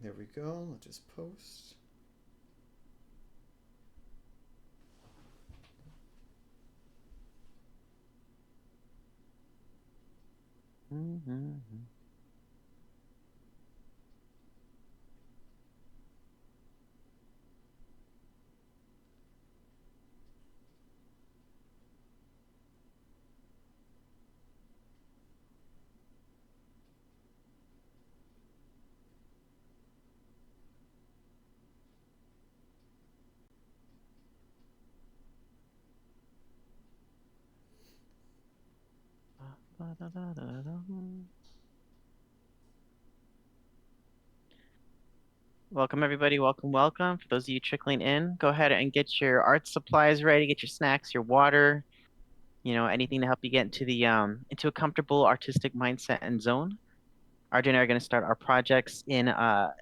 there we go. Let's just post. Welcome, everybody. Welcome. For those of you trickling in, go ahead and get your art supplies ready, get your snacks, your water, anything to help you get into the into a comfortable artistic mindset and zone. RJ and I are going to start our projects in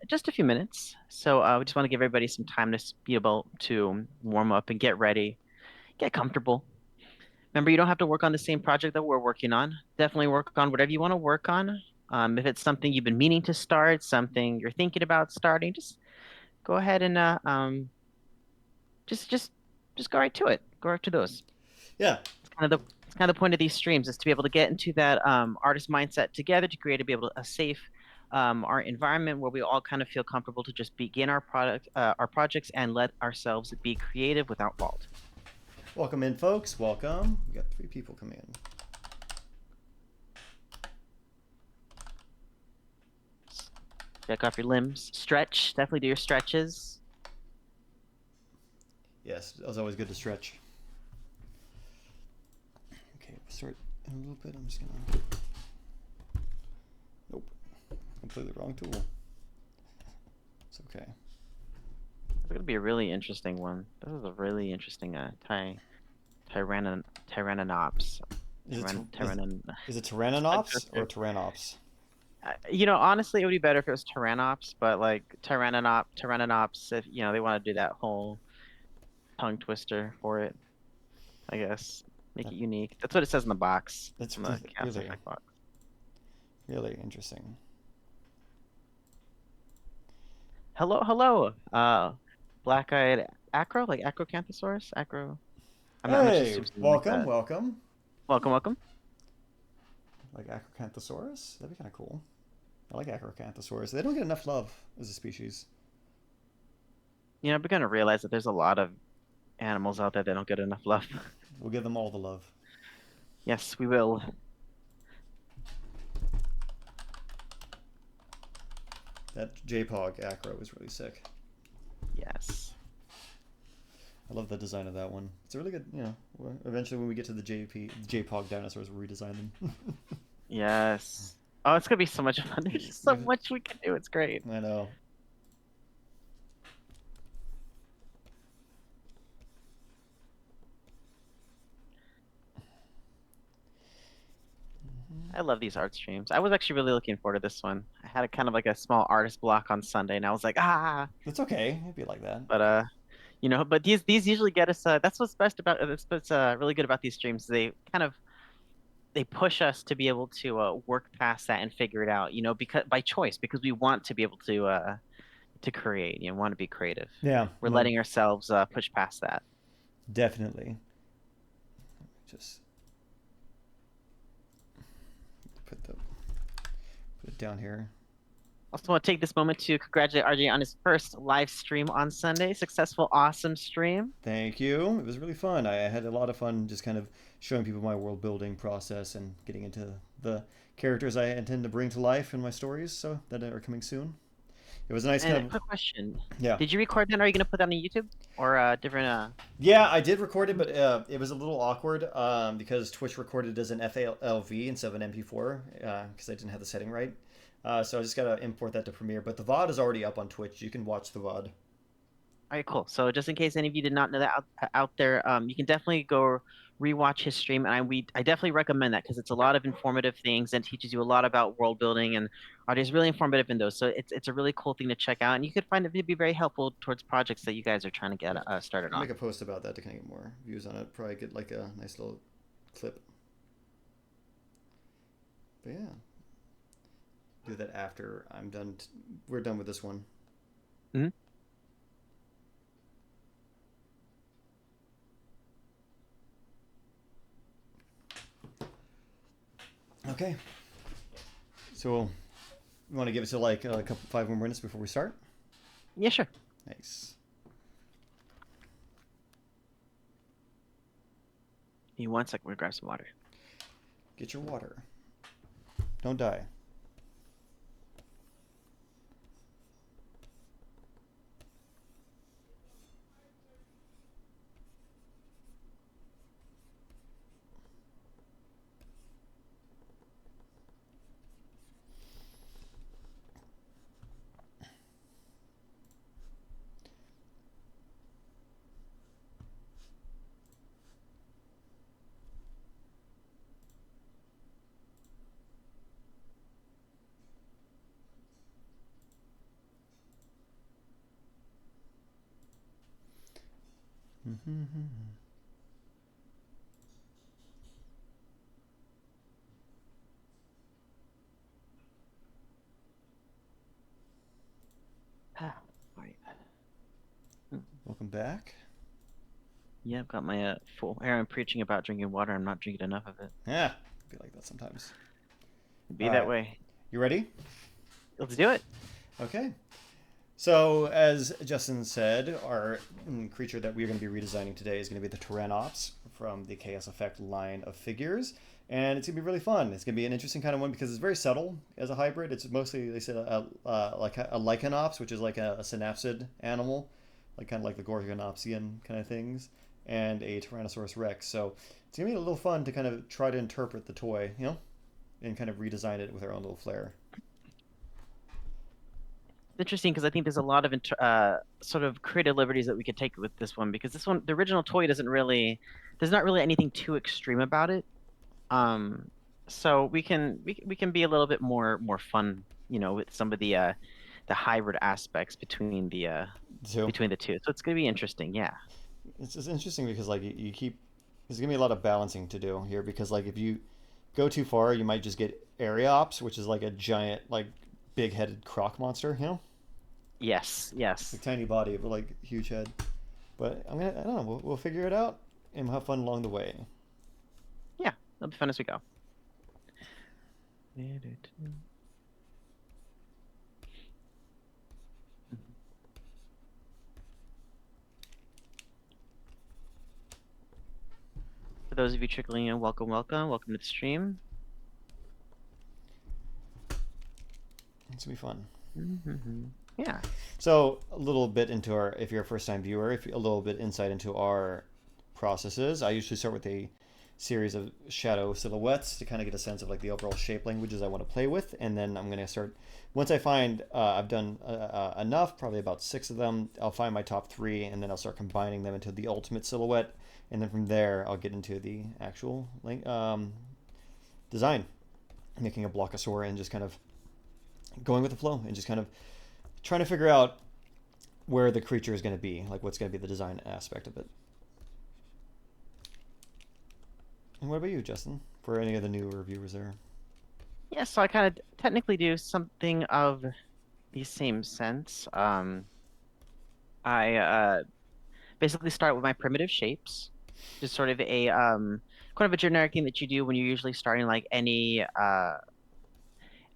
just a few minutes. So we just want to give everybody some time to be able to warm up and get ready, get comfortable. Remember, you don't have to work on the same project that we're working on. Definitely work on whatever you want to work on. If it's something you've been meaning to start, something you're thinking about starting, just go ahead and just just go right to it. Go right to those. Yeah. It's kind of the point of these streams is to be able to get into that artist mindset together to create to be able to a safe art environment where we all kind of feel comfortable to just begin our projects and let ourselves be creative without fault. Welcome in, folks. Welcome. We got 3 people coming in. Check off your limbs. Stretch. Definitely do your stretches. Yes, it was always good to stretch. Okay, we'll start in a little bit. I'm just gonna. Nope. Completely wrong tool. It's okay. It's gonna be a really interesting one. This is a really interesting Tyrannonops. Is it, Tyrannon. is it Tyrannonops or Tyrannops? Honestly, it would be better if it was Tyrannops, but like Tyrannonops, if they want to do that whole tongue twister for it, I guess make That, it unique. That's what it says in the box, that's on the cast really, effect box. really interesting. Hello, hello. Black-eyed acro, like Acrocanthosaurus, acro. I'm not just Hey, assume something like welcome, that. welcome. Welcome, welcome. Like Acrocanthosaurus? That'd be kind of cool. I like Acrocanthosaurus. They don't get enough love as a species. We're gonna realize that there's a lot of animals out there that don't get enough love. We'll give them all the love. Yes, we will. That JPOG Acro was really sick. Yes. I love the design of that one. It's a really good, eventually when we get to the JPOG dinosaurs, we'll redesign them. Yes. Oh, it's gonna be so much fun. There's just so much we can do. It's great. I know. I love these art streams. I was actually really looking forward to this one. I had a kind of like a small artist block on Sunday, and I was like, ah. It's okay. It'd be like that. But but these usually get us. That's what's best about. That's what's really good about these streams. They push us to be able to work past that and figure it out. Because by choice, because we want to be able to create. Want to be creative. Yeah, We're no, letting ourselves push past that. definitely. Just put it down here. Also want to take this moment to congratulate RJ on his first live stream on Sunday. Successful, awesome stream. Thank you. It was really fun. I had a lot of fun just kind of showing people my world building process and getting into the characters I intend to bring to life in my stories, so that are coming soon. It was a nice And a kind of quick question. yeah. Did you record that? Or are you going to put that on YouTube or different? Yeah, I did record it, but it was a little awkward because Twitch recorded it as an FLV instead of an MP4 because I didn't have the setting right. So I just gotta import that to Premiere. But the VOD is already up on Twitch. You can watch the VOD. All right, cool. So just in case any of you did not know that out there, you can definitely go rewatch his stream, and I definitely recommend that because it's a lot of informative things and teaches you a lot about world building, and art is really informative in those. So it's a really cool thing to check out, and you could find it to be very helpful towards projects that you guys are trying to get Yeah, started I'll on. make a post about that to kind of get more views on it. Probably get like a nice little clip. But yeah, do that after I'm done. We're done with this one. Hmm. Okay. So, you want to give it to like a couple 5 more minutes before we start? Yeah, sure. Nice. Give me 1 second. We're gonna grab some water. Get your water. Don't die. All right. Welcome back. Yeah, I've got my full. Here I'm preaching about drinking water. I'm not drinking enough of it. Yeah, be like that sometimes. It'd be All that right. way. You ready? Let's do it. Okay. So, as Justin said, our creature that we're going to be redesigning today is going to be the Tyrannonops from the Chaos Effect line of figures. And it's going to be really fun. It's going to be an interesting kind of one because it's very subtle as a hybrid. It's mostly, they said, like a Lycanops, which is like a synapsid animal, like kind of like the Gorgonopsian kind of things, and a Tyrannosaurus Rex. So it's going to be a little fun to kind of try to interpret the toy, and kind of redesign it with our own little flair. Interesting because I think there's a lot of sort of creative liberties that we could take with this one because this one, the original toy doesn't really, there's not really anything too extreme about it. Um, so we can be a little bit more fun, with some of the hybrid aspects So between the two. So it's gonna be interesting. Yeah. it's just interesting because like you keep there's gonna be a lot of balancing to do here because like if you go too far you might just get Ariops, which is like a giant like big-headed croc monster, Yes. like Yes. tiny body but like huge head. But I don't know, we'll figure it out and we'll have fun along the way. Yeah. It'll be fun as we go. For those of you trickling in, welcome to the stream. It's gonna be fun. Yeah. So a little bit into our, if you're a first-time viewer, if a little bit insight into our processes. I usually start with a series of shadow silhouettes to kind of get a sense of like the overall shape languages I want to play with, and then I'm gonna start. Once I find I've done enough, probably about 6 of them, I'll find my top 3, and then I'll start combining them into the ultimate silhouette, and then from there I'll get into the actual design, making a blockosaur and just kind of going with the flow and just kind of trying to figure out where the creature is going to be, like what's going to be the design aspect of it. And what about you, Justin? For any of the new reviewers there? Yeah. So I kind of technically do something of the same sense. I basically start with my primitive shapes, just sort of a kind of a generic thing that you do when you're usually starting like any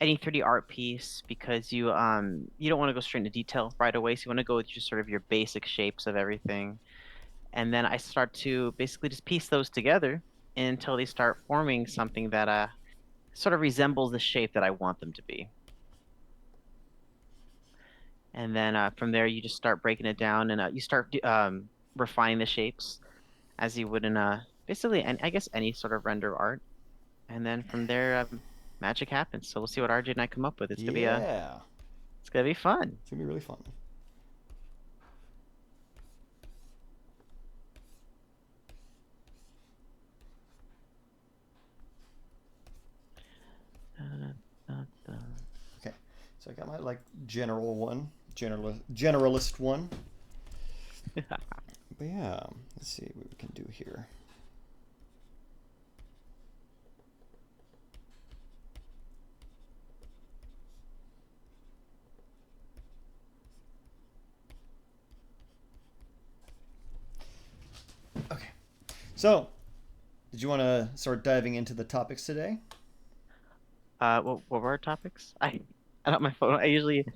3D art piece because you don't want to go straight into detail right away. So you want to go with just sort of your basic shapes of everything. And then I start to basically just piece those together until they start forming something that sort of resembles the shape that I want them to be. And then from there you just start breaking it down and you start refining the shapes as you would in basically and I guess any sort of render art. And then from there magic happens. So we'll see what RJ and I come up with. Yeah, It's gonna be fun. it's gonna be really fun. Okay, so I got my like general one, generalist one. But yeah, let's see what we can do here. So, did you want to start diving into the topics today? What were our topics? I don't have my phone. I usually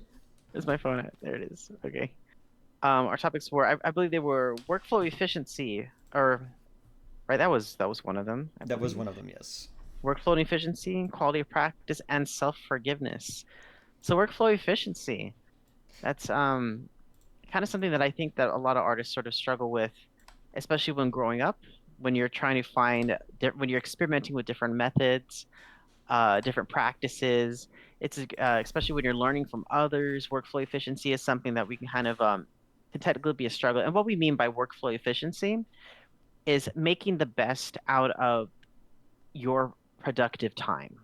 is my phone. There it is. Okay. Our topics were, I believe they were workflow efficiency, or right? That was one of them, I That was believe. one of them, yes. Workflow efficiency, quality of practice, and self-forgiveness. So workflow efficiency. That's kind of something that I think that a lot of artists sort of struggle with, especially when growing up, when you're trying to when you're experimenting with different methods, different practices. It's especially when you're learning from others. Workflow efficiency is something that we can kind of can technically be a struggle. And what we mean by workflow efficiency is making the best out of your productive time.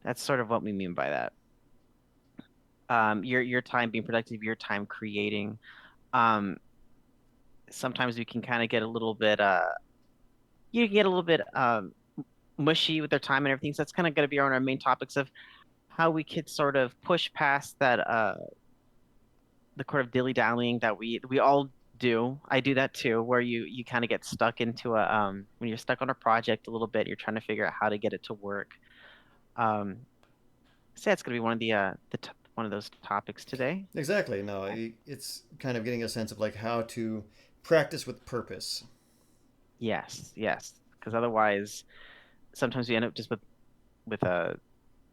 That's sort of what we mean by that. Your time being productive, your time creating. Um, Sometimes we can kind of get a little bit you can get a little bit mushy with their time and everything. So that's kind of going to be on our main topics of how we could sort of push past that the sort of dilly-dallying that we all do. I do that too, where you kind of get stuck into a when you're stuck on a project a little bit, you're trying to figure out how to get it to work. Um, so that's gonna be one of one of those topics today. Exactly. No, it's kind of getting a sense of like how to practice with purpose. Yes, yes, because otherwise, sometimes you end up just with a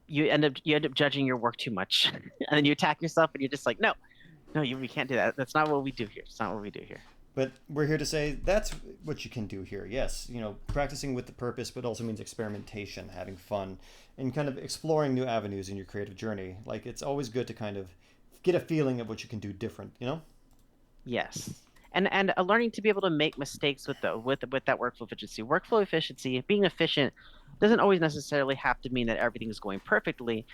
you end up judging your work too much, and then you attack yourself, and you're just like, no, no, we can't do that. That's not what we do here. It's not what we do here. But we're here to say that's what you can do here. Yes, practicing with the purpose, but also means experimentation, having fun, and kind of exploring new avenues in your creative journey. Like it's always good to kind of get a feeling of what you can do different. Yes. And learning to be able to make mistakes with that workflow efficiency. Workflow efficiency, being efficient doesn't always necessarily have to mean that everything is going perfectly.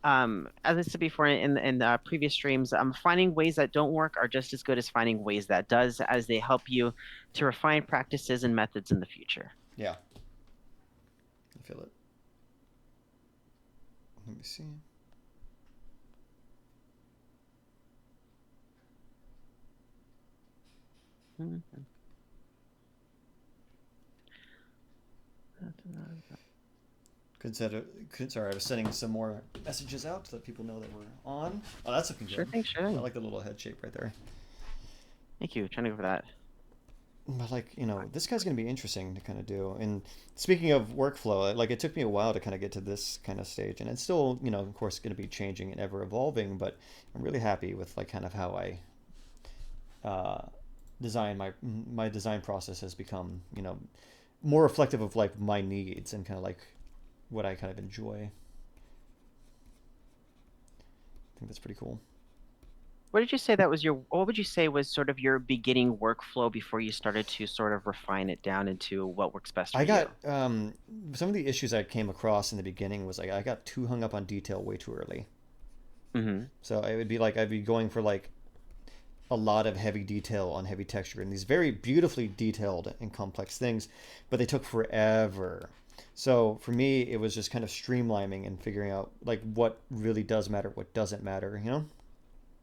As I said before in previous streams, finding ways that don't work are just as good as finding ways that does, as they help you to refine practices and methods in the future. Yeah, I feel it. Let me see. Mhm. Sorry, I was sending some more messages out to let people know that we're on. Oh, that's looking Sure good. thing, sure I thing. like the little head shape right there. Thank you. Trying to go for that. But like, this guy's gonna be interesting to kind of do. And speaking of workflow, like it took me a while to kind of get to this kind of stage, and it's still, of course, gonna be changing and ever evolving. But I'm really happy with like kind of how I uh, design my design process has become, more reflective of like my needs and kind of like what I kind of enjoy. I think that's pretty cool. What did you say that was what would you say was sort of your beginning workflow before you started to sort of refine it down into what works best I for you? got some of the issues I came across in the beginning was like I got too hung up on detail way too early. Hmm. So it would be like I'd be going for like a lot of heavy detail on heavy texture and these very beautifully detailed and complex things, but they took forever. So for me, it was just kind of streamlining and figuring out like what really does matter, what doesn't matter.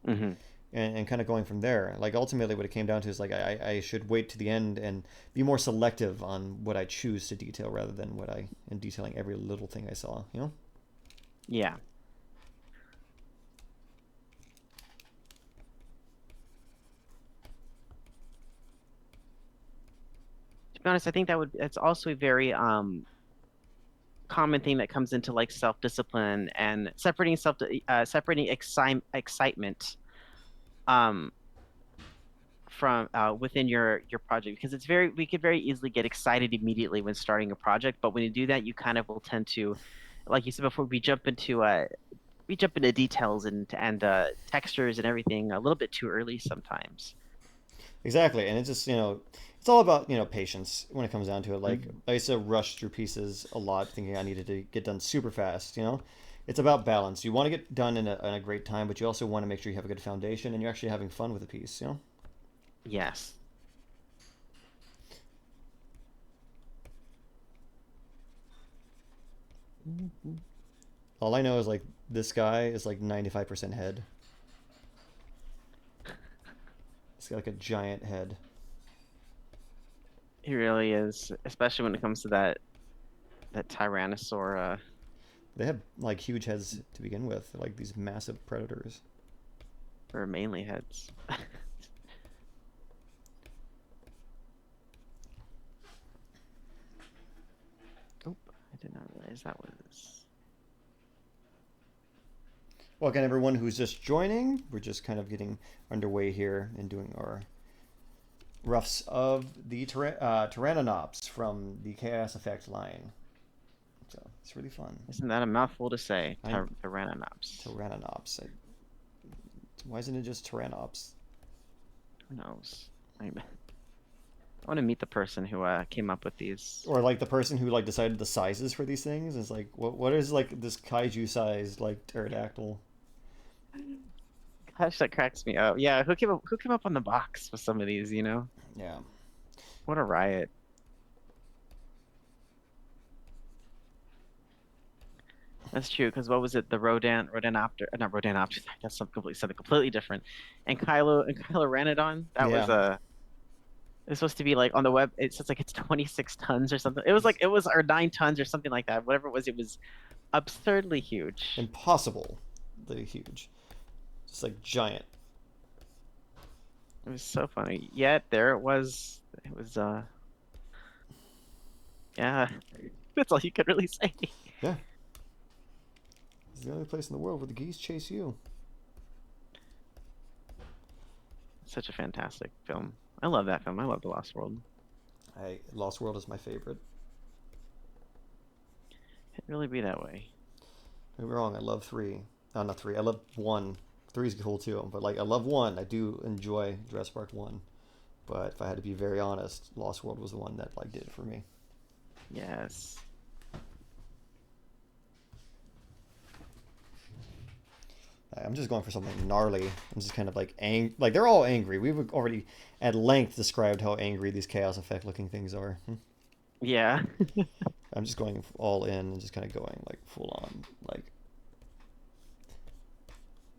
Hmm. And kind of going from there. Like ultimately, what it came down to is like I should wait to the end and be more selective on what I choose to detail rather than what I am detailing every little thing I saw. Yeah. To be honest, I think that's also a very common thing that comes into like self-discipline and separating excitement um from within your project, because we could very easily get excited immediately when starting a project, but when you do that, you kind of will tend to, like you said before, we jump into details and textures and everything a little bit too early sometimes. Exactly, and it's just it's all about patience when it comes down to it. Like Mhm. I used to rush through pieces a lot, thinking I needed to get done super fast. It's about balance. You want to get done in a great time, but you also want to make sure you have a good foundation and you're actually having fun with the piece. Yes. Mhm. All I know is like this guy is like 95% head. He's got like a giant head. He really is, especially when it comes to that Tyrannosaur, They have like huge heads to begin with. They're like these massive predators. or mainly heads. Oh, I did not realize that was. Welcome everyone who's just joining. We're just kind of getting underway here and doing our roughs of the Tyrannonops from the Chaos Effect line. So it's really fun. Isn't that a mouthful to say? I Tyrannonops. Tyrannonops. Why isn't it just Tyrannops? Who knows? I want to meet the person who came up with these. Or like the person who like decided the sizes for these things is like, what is like this kaiju sized like pterodactyl? Gosh, that cracks me up. Yeah, who came up on the box with some of these, you know? Yeah. What a riot. That's true, because what was it? The not Rodanopter. That's something completely different. And Kylo Ranodon. That was Yeah. it's supposed to be like on the web. It says like it's 26 tons or something. It was or 9 tons or something like that. Whatever it was absurdly huge. Impossible. The huge. Just like giant. It was so funny. Yet there it was. It was yeah. That's all you could really say. Yeah. It's the only place in the world where the geese chase you. Such a fantastic film. I love that film. I love The Lost World. Lost World is my favorite. It'd really be that way. Don't get me wrong, I love 3. Not 3. I love 1. 3 is cool too, but like I love 1. I do enjoy Jurassic Park 1. But if I had to be very honest, Lost World was the one that like did it for me. Yes. I'm just going for something gnarly. I'm just kind of like like they're all angry. We've already at length described how angry these chaos effect looking things are. Yeah. I'm just going all in and just kind of going like full on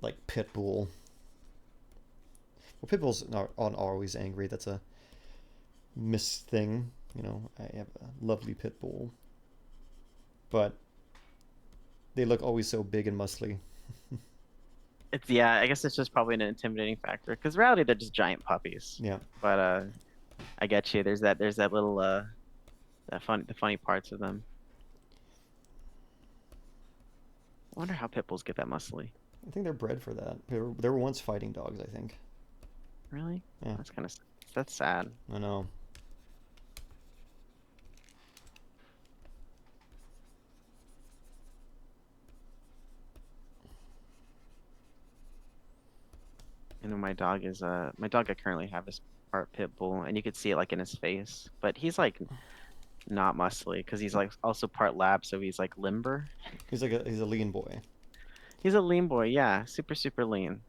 like pit bull. Well, pit bulls aren't always angry. That's a miss thing. You know, I have a lovely pit bull, but they look always so big and muscly. Yeah, I guess it's just probably an intimidating factor because reality they're just giant puppies. Yeah. But I get you. There's that little the funny parts of them. I wonder how pit bulls get that muscly. I think they're bred for that. They were once fighting dogs, I think. Really? Yeah. That's sad. I know. You know, my dog I currently have is part pit bull, and you could see it like in his face. But he's like not muscly because he's like also part lab, so he's like limber. He's a lean boy. He's a lean boy, yeah, super super lean.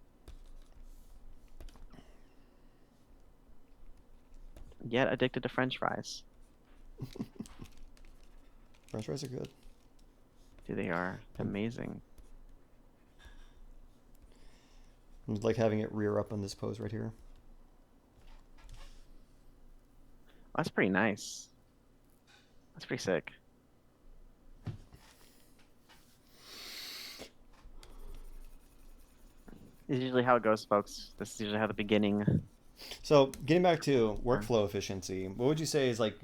Yet addicted to French fries. French fries are good. Dude, they are amazing. I'm like having it rear up on this pose right here. That's pretty nice. That's pretty sick. This is usually how it goes, folks. This is usually how the beginning. So getting back to workflow efficiency, what would you say is like,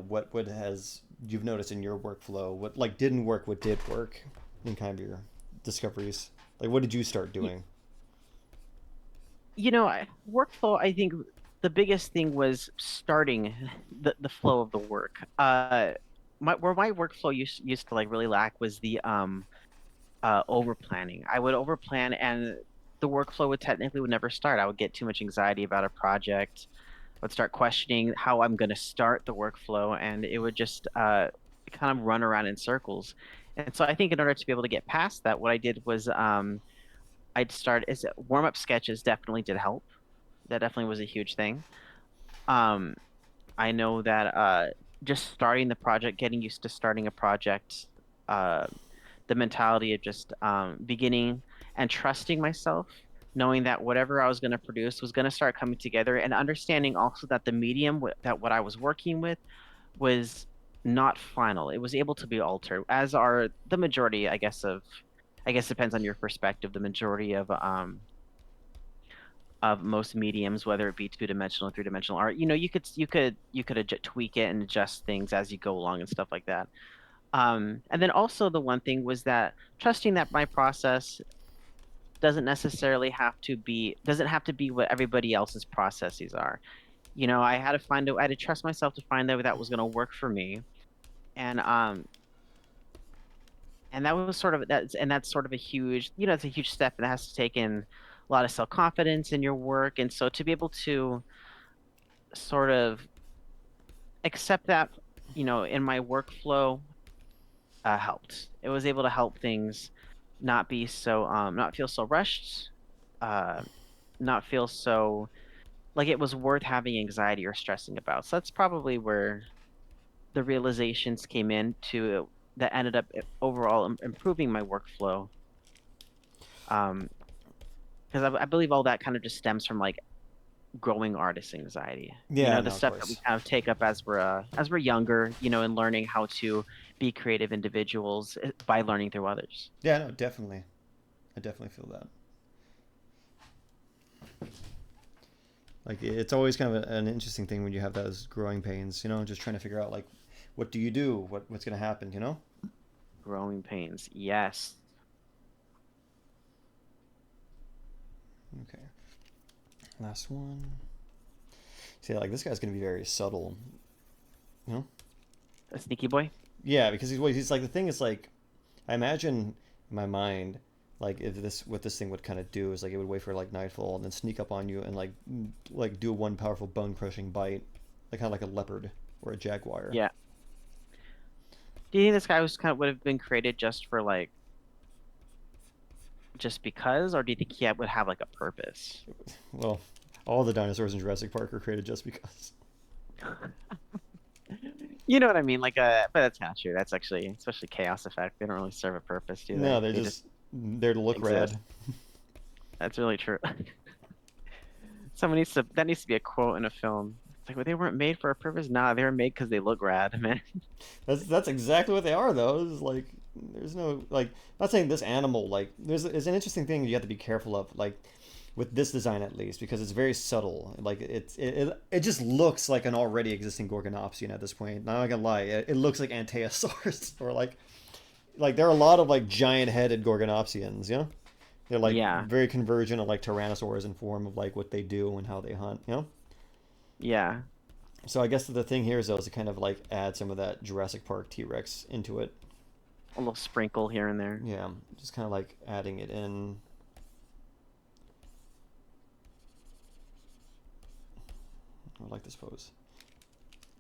what has you've noticed in your workflow? What like didn't work, what did work in kind of your discoveries? Like what did you start doing? Workflow, I think the biggest thing was starting the flow of the work. Where my workflow used to like really lack was the over planning. I would over plan and the workflow would never start. I would get too much anxiety about a project. I would start questioning how I'm going to start the workflow, and it would just kind of run around in circles. And so I think in order to be able to get past that, what I did was I'd start is warm up sketches definitely did help. That definitely was a huge thing. Um, I know that just starting the project, getting used to starting a project, uh, the mentality of just beginning and trusting myself knowing that whatever I was going to produce was going to start coming together, and understanding also that the medium that what I was working with was not final. It was able to be altered, as are the majority, I guess, I guess depends on your perspective, the majority of most mediums, whether it be two-dimensional, three-dimensional art. You could tweak it and adjust things as you go along and stuff like that. And then also the one thing was that trusting that my process doesn't have to be what everybody else's processes are. I had to trust myself to find out that was going to work for me. And that was sort of that's sort of a huge, it's a huge step, and it has to take in a lot of self-confidence in your work. And so to be able to sort of accept that, in my workflow, helped. It was able to help things not feel so rushed, uh, not feel so like it was worth having anxiety or stressing about. So that's probably where the realizations came in to that ended up overall improving my workflow. Um, because I believe all that kind of just stems from like growing artist anxiety. Yeah, The no, of stuff that we course. kind of take up as we're younger, and learning how to be creative individuals by learning through others. Yeah, no, definitely. I definitely feel that. Like it's always kind of an interesting thing when you have those growing pains, just trying to figure out like what do you do? What's going to happen? Growing pains. Yes. Okay. Last one. See, like this guy's going to be very subtle, you know? A sneaky boy. Yeah, because he's like the thing is like I imagine in my mind like if this what this thing would kind of do is like it would wait for like nightfall and then sneak up on you and like do one powerful bone crushing bite, like kind of like a leopard or a jaguar. Yeah. Do you think this guy was kind of would have been created just for like just because, or do you think he would have like a purpose? Well, all the dinosaurs in Jurassic Park are created just because. You know what I mean? But that's not true. That's actually, especially chaos effect. They don't really serve a purpose, do No, they? they're They just just there to look exist. rad. That's really true. That needs to be a quote in a film. It's like, well, they weren't made for a purpose. Nah, they were made because they look rad, man. That's exactly what they are though. It's like there's no like not saying this animal like there's an interesting thing you have to be careful of like with this design at least because it's very subtle. Like it just looks like an already existing Gorgonopsian at this point. Not gonna lie, it looks like Anteosaurus or like there are a lot of like giant headed Gorgonopsians. They're like Yeah, very convergent of like Tyrannosaurs in form of like what they do and how they hunt. yeah. So I guess the thing here is though is to kind of like add some of that Jurassic Park T Rex into it. A little sprinkle here and there. Yeah, just kind of like adding it in. I like this pose.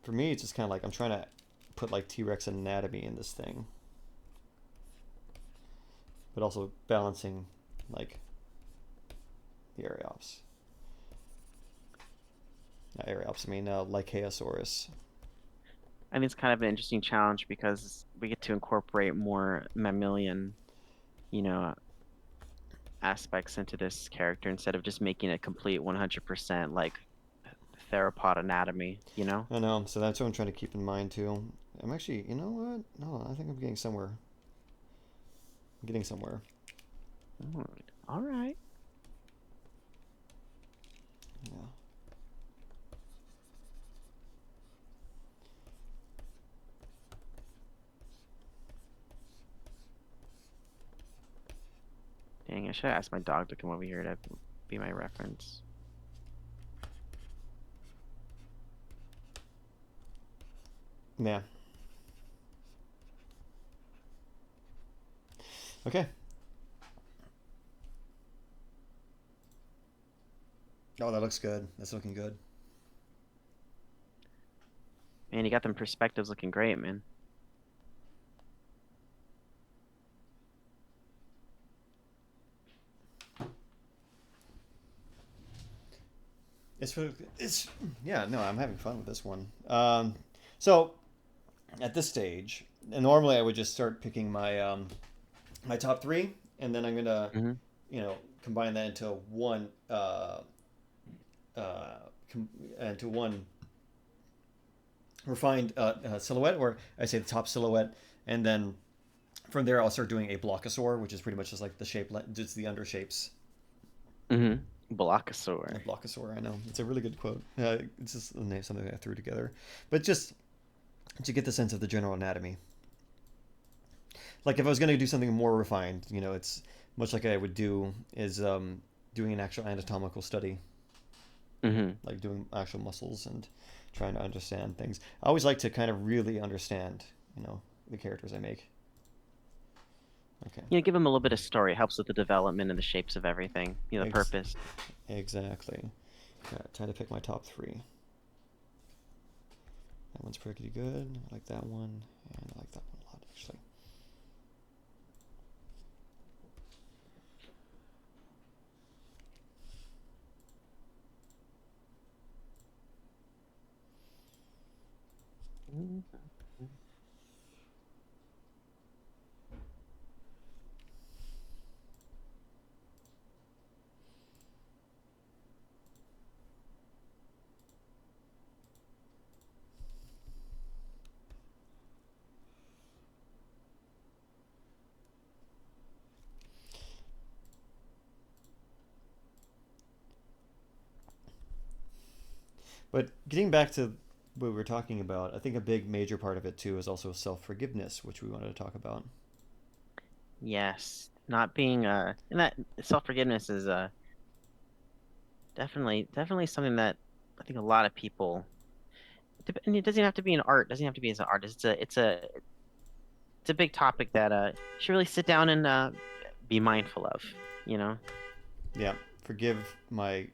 For me, it's just kind of like I'm trying to put like T Rex anatomy in this thing, but also balancing like the Ariops. Not Ariops, I mean Lycaosaurus. I think it's kind of an interesting challenge because we get to incorporate more mammalian, you know, aspects into this character instead of just making it complete 100% like theropod anatomy. I know, so that's what I'm trying to keep in mind too. I'm actually, you know what? No, I think I'm getting somewhere. I'm getting somewhere. All right. Yeah. Dang, I should ask my dog to come over here to be my reference. Yeah. Okay. Oh, that looks good. That's looking good. Man, you got them perspectives looking great, man. It's yeah, no, I'm having fun with this one. So at this stage, and normally I would just start picking my my top three, and then I'm gonna Hmm. you know combine that into one into one refined silhouette, or I say the top silhouette, and then from there I'll start doing a blockosaur, which is pretty much just like the shape, just the under shapes. Blockosaur. A blockosaur, I know it's a really good quote. It's just something I threw together, but just to get the sense of the general anatomy. Like if I was going to do something more refined, it's much like I would do is doing an actual anatomical study, like doing actual muscles and trying to understand things. I always like to kind of really understand, the characters I make. Okay. Give them a little bit of story. It helps with the development and the shapes of everything. The purpose. Exactly. Try to pick my top 3. That one's pretty good. I like that one, and I like that one a lot, actually. But getting back to what we were talking about, I think a big major part of it too is also self-forgiveness, which we wanted to talk about. Yes, not being and that self-forgiveness is definitely something that I think a lot of people. And it doesn't have to be an art. Doesn't have to be as an artist. It's a big topic that you should really sit down and be mindful of. You know. Yeah, forgive my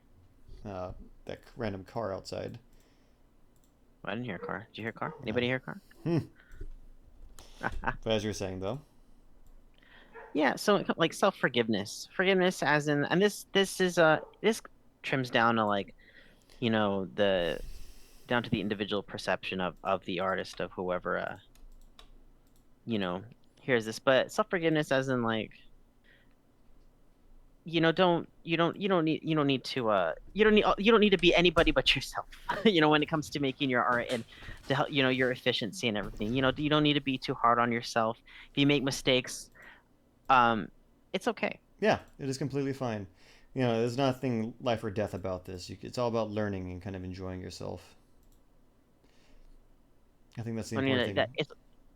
that random car outside. I didn't hear a car. Did you hear a car? Anybody hear a car? But as you were saying, though. Yeah, so like forgiveness as in, and this is this trims down to like, the down to the individual perception of the artist, of whoever you know hears this. But self-forgiveness as in like, don't you don't need to you don't need to be anybody but yourself. When it comes to making your art and to help, your efficiency and everything. You don't need to be too hard on yourself. If you make mistakes, um it's okay. Yeah, it is completely fine. There's nothing life or death about this. It's all about learning and kind of enjoying yourself. I think that's the I mean, important thing.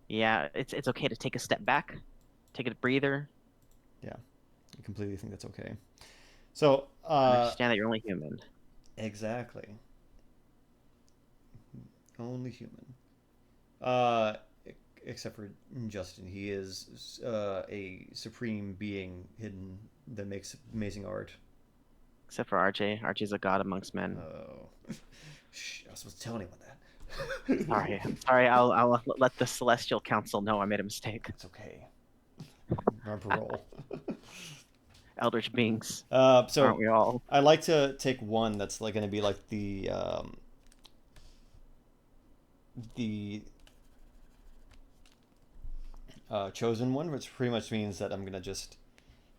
yeah, it's okay to take a step back, take a breather, Yeah, I completely think that's okay. So, understand that you're only human. exactly. Only human. Uh, except for Justin. He is a supreme being hidden that makes amazing art. Except for RJ. RJ's a god amongst men. Oh. Shh, I was supposed to tell anyone that. Sorry, sorry. I'll let the Celestial Council know I made a mistake. It's okay. We're on parole. Eldritch beings, So aren't we all? I like to take one that's like going to be like the chosen one, which pretty much means that I'm going to just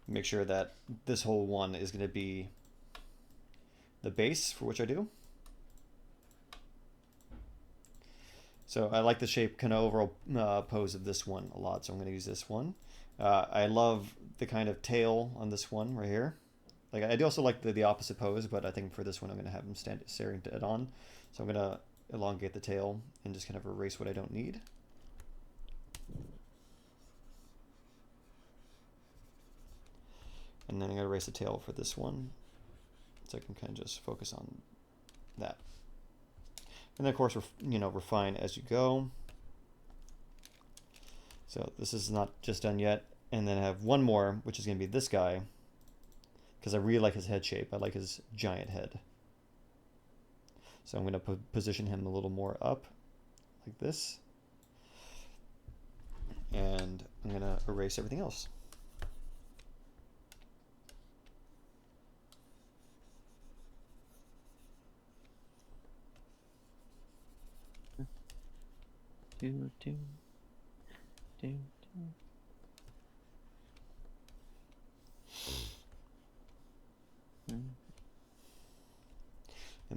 make sure that this whole one is going to be the base for which I do. So I like the shape, kind of overall pose of this one a lot, so I'm going to use this one. I love the kind of tail on this one right here. Like I do also like the opposite pose, but I think for this one I'm going to have him staring dead on. So I'm going to elongate the tail and just kind of erase what I don't need. And then I'm going to erase the tail for this one, so I can kind of just focus on that. And then of course, refine as you go. So this is not just done yet. And then I have one more, which is going to be this guy, because I really like his head shape. I like his giant head. So I'm going to position him a little more up, like this. And I'm going to erase everything else. Do, do, do, do.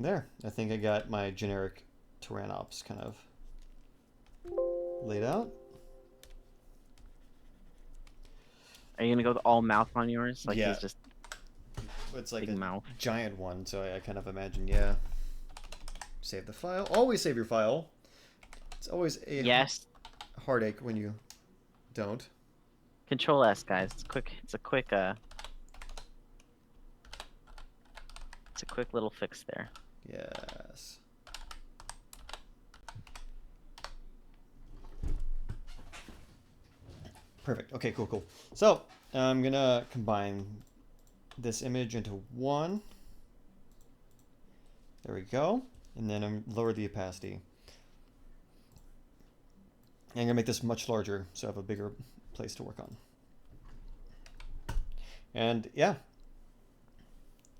And there, I think I got my generic Tyrannonops kind of laid out. Are you gonna go with all mouth on yours? Like Yeah, he's just it's like big a mouth. giant one, so I kind of imagine, yeah. Save the file. Always save your file. It's always a Yes. heartache when you don't. Control S, guys. It's quick. It's a quick. It's a quick little fix there. Yes. Perfect. Okay, cool, cool. So I'm gonna combine this image into one. There we go. And then I'm lower the opacity. And I'm gonna make this much larger so I have a bigger place to work on. And yeah.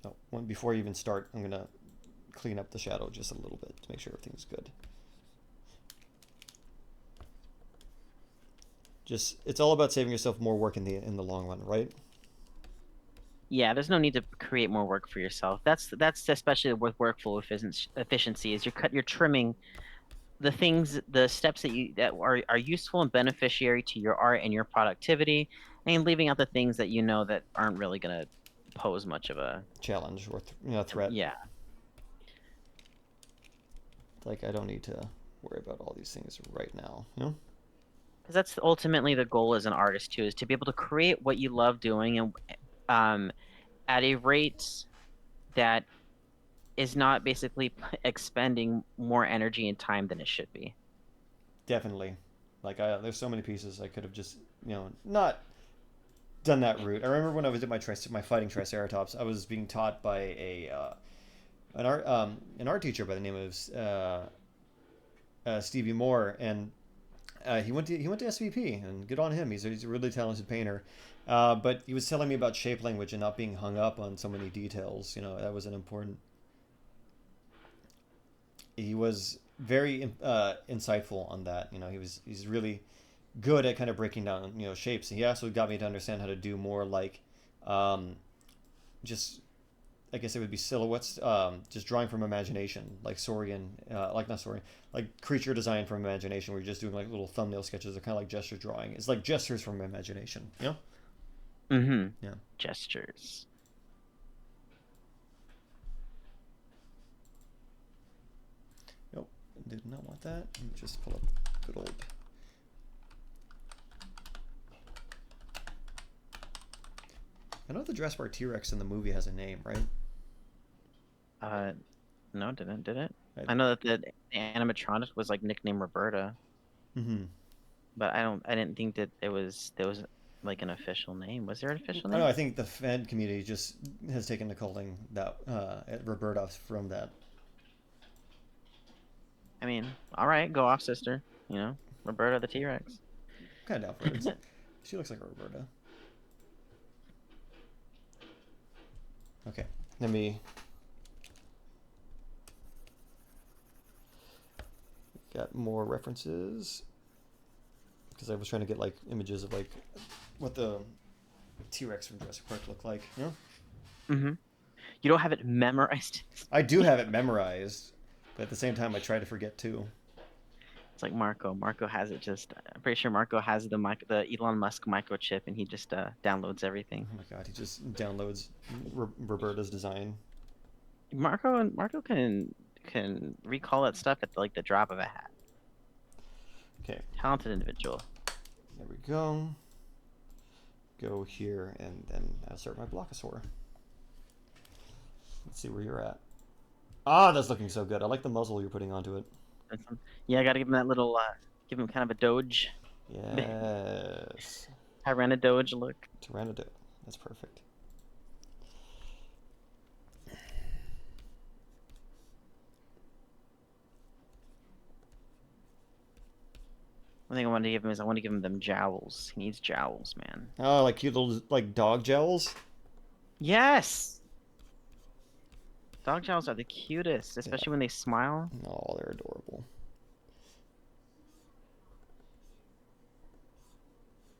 Oh, before I even start, I'm gonna clean up the shadow just a little bit to make sure everything's good. Just, it's all about saving yourself more work in the long run, right? Yeah, there's no need to create more work for yourself. That's especially with workflow efficiency is you're trimming the things, the steps that are useful and beneficiary to your art and your productivity, and leaving out the things that you know that aren't really gonna pose much of a Challenge or threat. yeah. Like, I don't need to worry about all these things right now, you know? Because that's ultimately the goal as an artist too, is to be able to create what you love doing and um at a rate that is not basically expending more energy and time than it should be. Definitely. Like, there's so many pieces I could have just, not done that route. I remember when I was at my fighting Triceratops, I was being taught by an art teacher by the name of Stevie Moore, and he went to SVP, and good on him. He's a really talented painter. But he was telling me about shape language and not being hung up on so many details. That was an important. He was very insightful on that. He's really good at kind of breaking down shapes. He also got me to understand how to do more like just, I guess it would be silhouettes, just drawing from imagination, like Saurian, like not Saurian, like creature design from imagination, where you're just doing like little thumbnail sketches. They're kind of like gesture drawing. It's like gestures from imagination, Mm-hmm. Yeah. Gestures. Nope, did not want that. Let me just pull up good old. I know the Jurassic Park T-Rex in the movie has a name, right? No, did it? I, I know that the animatronic was like nicknamed Roberta, mm-hmm. but I didn't think that there was like an official name. Was there an official I know. name? I think the fan community just has taken to calling that Roberta from that. I mean, all right, go off, sister. Roberta the T-Rex. I'm kind of down for it. She looks like a Roberta. Okay, let me. Got more references because I was trying to get like images of like what the T-Rex from Jurassic Park looked like. Mm-hmm. You don't have it memorized. I do have it memorized, but at the same time, I try to forget too. It's like Marco. Marco has it just. I'm pretty sure Marco has the Elon Musk microchip, and he just downloads everything. Oh my god, he just downloads Roberta's design. Marco can recall that stuff at like the drop of a hat. Okay, Talented individual. there we go. Go here, and then I'll start my Blockosaur. Let's see where you're at. Ah, that's looking so good. I like the muzzle you're putting onto it. Yeah, I gotta give him that little, give him kind of a Doge, Yes. Tyrannodoge look. Tyrannosaurus. That's perfect. One thing I want to give him is I want to give him them jowls. He needs jowls, man. Oh, like cute little like dog jowls. Yes! Dog jowls are the cutest, especially Yeah. when they smile. Oh, they're adorable.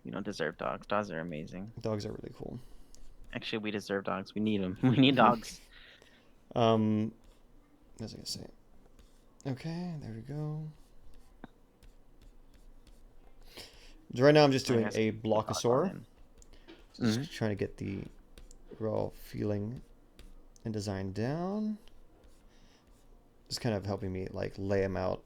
You don't deserve dogs. Dogs are amazing. Dogs are really cool. Actually, we deserve dogs. We need them. We need dogs. As I can say. Okay, there we go. So right now I'm just doing a blockosaur. Just trying to get the raw feeling and design down. Just kind of helping me like lay them out.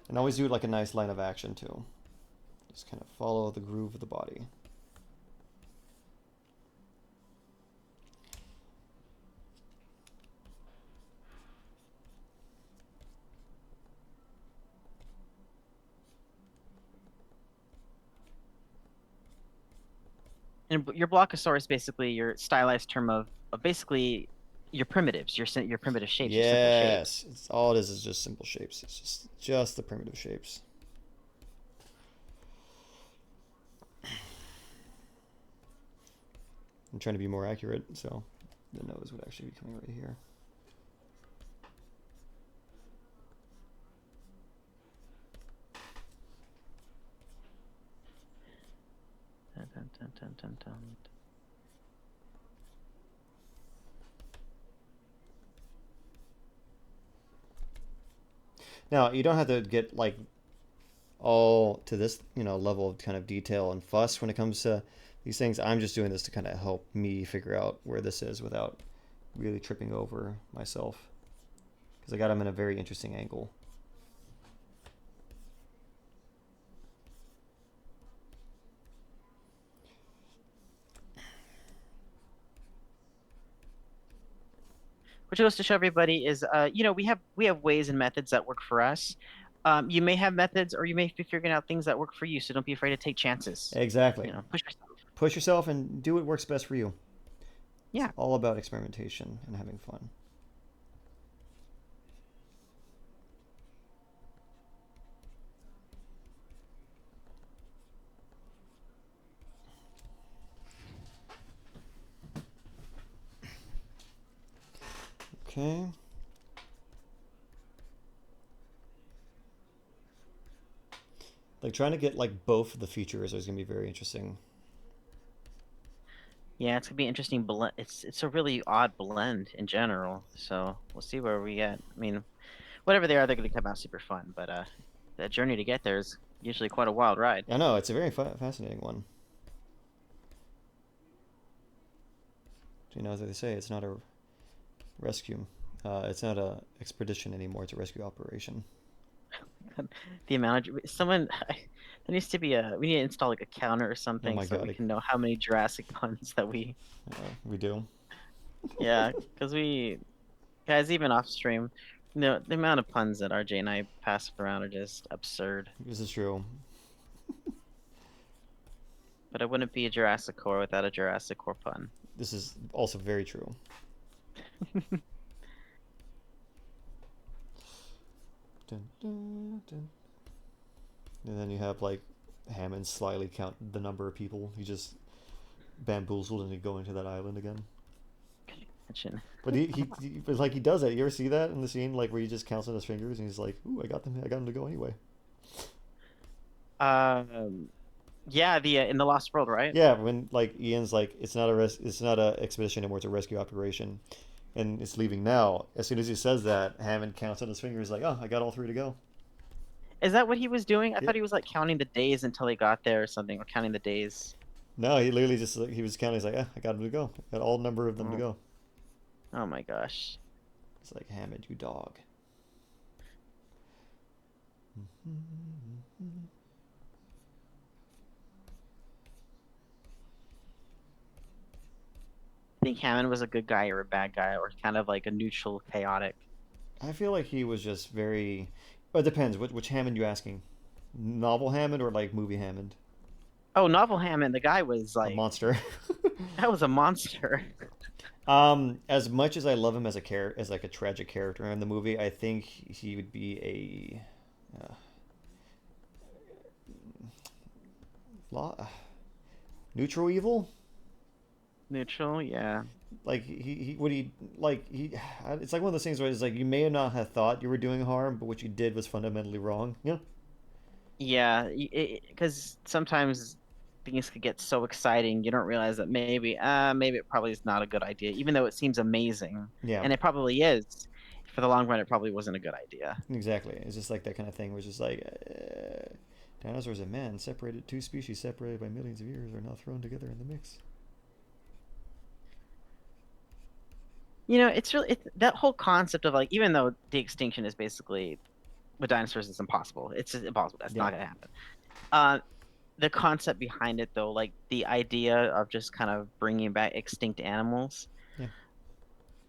And always do like a nice line of action too. Just kind of follow the groove of the body. And your blockosaur is basically your stylized term of basically your primitives, your primitive shapes, your simple shapes. Yes, all it is just simple shapes. It's just the primitive shapes. I'm trying to be more accurate, so the nose would actually be coming right here. Dun, dun, dun, dun, dun, dun. Now, you don't have to get like all to this, level of kind of detail and fuss when it comes to these things. I'm just doing this to kind of help me figure out where this is without really tripping over myself, because I got him in a very interesting angle. Which goes to show everybody is, we have ways and methods that work for us. You may have methods, or you may be figuring out things that work for you. So don't be afraid to take chances. Exactly. Push yourself. Push yourself and do what works best for you. Yeah. It's all about experimentation and having fun. Okay. Like trying to get like both of the features is gonna be very interesting. Yeah, it's gonna be interesting blend. It's a really odd blend in general. So we'll see where we get. I mean, whatever they are, they're gonna come out super fun. But the journey to get there is usually quite a wild ride. I know, it's a very fascinating one. As they say, it's not a rescue. It's not a expedition anymore. It's a rescue operation. The amount of someone there needs to be we need to install like a counter or something so we can know how many Jurassic puns that we do. Yeah, because guys, even off stream, the amount of puns that RJ and I pass around are just absurd. This is true. But I wouldn't be a JurassiCore without a JurassiCore pun. This is also very true. Dun, dun, dun. And then you have like Hammond slyly count the number of people he just bamboozled and he go into that island again. But he does that. You ever see that in the scene, like where he just counts on his fingers and he's like, "Ooh, I got him to go anyway." Yeah, in the Lost World, right? Yeah, when like Ian's like, it's not a expedition anymore, it's a rescue operation, and it's leaving now. As soon as he says that, Hammond counts on his fingers like, "Oh, I got all 3 to go." Is that what he was doing? I thought he was like counting the days until he got there or something, or counting the days. No, he literally just he was counting. He's like, "I got them to go. I got all number of them to go." Oh my gosh. It's like, Hammond, you dog. I think Hammond was a good guy or a bad guy, or kind of like a neutral, chaotic. I feel like he was just very. It depends. Which Hammond you asking? Novel Hammond or like movie Hammond? Oh, novel Hammond. The guy was like a monster. That was a monster. As much as I love him as as like a tragic character in the movie, I think he would be a neutral evil. Neutral, yeah. Like it's like one of those things where it's like you may not have thought you were doing harm, but what you did was fundamentally wrong. Yeah. Yeah, because sometimes things could get so exciting you don't realize that maybe it probably is not a good idea, even though it seems amazing, Yeah, and it probably is. For the long run, it probably wasn't a good idea. exactly. It's just like that kind of thing, which is like dinosaurs and man separated, two species separated by millions of years, are now thrown together in the mix. It's really that whole concept of like, even though the extinction is basically with dinosaurs is impossible. It's just impossible. That's Yeah, not gonna happen. Uh, the concept behind it though, like the idea of just kind of bringing back extinct animals, yeah,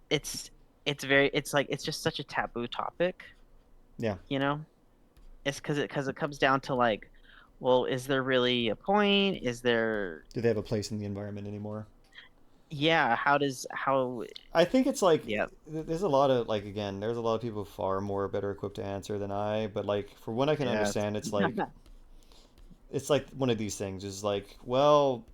it's it's like it's just such a taboo topic, yeah. you know? It's because it comes down to like, well, is there really a point? Is there, Do they have a place in the environment anymore? yeah, how I think it's like yeah, there's a lot of like again, there's a lot of people far more better equipped to answer than I, but like for what I can yeah, understand, it's like one of these things is like, well,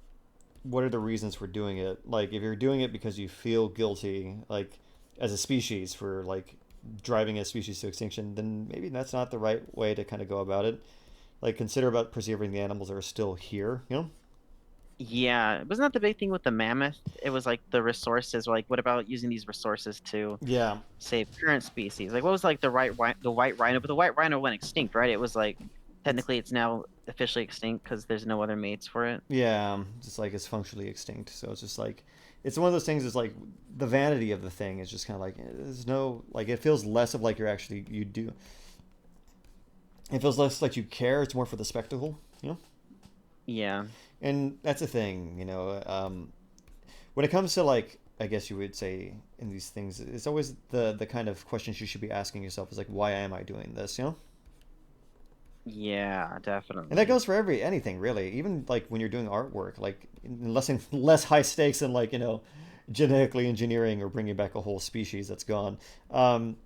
what are the reasons for doing it? Like if you're doing it because you feel guilty, like as a species for like driving a species to extinction, then maybe that's not the right way to kind of go about it. Like consider about preserving the animals that are still here, you know? yeah. Wasn't that the big thing with the mammoth? It was like the resources, like what about using these resources to Yeah. save current species? Like what was like the white rhino, but the white rhino went extinct, right? It was like It's technically it's now officially extinct because there's no other mates for it. yeah, just like it's functionally extinct. So it's just like it's one of those things. Is like the vanity of the thing is just kind of like there's no like it feels less of like you're actually you do. It feels less like you care. It's more for the spectacle, you know. Yeah. And that's the thing, you know. When it comes to like, I guess you would say in these things, it's always the kind of questions you should be asking yourself is like, why am I doing this, you know? Yeah, And that definitely. goes for every anything really. Even like when you're doing artwork, like less high stakes than like genetically engineering or bringing back a whole species that's gone. Um,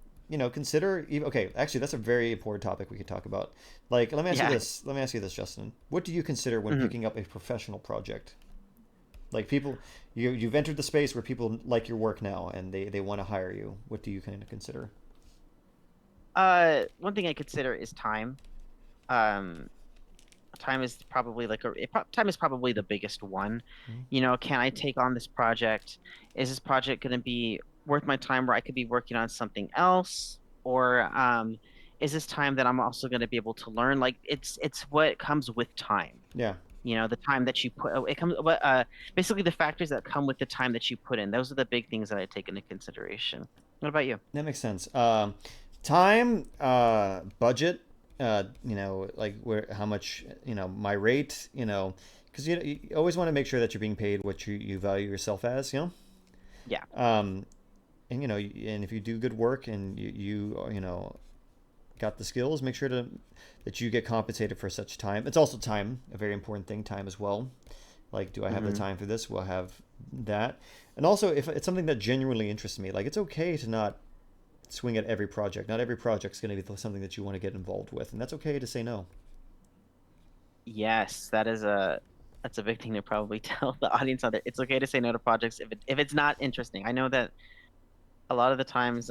consider even okay. Actually, that's a very important topic we could talk about. Like, let me ask you Yeah. this. Let me ask you this, Justin. What do you consider when Mhm. picking up a professional project? Like people, you've entered the space where people like your work now and they want to hire you. What do you kind of consider? One thing I consider is time. Um, time is probably time is probably the biggest one. Hmm. Can I take on this project? Is this project going to be worth my time where I could be working on something else? Or is this time that I'm also going to be able to learn? Like it's what comes with time. Yeah, The time that you put it comes what basically the factors that come with the time that you put in. Those are the big things that I take into consideration. What about you? that makes sense. Time, budget, like where how much, my rate, because you always want to make sure that you're being paid what you value yourself as, Yeah. um, and and if you do good work and you got the skills, make sure that you get compensated for such time. It's also time, a very important thing, time as well. Like, do I have the Hmm. time for this? Will I have that? And also, if it's something that genuinely interests me, like it's okay to not swing at every project. Not every project's going to be something that you want to get involved with, and that's okay to say no. Yes, that's a big thing to probably tell the audience out there. It's okay to say no to projects if it's not interesting. I know that a lot of the times,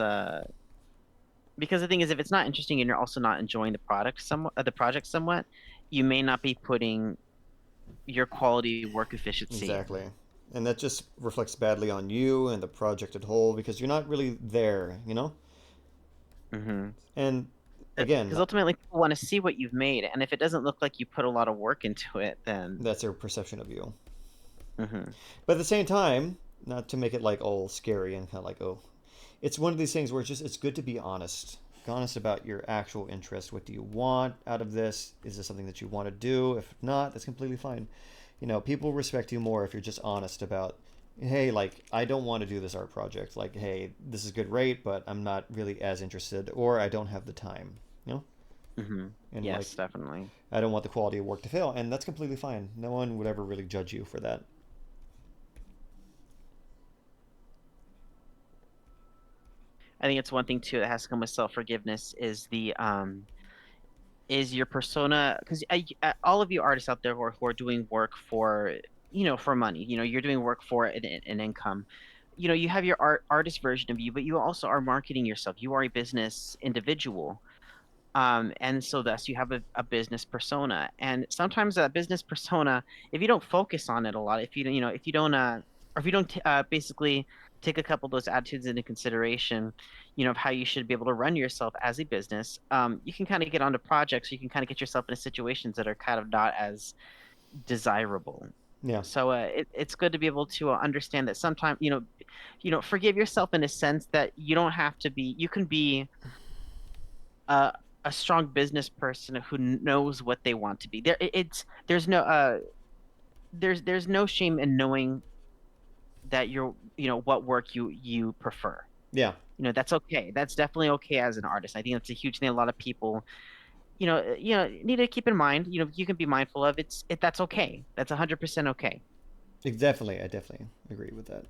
because the thing is, if it's not interesting and you're also not enjoying the project somewhat, you may not be putting your quality work efficiency in. Exactly. And that just reflects badly on you and the project at whole because you're not really there, you know? Hmm. And again, Because ultimately, people want to see what you've made, and if it doesn't look like you put a lot of work into it, then that's their perception of you. hmm. But at the same time, not to make it like all scary and kind of like, oh, it's one of these things where it's good to be honest. Honest about your actual interest. What do you want out of this? Is this something that you want to do? If not, that's completely fine. People respect you more if you're just honest about, hey, like I don't want to do this art project. Like, hey, this is good rate, but I'm not really as interested, or I don't have the time. You know, Hmm. and like Yes, definitely. I don't want the quality of work to fail, and that's completely fine. No one would ever really judge you for that. I think it's one thing too that has to come with self-forgiveness is the is your persona, because all of you artists out there who are doing work for for money, you're doing work for an income. You have your artist version of you, but you also are marketing yourself. You are a business individual. And so thus you have a business persona. And sometimes that business persona, if you don't focus on it a lot, if you if you don't or if you don't basically take a couple of those attitudes into consideration, of how you should be able to run yourself as a business, you can kind of get onto projects, you can kind of get yourself into situations that are kind of not as desirable. Yeah. So it's good to be able to understand that sometimes, forgive yourself in a sense that you don't have to be, you can be a a strong business person who knows what they want to be. There's no shame in knowing that what work you prefer. Yeah. That's okay. That's definitely okay as an artist. I think that's a huge thing a lot of people, need to keep in mind. You can be mindful of that's okay. That's 100% okay. Definitely. I definitely agree with that.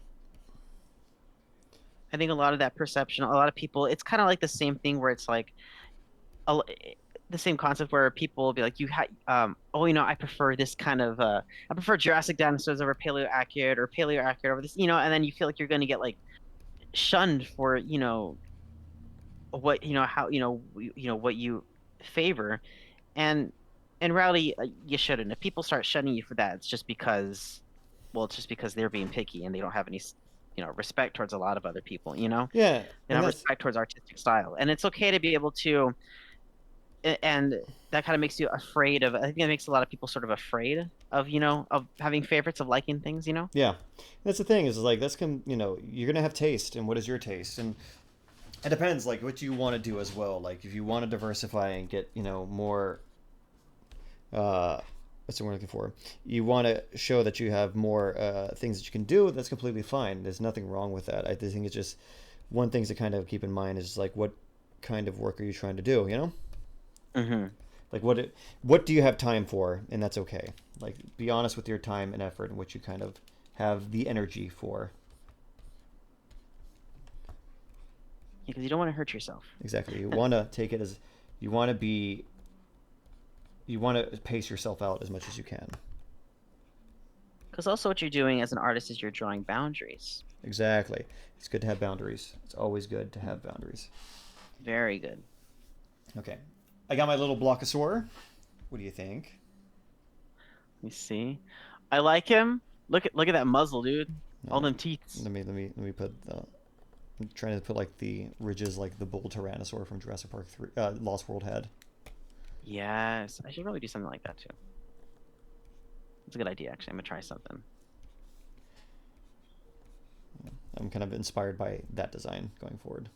I think a lot of that perception, a lot of people, it's kind of like the same thing where it's like a, the same concept where people will be like, oh, I prefer this kind of, I prefer Jurassic dinosaurs over Paleo accurate or Paleo accurate over this, and then you feel like you're going to get like shunned for, what, how, what you favor. And in reality, you shouldn't. If people start shunning you for that, it's just because they're being picky and they don't have any, respect towards a lot of other people, Yeah, they and have that's respect towards artistic style. And it's okay to be able to, and that kind of makes you afraid of, I think it makes a lot of people sort of afraid of, of having favorites, of liking things. yeah, that's the thing is like you're gonna have taste, and what is your taste, and it depends like what you want to do as well. Like if you want to diversify and get more uh what's the word I'm looking for? You want to show that you have more things that you can do. That's completely fine. There's nothing wrong with that. I think it's just one thing to kind of keep in mind is like what kind of work are you trying to do? Hmm. Like what do you have time for, and that's okay. Like be honest with your time and effort and what you kind of have the energy for. Because you don't want to hurt yourself. Exactly. You want to take it as you want to be. You want to pace yourself out as much as you can. Because also what you're doing as an artist is you're drawing boundaries. Exactly. It's good to have boundaries. It's always good to have boundaries. Very good. Okay. I got my little blockosaur. What do you think? Let me see. I like him. Look at that muzzle, dude. All No. them teeth. Let me put the. I'm trying to put like the ridges like the bull tyrannosaur from Jurassic Park 3, Lost World had. Yes, I should probably do something like that too. It's a good idea, actually. I'm gonna try something. I'm kind of inspired by that design going forward.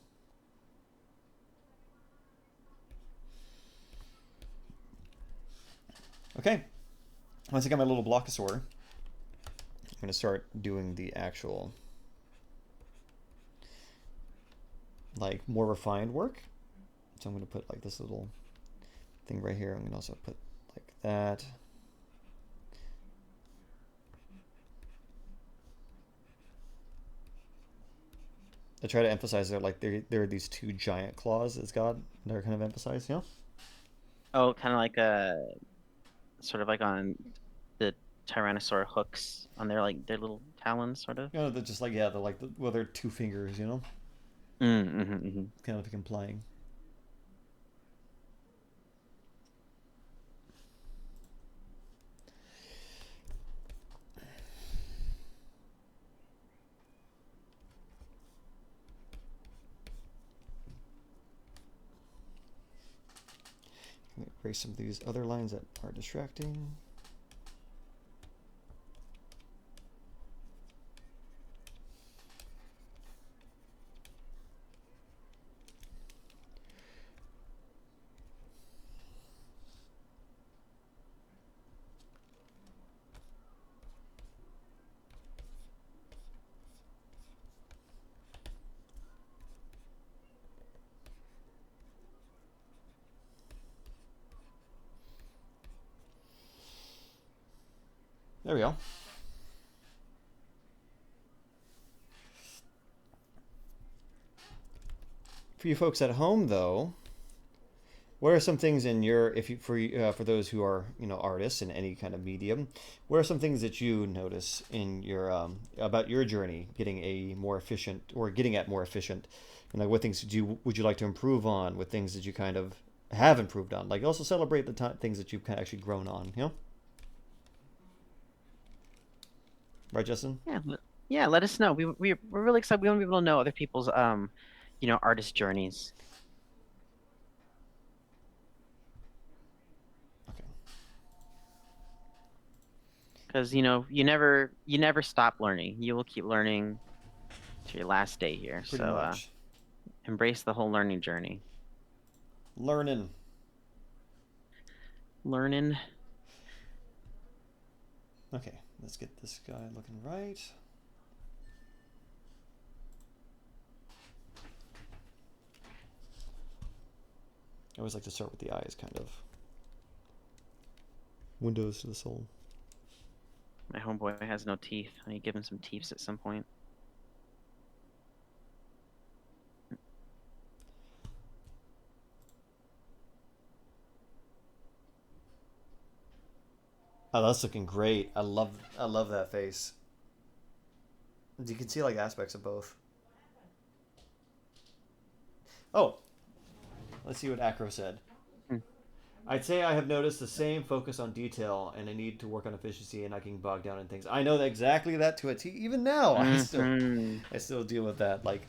Okay. Once I got my little blockosaur, I'm going to start doing the actual, like, more refined work. So I'm going to put, like, this little thing right here. I'm going to also put, like, that. I try to emphasize that, like, there are these two giant claws it's got that are kind of emphasized, Oh, kind of like a sort of like on the Tyrannosaur hooks on their little talons, sort of. They're just like, yeah, they're like, well, they're two fingers, Mm-hmm. kind of like implying. Erase some of these other lines that are distracting. There we go. For you folks at home, though, what are some things in your if you for those who are artists in any kind of medium, what are some things that you notice in your about your journey getting a more efficient or getting at more efficient, and like what things would you like to improve on? What things did you kind of have improved on. Like also celebrate the things that you've kind of actually grown on. You know, right, Justin? Yeah, yeah. Let us know. We're really excited. We want people to know other people's artist journeys. Okay. Because you never stop learning. You will keep learning to your last day here. Pretty So much. embrace the whole learning journey. Learning. Learning. Okay, let's get this guy looking right. I always like to start with the eyes, kind of. Windows to the soul. My homeboy has no teeth. I need to give him some teeth at some point. Oh, that's looking great. I love that face. You can see like aspects of both. Oh, let's see what Acro said. Hmm. I'd say I have noticed the same focus on detail, and I need to work on efficiency, and I can bog down in things. I know exactly that to a T. Even now, Mm-hmm. I still deal with that. Like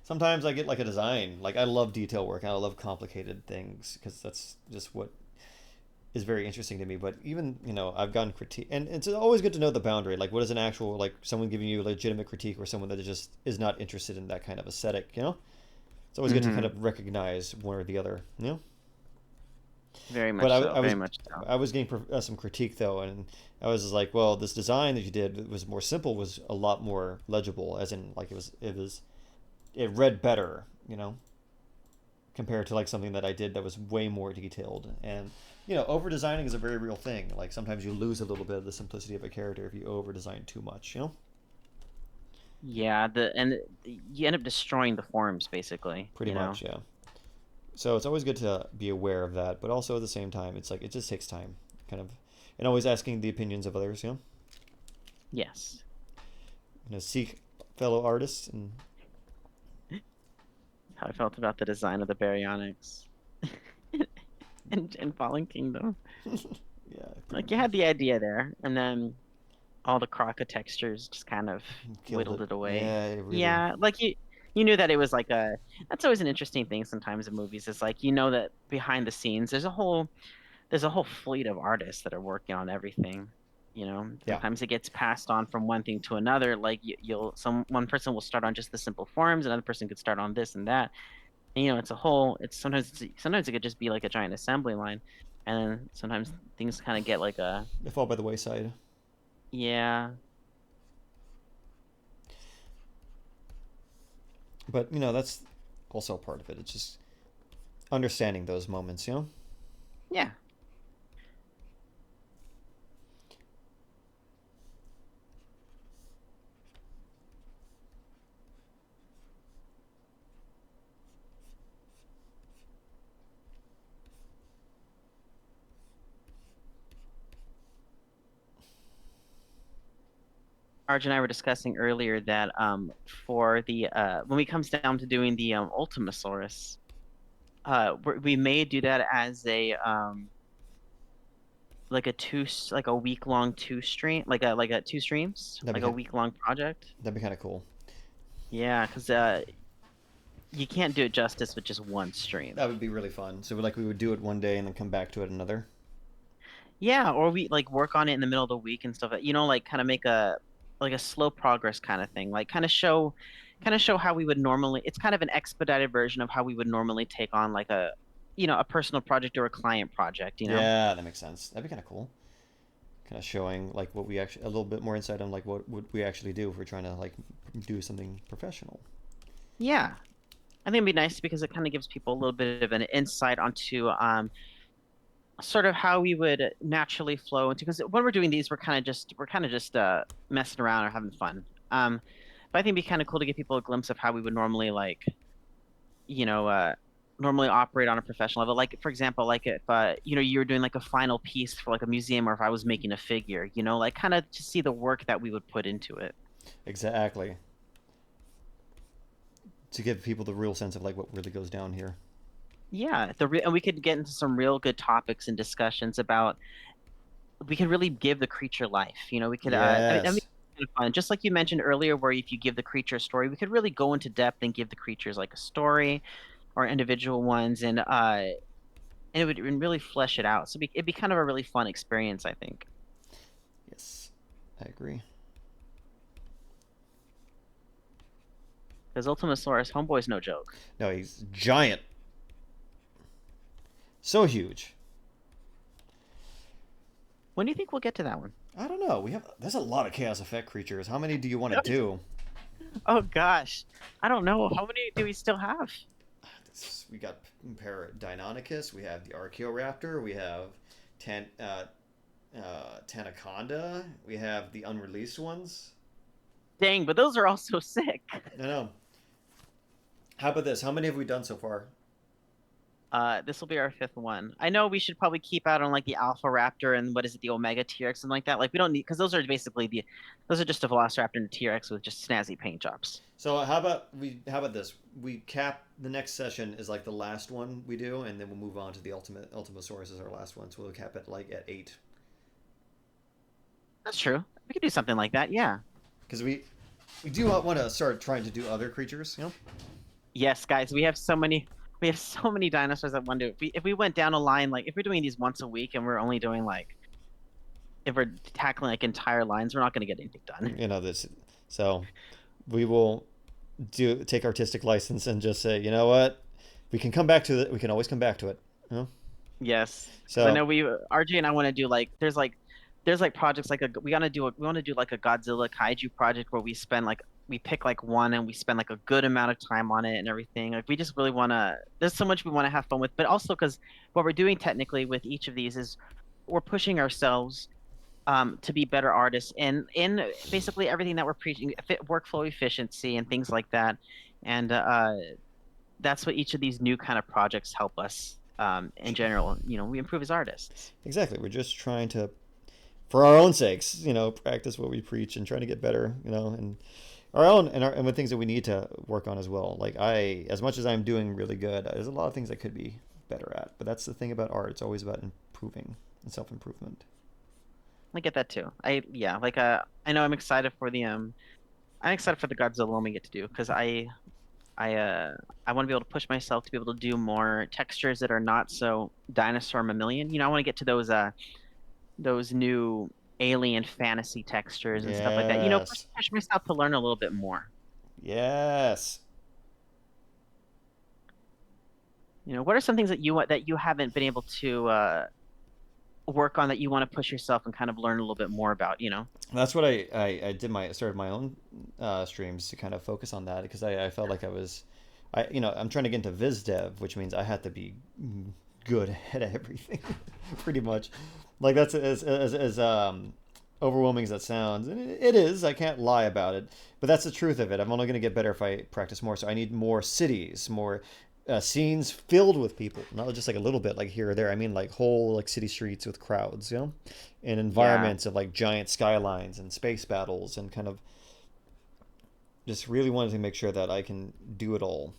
sometimes I get like a design. Like I love detail work, and I love complicated things because that's just what is very interesting to me. But even I've gotten critique, and it's always good to know the boundary. Like, what is an actual like someone giving you a legitimate critique, or someone that just is not interested in that kind of aesthetic. It's always good to kind Mm-hmm. of recognize one or the other. Very But much so. Very much so. I was getting some critique though, and I was just like, well, this design that you did was more simple, was a lot more legible, as in like it read better, compared to like something that I did that was way more detailed. And over designing is a very real thing. Like sometimes you lose a little bit of the simplicity of a character if you over design too much. Yeah, you end up destroying the forms basically, Pretty much, yeah. So it's always good to be aware of that, but also at the same time, it's like it just takes time, kind of, and always asking the opinions of others. Yes. Seek fellow artists and How I felt about the design of the baryonyx in Fallen Kingdom. yeah, pretty Like you much had the idea there, and then all the Kraka textures just kind of killed whittled it. it away. Yeah, it really. Yeah, like you knew that it was like a that's always an interesting thing sometimes in movies. It's like that behind the scenes there's a whole fleet of artists that are working on everything. Yeah, Sometimes it gets passed on from one thing to another. Like one person will start on just the simple forms, another person could start on this and that. And, sometimes it could just be like a giant assembly line, and then sometimes things kind of get like a they fall by the wayside. yeah. But that's also a part of it. It's just understanding those moments. Yeah. Arj and I were discussing earlier that for the when it comes down to doing the Ultimasaurus, we may do that as a like a week long two stream like a two streams That'd like be a kind. week long project. That'd be kind of cool. Yeah, because you can't do it justice with just one stream. That would be really fun. So we would do it one day and then come back to it another. Yeah, or we like work on it in the middle of the week and stuff. Like kind of make a slow progress kind of thing. Like kind of show how we would normally. It's kind of an expedited version of how we would normally take on like a personal project or a client project. Yeah, that makes sense. That'd be kind of cool. Kind of showing like what we actually a little bit more insight on like what would we actually do if we're trying to like do something professional. Yeah, I think it'd be nice because it kind of gives people a little bit of an insight onto sort of how we would naturally flow into because when we're doing these we're kind of just messing around or having fun. But I think it'd be kind of cool to give people a glimpse of how we would normally like you know normally operate on a professional level, like for example, like if you were doing like a final piece for like a museum, or if I was making a figure, like kind of to see the work that we would put into it. Exactly. To give people the real sense of like what really goes down here. Yeah, and we could get into some real good topics and discussions about. We could really give the creature life. We could. I mean, Yes. it's kind of fun. Just like you mentioned earlier, where if you give the creature a story, we could really go into depth and give the creatures like a story or individual ones, and it would really flesh it out. So it'd be kind of a really fun experience, I think. Yes. I agree. Because Ultimasaurus, homeboy's no joke. No, he's giant. So huge. When do you think we'll get to that one? I don't know. There's a lot of chaos effect creatures. How many do you want to do? Oh gosh, I don't know. How many do we still have? We got Deinonychus. We have the Archaeoraptor. We have Tan Tanaconda. We have the unreleased ones. Dang, but those are all so sick. I know. How about this? How many have we done so far? This will be our fifth one. I know we should probably keep out on like the Alpha Raptor and what is it, the Omega T-Rex, something like that. Like we don't need because those are basically those are just a Velociraptor and a T-Rex with just snazzy paint jobs. So how about this? We cap the next session is like the last one we do, and then we'll move on to the Ultimasaurus as our last one. So we'll cap it like at 8. That's true. We could do something like that. Yeah. Because we do want to start trying to do other creatures, you know? Yes, guys, we have so many. We have so many dinosaurs that want to. If we went down a line, like if we're doing these once a week and we're only doing like if we're tackling like entire lines, we're not going to get anything done. You know this. So we will take artistic license and just say, you know what, we can come back to it. We can always come back to it. You know? Yes, because I So know RJ and I want to do like there's like projects like we want to do like a Godzilla kaiju project where we pick like one and we spend like a good amount of time on it and everything. Like we just really want to. There's so much we want to have fun with, but also because what we're doing technically with each of these is we're pushing ourselves to be better artists and in basically everything that we're preaching, workflow efficiency and things like that. And that's what each of these new kind of projects help us in general. We improve as artists. exactly, we're just trying to, for our own sakes, practice what we preach and trying to get better, and our own and with things that we need to work on as well. Like as much as I'm doing really good, there's a lot of things I could be better at. But that's the thing about art; it's always about improving and self-improvement. I get that too. Yeah, like I know I'm excited for the Godzilla one we get to do because I I want to be able to push myself to be able to do more textures that are not so dinosaur mammalian. I want to get to those new alien fantasy textures and stuff like that. Yes, Push myself to learn a little bit more. yes. What are some things that you haven't been able to work on that you want to push yourself and kind of learn a little bit more about? That's what I did. Started my own streams to kind of focus on that because I felt like I'm trying to get into Viz Dev, which means I had to be good at everything, pretty much. Like that's as overwhelming as that sounds, and it is. I can't lie about it, but that's the truth of it. I'm only going to get better if I practice more. So I need more cities, more scenes filled with people, not just like a little bit, like here or there. I mean, like whole like city streets with crowds, and Yeah, environments of like giant skylines and space battles, and kind of just really wanted to make sure that I can do it all,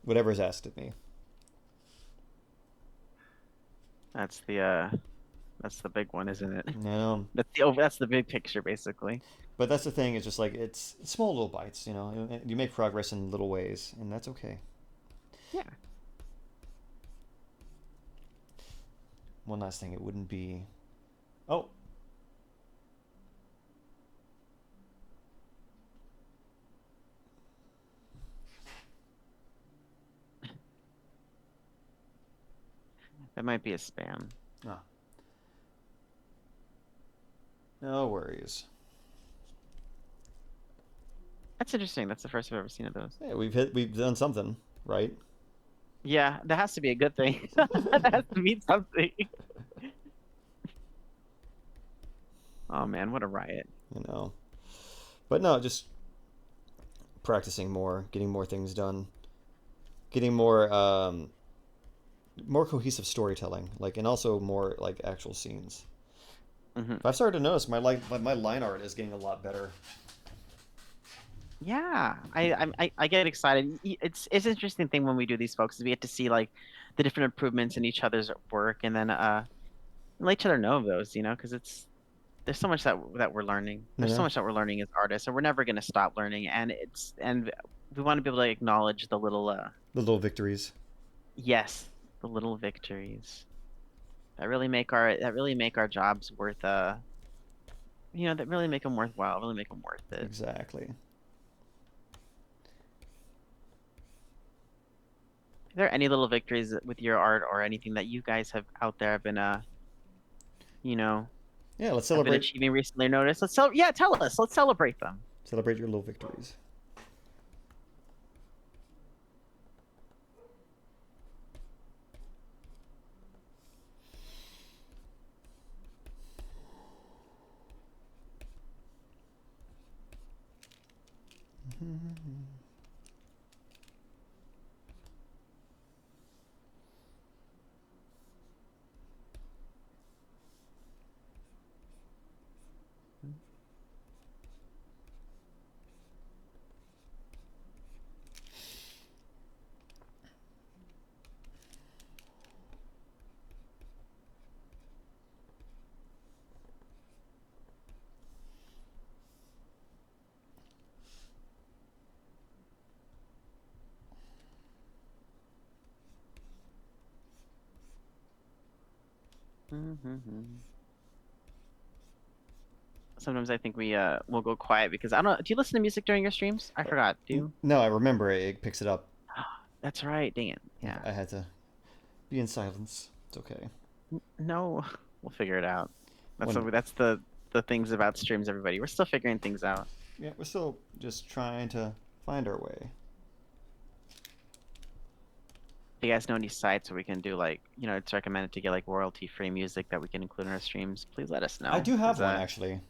whatever is asked of me. that's that's the big one, isn't it? You know, That's the big picture basically. but that's the thing. It's just like it's small little bites. And you make progress in little ways, and that's okay. Yeah. One last thing, it wouldn't be. Oh, That might be a spam. ah, no worries. That's interesting. That's the first I've ever seen of those. Yeah, we've done something right. Yeah, that has to be a good thing. That has to mean something. Oh man, what a riot. you know. But no, just practicing more, getting more things done, getting more cohesive storytelling, like, and also more like actual scenes. Hmm. I've started to notice my line art is getting a lot better. Yeah, I get excited. It's an interesting thing when we do these folks is we get to see like the different improvements in each other's work, and then let each other know of those, because there's so much that we're learning. You There's so know, much that we're learning as artists, and we're never going to stop learning. And we want to be able to acknowledge the little the little victories. yes, the little victories that really make our jobs worth that really make them worthwhile, really make them worth it. Exactly. Are there any little victories with your art or anything that you guys have out there have been you know Yeah, let's have been celebrate. achieving recently or noticed? Yeah, tell us. Let's celebrate them. Celebrate your little victories. Sometimes I think we will go quiet because I don't know. Do you listen to music during your streams? I forgot. Do you? No, I remember it picks it up. That's right. Dang it. Yeah. I had to be in silence. It's okay. No, we'll figure it out. One, That's the things about streams, everybody. We're still figuring things out. yeah, we're still just trying to find our way. If you guys know any sites where we can do it's recommended to get royalty-free music that we can include in our streams, please let us I know. do have 'Cause, one actually.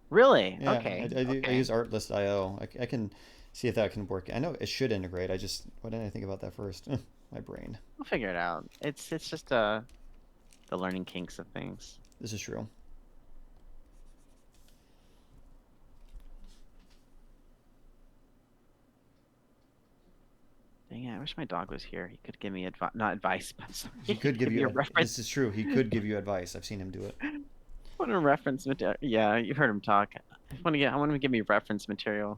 really? Yeah, Okay. I do. I Okay. use Artlist.io. I can see if that can work. I know it should integrate. Why didn't I think about that first? My brain. We'll figure it out. It's just the learning kinks of things. This is true. Dang it, I wish my dog was here. He could give me not advice, but He could give give me you. a reference. This is true. He could give you advice. I've seen him do it. What a reference material. Yeah, you've heard him talk. I want him to give me reference material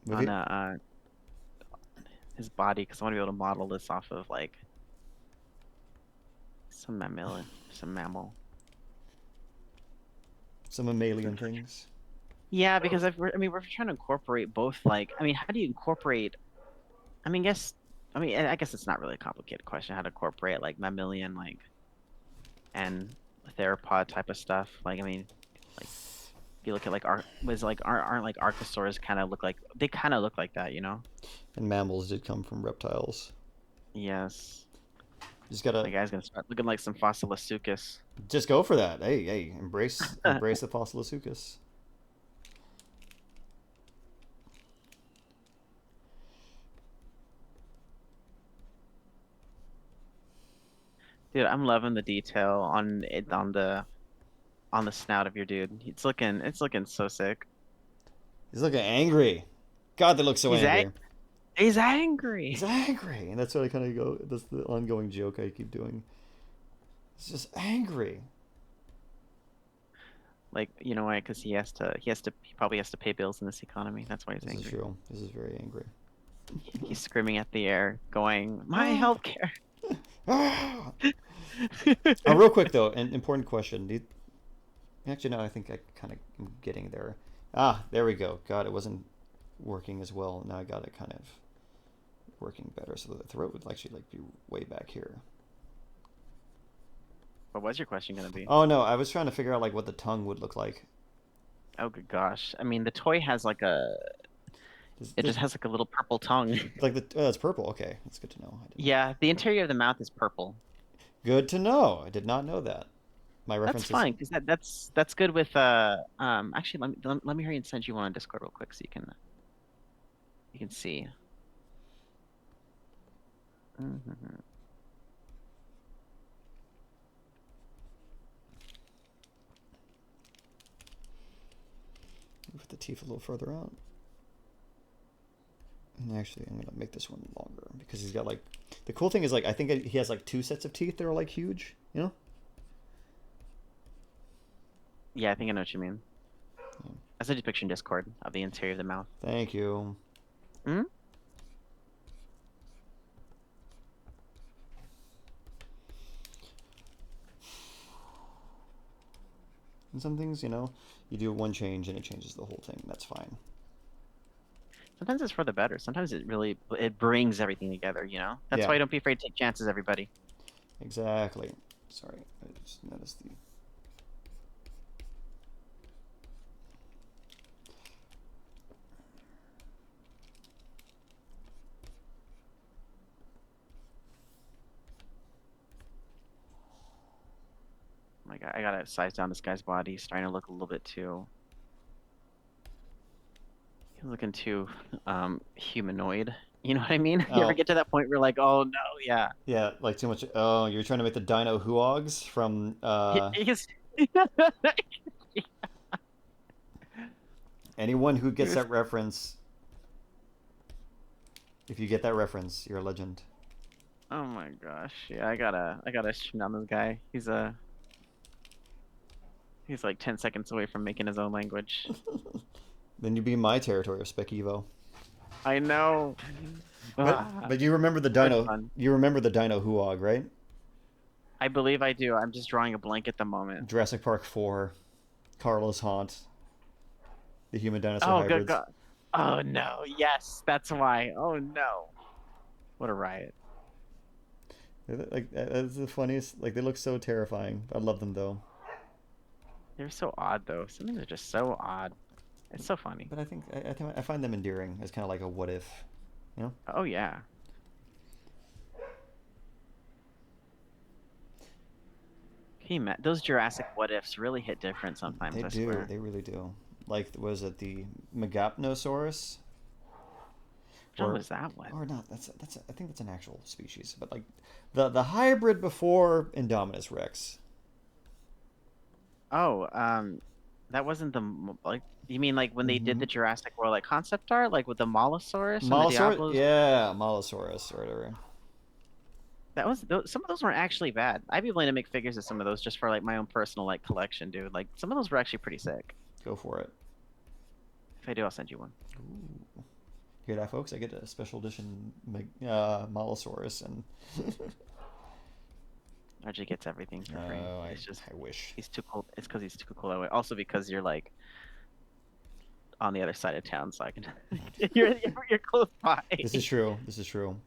With on you? his body because I want to be able to model this off of some mammal. Some mammalian things. Yeah, because we're trying to incorporate both. How do you incorporate? I mean, I guess it's not really a complicated question how to incorporate mammalian and theropod type of stuff. If you look at aren't archosaurs kind of look like that, you know? And mammals did come from reptiles. Yes. Just The gotta guy's gonna start looking like some Fossilosuchus. just go for that. Hey, embrace the Fossilosuchus. Dude, I'm loving the detail on the snout of your dude. It's looking so sick. He's looking angry. God, they look so He's ang- angry. he's angry. He's angry, and that's what I kind of go. That's the ongoing joke I keep doing. It's just angry. You know why? Because he probably has to pay bills in this economy. That's why he's This is angry. true. This is very angry. He's screaming at the air, going, "My healthcare." Oh, real quick though, an important question. Actually, no, I think I kind of am getting there. There we go. God, it wasn't working as well. Now I got it kind of working better. So the throat would actually be way back here. What was your question gonna be? Oh no, I was trying to figure out what the tongue would look like. Oh good gosh. I mean, the toy has it just has a little purple tongue. It's purple. Okay, that's good to know. Yeah, the interior of the mouth is purple. Good to know. I did not know that. My That's reference fine because that's good with actually let me hurry and send you one on Discord real quick so you can see. Put the teeth a little further out. And actually, I'm gonna make this one longer because he's got The cool thing is, like, I think he has like 2 sets of teeth that are like huge. You know? Yeah, I think I know what you mean. I sent you a picture in Discord of the interior of the mouth. Thank you. Hmm? And some things, you know, you do one change and it changes the whole thing. That's fine. Sometimes it's for the better. Sometimes it brings everything together, you know? That's Yeah, why don't be afraid to take chances, everybody. exactly. Sorry, I just noticed the. Oh my God, I gotta size down this guy's body. He's starting to look a little bit too. He's looking too humanoid. You know what I mean? You ever Oh, get to that point where you're like, oh no, yeah. yeah, like too much. Oh, you're trying to make the Dino Huogs from He's anyone who he gets was that reference. If you get that reference, you're a legend. oh my gosh. Yeah, I gotta stream down this guy. He's like 10 seconds away from making his own language. Then you'd be in my territory of Spec Evo. I know. Ah, But you remember the so Dino. fun. You remember the Dino Huog, right? I believe I do. I'm just drawing a blank at the moment. Jurassic Park 4, Carlos Haunt, the human dinosaur Oh, good hybrids. God. Oh no. Yes, that's why. Oh no. What a riot. Like that's the funniest. Like they look so terrifying. I love them though. They're so odd though. Some things are just so odd. It's so funny. But I find them endearing as kind of like a what if, you know? Oh yeah. Can you those Jurassic what ifs really hit different sometimes, They I do. swear. They really do. Like was it the Megapnosaurus Which one or was that one? or not? That's I think that's an actual species. But like the hybrid before Indominus Rex. Oh, that wasn't the like you mean like when they did Mm-hmm. the Jurassic World like concept art, like with the Mollusaurus and the Molosaurus, Diablos? yeah, Molosaurus or whatever. That was some of those weren't actually bad. I'd be willing to make figures of some of those just for like my own personal like collection, dude. Like some of those were actually pretty sick. Go for it. If I do, I'll send you one. Ooh. Hear that, folks? I get a special edition Molosaurus, and RJ gets everything for free. oh, It's just I wish. he's too cool. It's because he's too cool that way. Also because you're like on the other side of town, so I can you're close by. This is true. This is true.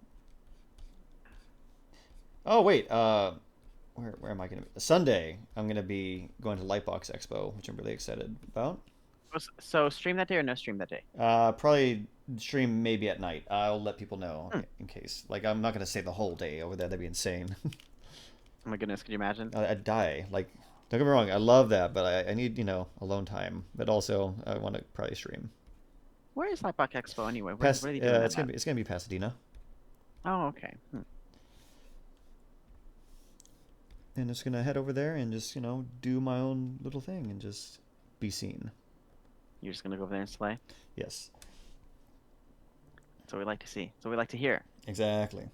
Oh wait, where am I gonna be? Sunday, I'm gonna be going to Lightbox Expo, which I'm really excited about. So stream that day or no stream that day? Probably stream maybe at night. I'll let people know Hmm. in case. Like, I'm not gonna stay the whole day over there. That'd be insane. Oh my goodness, could you imagine? I'd die. Like, don't get me wrong, I love that, but I need, alone time. But also, I want to probably stream. Where is Lightbox Expo anyway? What are they doing It's that? it's gonna be Pasadena, Oh, okay. and just gonna head over there and just do my own little thing and just be seen. You're just gonna go over there and slay. Yes, That's what we like to see. That's what we like to hear. exactly.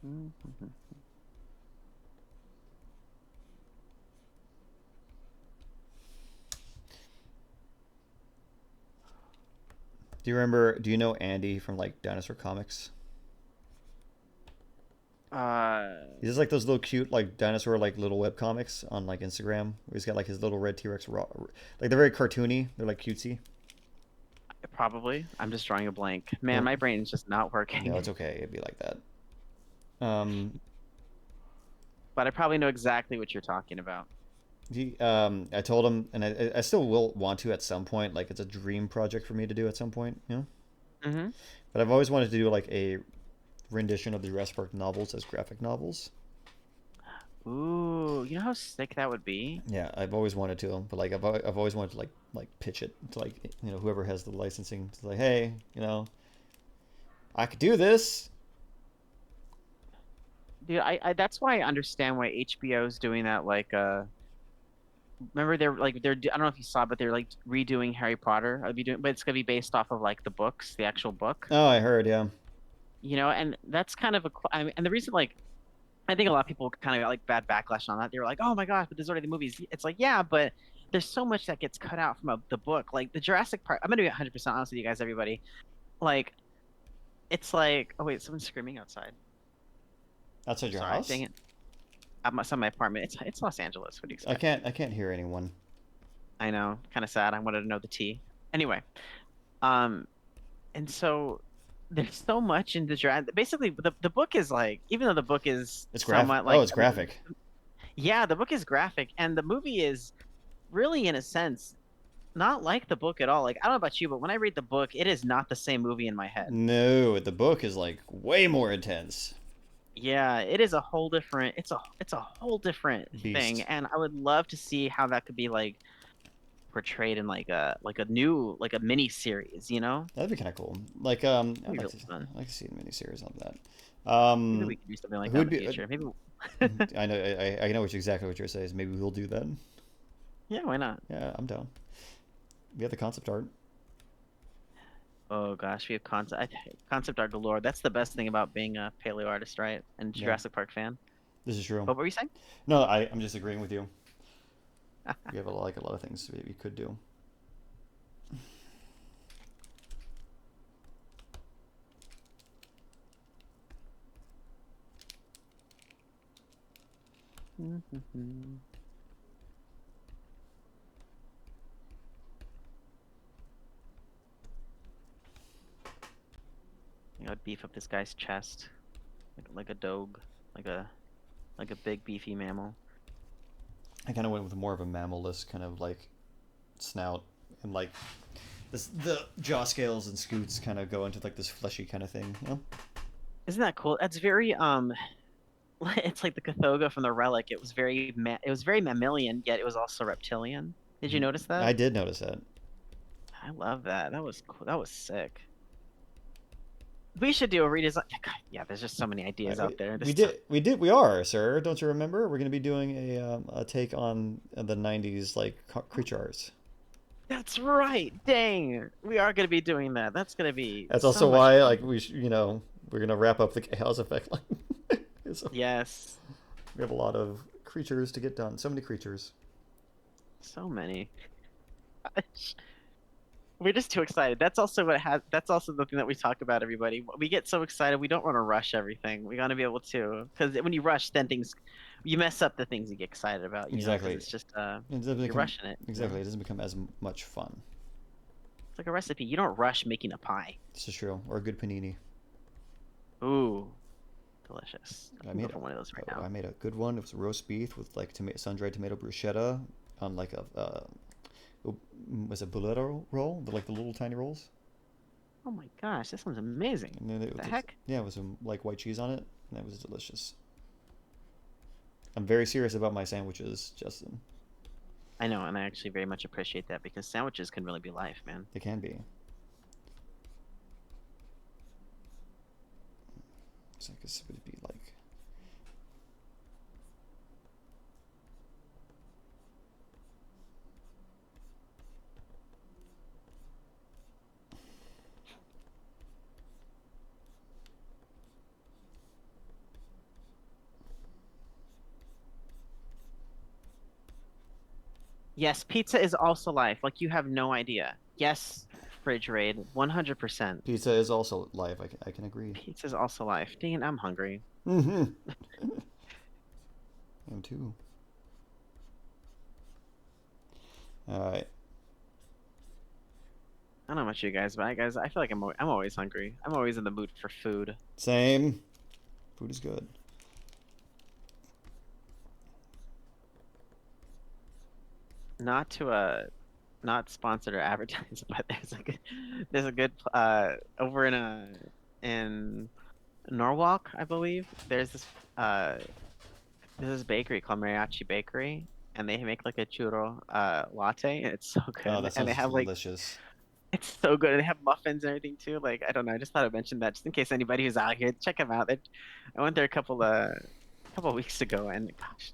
Mhm. Do you remember? Do you know Andy from like Dinosaur Comics? Uh, He's just like those little cute like dinosaur like little web comics on like Instagram. Where he's got like his little red T-Rex like they're very cartoony. They're like cutesy. probably. I'm just drawing a blank. Man, Well, my brain's just not no, working. it's okay. It'd be like that. Um, But I probably know exactly what you're talking about. I told him, and I still will want to at some point. Like it's a dream project for me to do at some point, Mm-hmm. But I've always wanted to do like a rendition of the Jurassic Park novels as graphic novels. Ooh, you know how sick that would be? Yeah, I've always wanted to, but like I've always wanted to like pitch it to like whoever has the licensing to like, hey, I could do this. Dude, I that's why I understand why HBO is doing that like remember I don't know if you saw, but they're like redoing Harry Potter. I'll be doing, but it's gonna be based off of like the books, the actual book. Oh, I heard. Yeah. And that's kind of I mean, and the reason like I think a lot of people kind of got like bad backlash on that. They were like, "Oh my gosh, but there's already the movies." It's like, yeah, but there's so much that gets cut out from the book. Like the Jurassic Park. I'm gonna be 100% honest with you guys, everybody. Like it's like, oh wait, someone's screaming outside. Outside your Sorry, dang house? it. I'm outside my apartment. It's Los Angeles. What do you I expect? can't. I can't hear anyone. I know, kind of sad. I wanted to know the tea. Anyway, um, and so there's so much in the Jurassic. Basically, the book is like, even though the book is It's graphic. somewhat Oh, like, it's graphic. yeah, the book is graphic, and the movie is really, in a sense, not like the book at all. Like, I don't know about you, but when I read the book, it is not the same movie in my head. No, the book is like way more intense. Yeah, it is a whole different. It's a whole different thing, Beast. and I would love to see how that could be like portrayed in like a new like a mini series. That'd be kind of cool. Like, That'd be really fun. I'd like to see a miniseries on that. Maybe we could do something like that in Who'd the be? future. Maybe. I know. I know exactly what you're saying. Maybe we'll do that. Yeah, why not? Yeah, I'm down. We have the concept art. Oh gosh, we have concept art galore. That's the best thing about being a paleo artist, right? And Yeah, Jurassic Park fan. this is true. What were you saying? No, I'm just agreeing with you. We have like a lot of things we could do. I'd beef up this guy's chest, like a dog, like a like a big beefy mammal. I kind of went with more of a mammal-less kind of like snout and like the jaw scales and scoots kind of go into like this fleshy kind of thing. You know? Isn't that cool? That's very it's like the Cathoga from the Relic. It was very mammalian, yet it was also reptilian. Did you notice that? I did notice that. I love that. That was cool. That was sick. We should do a redesign. God, yeah, there's just so many ideas out there. We are, sir. Don't you remember? We're going to be doing a take on the '90s like creature arts. That's right. Dang, we are gonna be doing that. That's gonna be That's so also much why fun. like we're gonna wrap up the chaos effect line. So Yes, we have a lot of creatures to get done. So many creatures. so many. We're just too excited. That's also what has. That's also the thing that we talk about. Everybody, we get so excited. We don't want to rush everything. We gotta be able to, because when you rush, then you mess up the things you get excited about. Because Exactly. it's just It doesn't you're become rushing it. exactly. It doesn't become as much fun. It's like a recipe. You don't rush making a pie. This is true. Or a good panini. Ooh, delicious. I I can go made for one of those right now. I made a good one. It was roast beef with like sun-dried tomato bruschetta on like a was it bolero roll? Like the little tiny rolls. Oh my gosh, this sounds amazing. And then The heck? yeah, it was some like white cheese on it, and it was delicious. I'm very serious about my sandwiches, Justin. I know, and I actually very much appreciate that because sandwiches can really be life, man. They can be. So I guess it would be like Yes, pizza is also life. Like you have no idea. Yes, fridge raid, 100%. pizza is also live. I can agree. Pizza is also life. Dang it, I'm hungry. Mm-hmm. I am too. All right. I don't know about you guys, but I feel like I'm always hungry. I'm always in the mood for food. Same. Food is good. Not to not sponsored or advertised, but there's a good over in Norwalk, I believe. There's this bakery called Mariachi Bakery, and they make like a churro latte, and it's so Oh, good. that And they sounds have like delicious. it's so good. And they have muffins and everything too. Like I don't know, I just thought I'd mention that just in case anybody who's out here, check them out. I went there a couple of weeks ago, and gosh,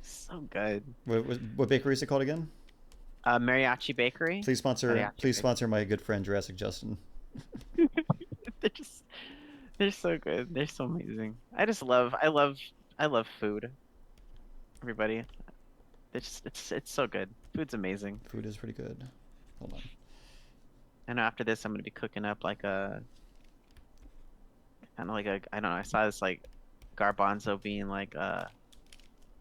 So good. What bakery is it called again? Mariachi Bakery. Mariachi Please Bakery. sponsor my good friend JurassicJustin. They're just they're so good. They're so amazing. I love food. Everybody. It's so good. Food's amazing. Food is pretty good. Hold on. I know after this I'm gonna be cooking up like a kind of like a I don't know, I saw this like garbanzo bean like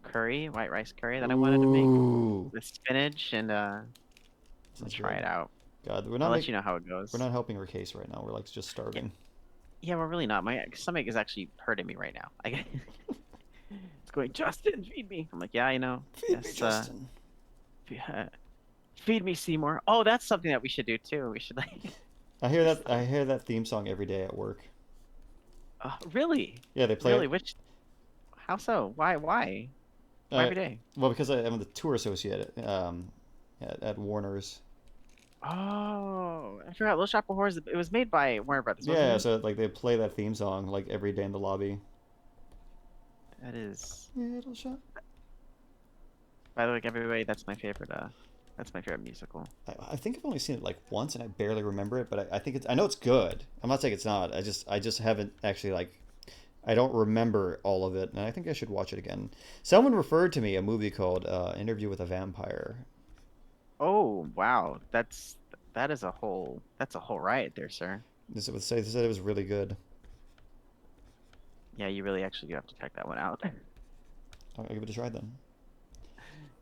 curry, white rice curry that I wanted to make Ooh, with spinach and I'm gonna sounds try good. it out. God, I'll let you know how it we're goes. not helping her case right now. We're like just Yeah, starving. yeah, we're really not. My stomach is actually hurting me right now. It's going, Justin, feed me. I'm like, yeah, I know. Feed me, Yes, Justin. fe- uh, feed me, Seymour. Oh, that's something that we should do too. We should like just I hear that theme song every day at work. really, Yeah, they play really. it. Which? How so? Why? Why Uh, every day? well, because I'm the tour associate at Warner's. Oh, I forgot. Little Shop of Horrors. It was made by Warner Brothers, wasn't Yeah, it? so like they play that theme song like every day in the lobby. That is. Little shop. By the way, everybody, that's my favorite musical. I think I've only seen it like once, and I barely remember it. But I think I know it's good. I'm not saying it's not. I just haven't actually like. I don't remember all of it, and I think I should watch it again. Someone referred to me a movie called Interview with a Vampire. Oh, wow. That's a whole riot there, sir. They said it was really good. Yeah, you really actually do have to check that one out. I'll give it a try then.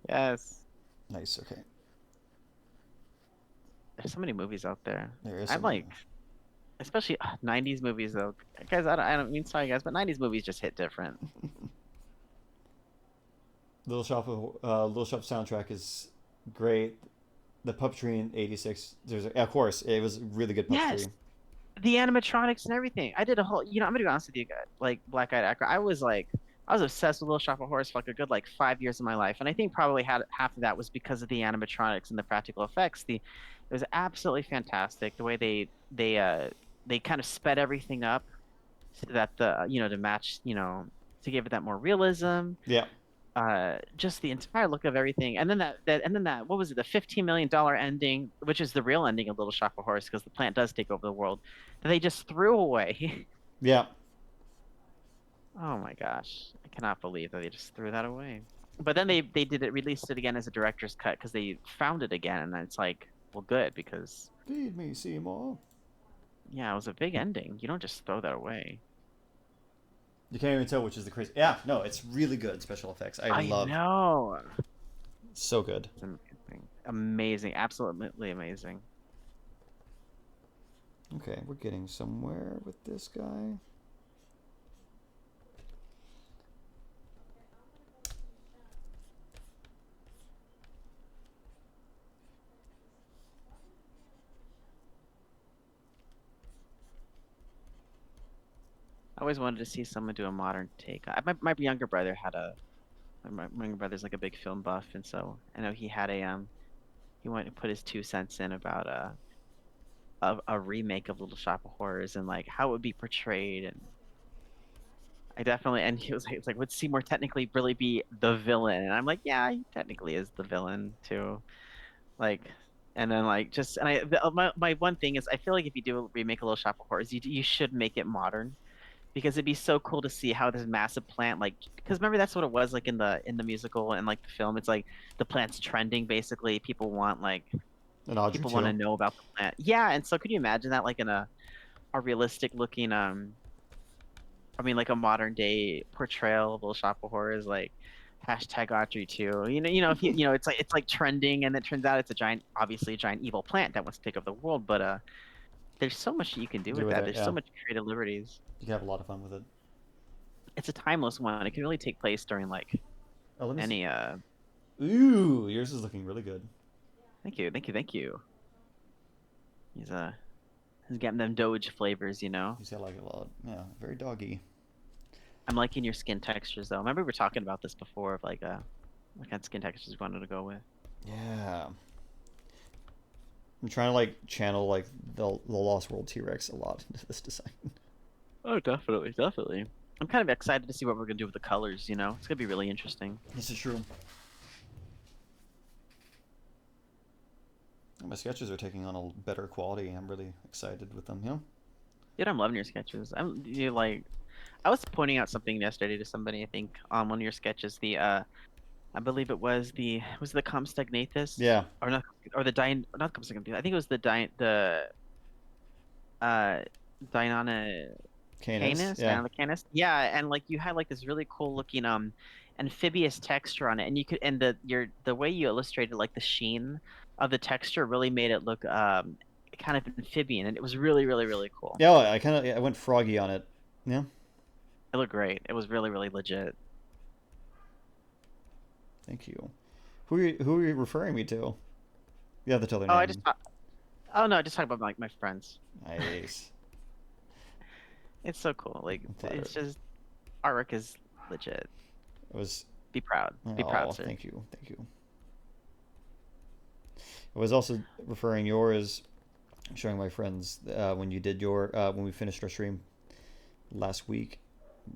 Yes. Nice. Okay. There's so many movies out there. There is I'm some. like, especially 90s movies though. Guys, I don't mean sorry guys, but 90s movies just hit different. Little Shop soundtrack is great. The puppetry in '86. Of course, it was really good Yes, puppetry. the animatronics and everything. I did a whole, I'm gonna be honest with you guys, like Black Eyed Actor. I was obsessed with Little Shop of Horrors for like a good like 5 years of my life, and I think probably had half of that was because of the animatronics and the practical effects. It was absolutely fantastic the way they kind of sped everything up so that to match to give it that more realism, Yeah. just the entire look of everything, and then that what was it, the $15 million ending, which is the real ending of Little Shop of Horrors because the plant does take over the world, that they just threw away. Yeah. Oh my gosh, I cannot believe that they just threw that away. But then they did it, released it again as a director's cut because they found it again, and it's like, well, good because Feed me, Seymour. yeah, it was a big ending. You don't just throw that away. You can't even tell which is the crazy. Yeah, no, it's really good special effects. I I love. know. So good. It's amazing, amazing, absolutely amazing. Okay, we're getting somewhere with this guy. I always wanted to see someone do a modern take. My younger brother had my younger brother's like a big film buff, and so I know he had he went and put his 2 cents in about a remake of Little Shop of Horrors and like how it would be portrayed. And I definitely, and it's like, would Seymour technically really be the villain? And I'm like, yeah, he technically is the villain too. Like, and then like just and my one thing is I feel like if you do a remake of Little Shop of Horrors, you should make it modern because it'd be so cool to see how this massive plant like because remember that's what it was like in the musical and like the film. It's like the plant's trending basically. And Audrey People want to too. know about the plant. Yeah, and so could you imagine that like in a realistic looking I mean like a modern day portrayal of Little Shop of Horrors like hashtag Audrey too. If it's like trending and it turns out it's a giant obviously a giant evil plant that wants to take over the world, but there's so much you can do Do with with that. it, There's so yeah. much creative liberties. You can have a lot of fun with it. It's a timeless one. It can really take place during like Oh, let me see. any Ooh, yours is looking really good. thank you. He's he's getting them Doge flavors, you know. You see, I like it a lot. Yeah, very doggy. I'm liking your skin textures though. Remember we were talking about this before of like what kind of skin textures you wanted to go with. Yeah. I'm trying to like channel like the Lost World T Rex a lot into this design. Oh, definitely, definitely. I'm kind of excited to see what we're gonna do with the colors. You know, it's gonna be really interesting. This is true. My sketches are taking on a better quality. I'm really excited with them. Dude, I'm loving your sketches. Like, I was pointing out something yesterday to somebody. I think on one of your sketches, I believe it was the Compsognathus Yeah. or not, or the Dine not Compsognathus. I think it was uh Dinana Canis. Canis, Yeah. Canis. Yeah, and like you had like this really cool looking amphibious texture on it, and you could and the way you illustrated like the sheen of the texture really made it look kind of amphibian, and it was really cool. Yeah. I went froggy on it. Yeah. It looked great. It was really legit. Thank you. Who are you referring me to? You have to tell their Oh, name. oh no, I just talked about like my friends. Nice. It's so cool. Like I'm it's flattered. just artwork is legit. It was. Be proud. Be proud, Oh, sir. thank you. Thank you. I was also referring yours, showing my friends when you did when we finished our stream last week.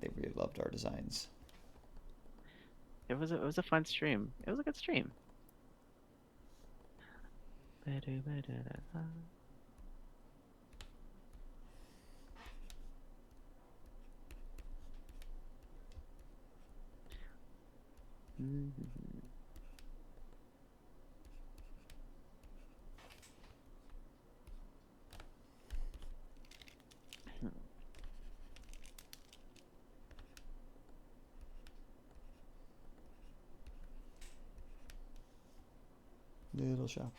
They really loved our designs. It was a fun stream. It was a good stream. Mhm. Little shop.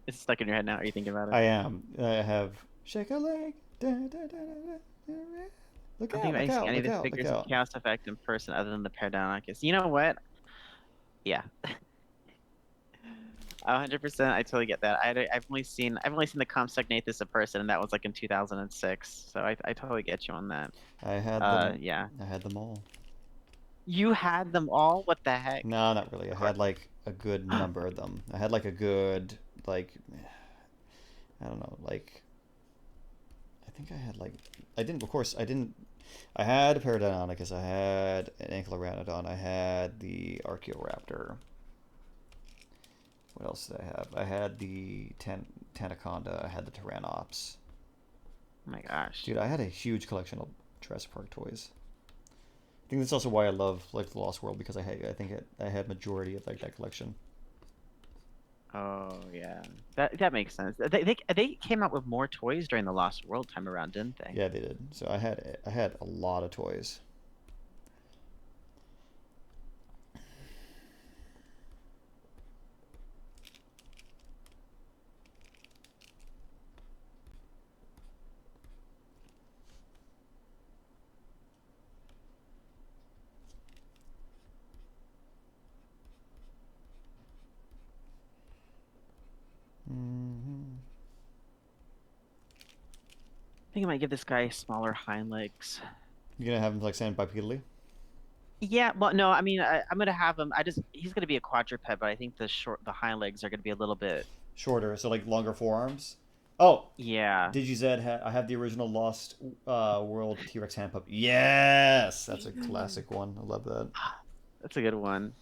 It's stuck in your head now. Are you thinking about it? I am. I have shake a leg. Da, da, da, da, da. Look I'm thinking out! about Look using out! any of Look the out! Look figures of out! Chaos Effect in person other than the Paradonocus. You know what? Yeah, 100%. I totally get that. I've only seen the Compsognathus in person, and that was like in 2006. So I totally get you on that. I had them. Yeah. I had them all. You had them all? What the heck? No, not really. I Of course. had like a good number of them. I had like a good like I don't know like I think I had like I didn't of course I didn't I had a Paradonticus, I had an Ankylorhabdon, I had the Archaeoraptor. What else did I have? I had the Tanaconda, I had the Tyrannonops. Oh my gosh. Dude, I had a huge collection of Jurassic Park toys. I think that's also why I love like the Lost World because I had majority of like that collection. Oh yeah, that makes sense. They came out with more toys during the Lost World time around, didn't they? Yeah, they did. So I had a lot of toys. Mm-hmm. I think I might give this guy smaller hind legs. You gonna have him like stand bipedally? Yeah, well, no, I mean, I'm gonna have him. He's gonna be a quadruped, but I think the hind legs are gonna be a little bit. Shorter, so like longer forearms. Oh, Yeah. I have the original Lost World T-Rex hand puppy. Yes, that's a classic one. I love that. That's a good one.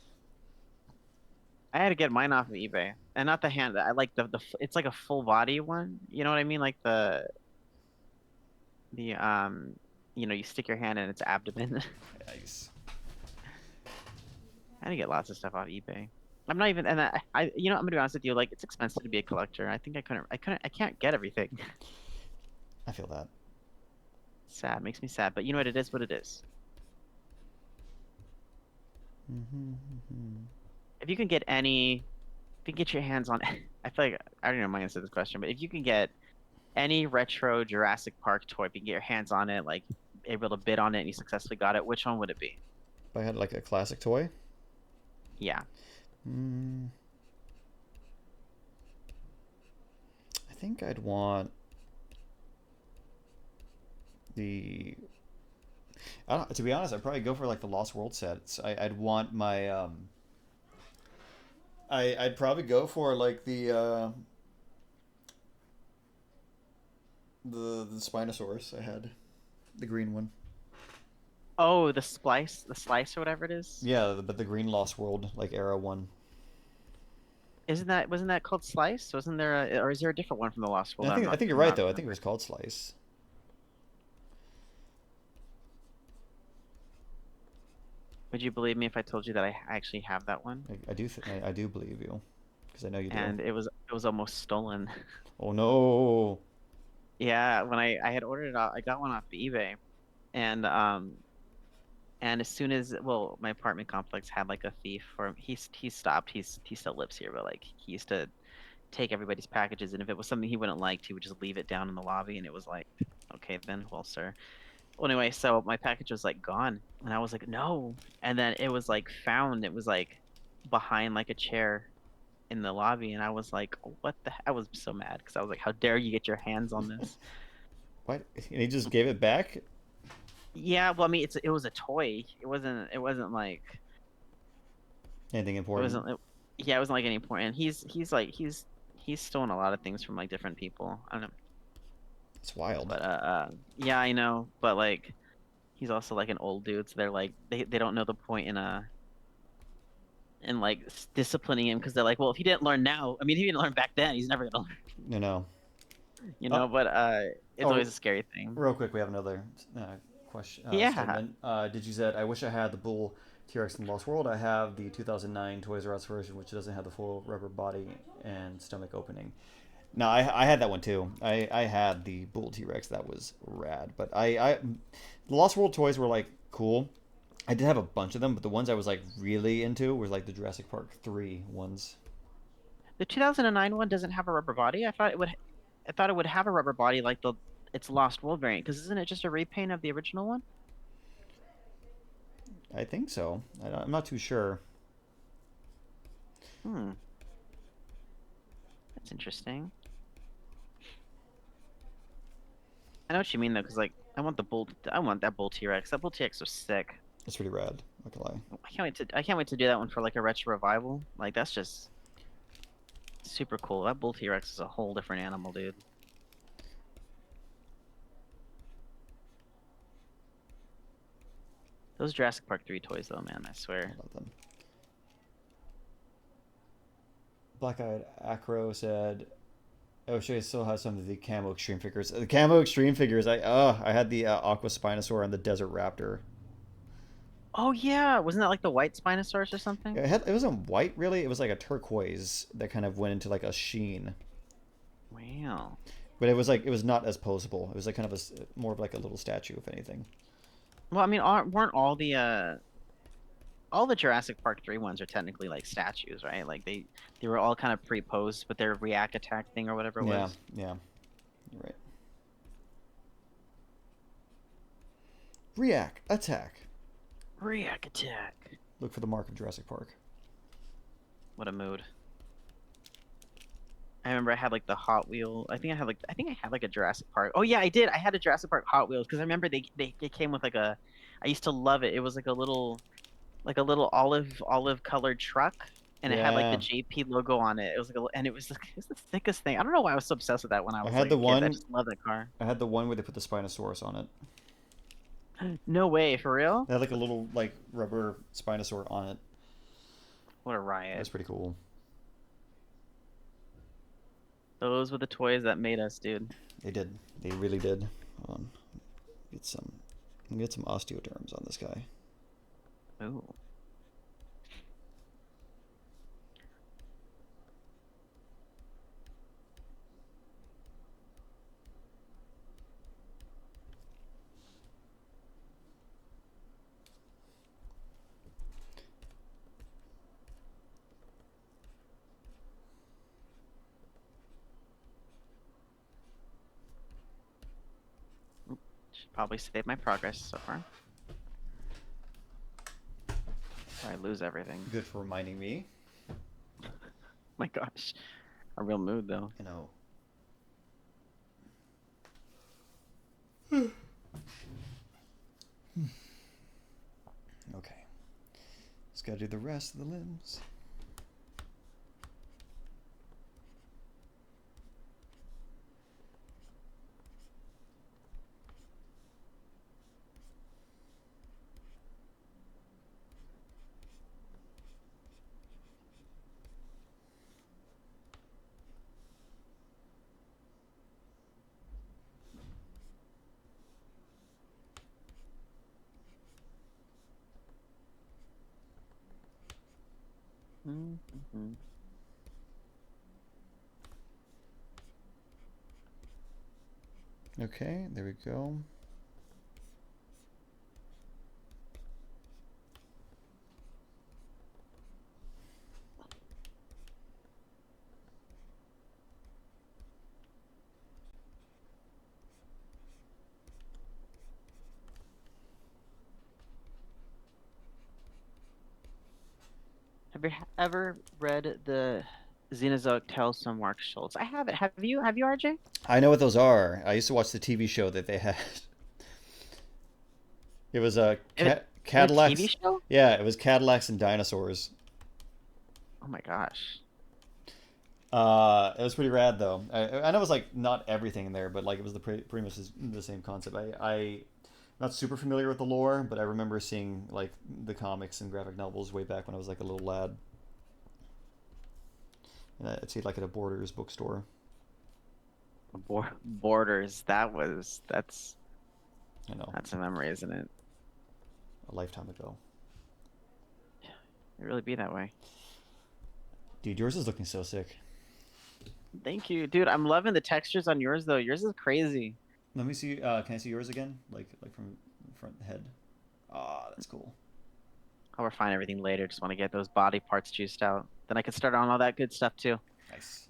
I had to get mine off of eBay, and not the hand. I like it's like a full body one. You know what I mean? Like the you stick your hand in its abdomen. Nice. I had to get lots of stuff off eBay. I'm not even, and I'm gonna be honest with you. Like, it's expensive to be a collector. I think I can't get everything. I feel that. Sad, makes me sad. But you know what? It is what it is. Mm-hmm. If you can get if you can get your hands on, I feel like I don't know my answer to this question, but if you can get any retro Jurassic Park toy, if you can get your hands on it, like able to bid on it, and you successfully got it, which one would it be? If I had like a classic toy, Yeah. mm, I think I'd want the. I don't, to be honest, I'd probably go for like the Lost World sets. I'd want my I'd probably go for like the Spinosaurus I had, the green one. Oh, the slice or whatever it is. Yeah, but the Green Lost World like era one. Wasn't that called Slice? Wasn't there or is there a different one from the Lost World? I think you're I'm right not though. I think it remembering. was called Slice. Would you believe me if I told you that I actually have that one? I do believe you, because I know you do. And it was almost stolen. Oh no! Yeah, when I had ordered it out, I got one off eBay, and as soon as well, my apartment complex had like a thief for him. He stopped. He still lives here, but like he used to take everybody's packages, and if it was something he wouldn't like, he would just leave it down in the lobby, and it was like, okay then, well, sir. Well, anyway, so my package was like gone, and I was like, no, and then it was like found. It was like behind like a chair in the lobby, and I was like, what the? I was so mad because I was like, how dare you get your hands on this? What? And he just gave it back? Yeah, well, I mean, it was a toy. It wasn't like Anything it important? wasn't. It, yeah, it wasn't like any point. And he's stolen a lot of things from like different people. I don't know, It's wild. but yeah, I know. But like, he's also like an old dude, so they're like they don't know the point in like disciplining him because they're like, well, if he didn't learn now, I mean, if he didn't learn back then, he's never gonna No, no. learn, Oh, But it's oh, always a scary thing. real quick, we have another question Yeah. statement. Did you said I wish I had the bull T-Rex in the Lost World. I have the 2009 Toys R Us version, which doesn't have the full rubber body and stomach opening. No, I had that one too. I had the bull T-Rex. That was rad. But the Lost World toys were like cool. I did have a bunch of them, but the ones I was like really into were like the Jurassic Park 3 ones. The 2009 one doesn't have a rubber body. I thought it would have a rubber body like the its Lost World variant, because isn't it just a repaint of the original one? I think so. I'm not too sure. Hmm, that's interesting. I know what you mean though, because like I want that bull T-Rex. That bull T-Rex was sick. It's pretty rad. Not gonna lie. I can't wait to do that one for like a retro revival. Like that's just super cool. That bull T-Rex is a whole different animal, dude. Those Jurassic Park 3 toys though, man, I I swear. love them. Black Eyed Acro said, "Oh, she still has some of the camo extreme figures. The camo extreme figures. I had the Aqua Spinosaur and the Desert Raptor. Oh yeah, wasn't that like the white Spinosaurus or something? It wasn't white really. It was like a turquoise that kind of went into like a sheen. Wow. But it was like it was not as posable. It was like kind of more of like a little statue, if anything. Well, I mean, weren't all the Jurassic Park 3 ones are technically like statues, right? Like they were all kind of pre-posed with their react attack thing or whatever it Yeah, was. yeah, you're right. React, attack. React attack. Look for the mark of Jurassic Park. What a mood. I remember I had like the Hot Wheel. I think I had like a Jurassic Park. Oh yeah, I did. I had a Jurassic Park Hot Wheels because I remember they came with like a. I used to love it. It was like a little olive colored truck, and it had like the Yeah, JP logo on it. It was and it was the thickest thing. I don't know why I was so obsessed with that when I I was had like a the kid. I one. just love that car. I had the one where they put the Spinosaurus on it. No way, for real? It had like a little like rubber Spinosaur on it. What a That was riot. pretty cool. Those were the toys that made us, dude. They did. They really did. Hold on. Get some. Get some osteoderms on this guy. Ooh. Should probably save my progress so far. Or I lose everything. Good for reminding me. My gosh. A real mood though. You know. Okay. Just gotta do the rest of the limbs. Mm-hmm. Okay, there we go. Have you ever read the Xenozoic Tales from Mark Schultz? I haven't. Have you? Have you, RJ? I know what those are. I used to watch the TV show that they had. It was In a TV Cadillacs. show? Yeah, it was Cadillacs and dinosaurs. Oh my gosh. It was pretty rad though. I know it was like not everything in there, but like it was pretty much the same concept. I'm not super familiar with the lore, but I remember seeing like the comics and graphic novels way back when I was like a little lad. And I'd see it like at a Borders bookstore. Borders. That's I know, that's a memory, isn't it? a lifetime ago. It really be that way. Dude, yours is looking so sick. Thank you, dude. I'm loving the textures on yours though. Yours is crazy. Let me see. Can I see yours again? Like from front head. Ah, that's cool. I'll refine everything later. Just want to get those body parts juiced out. Then I can start on all that good stuff too. Nice.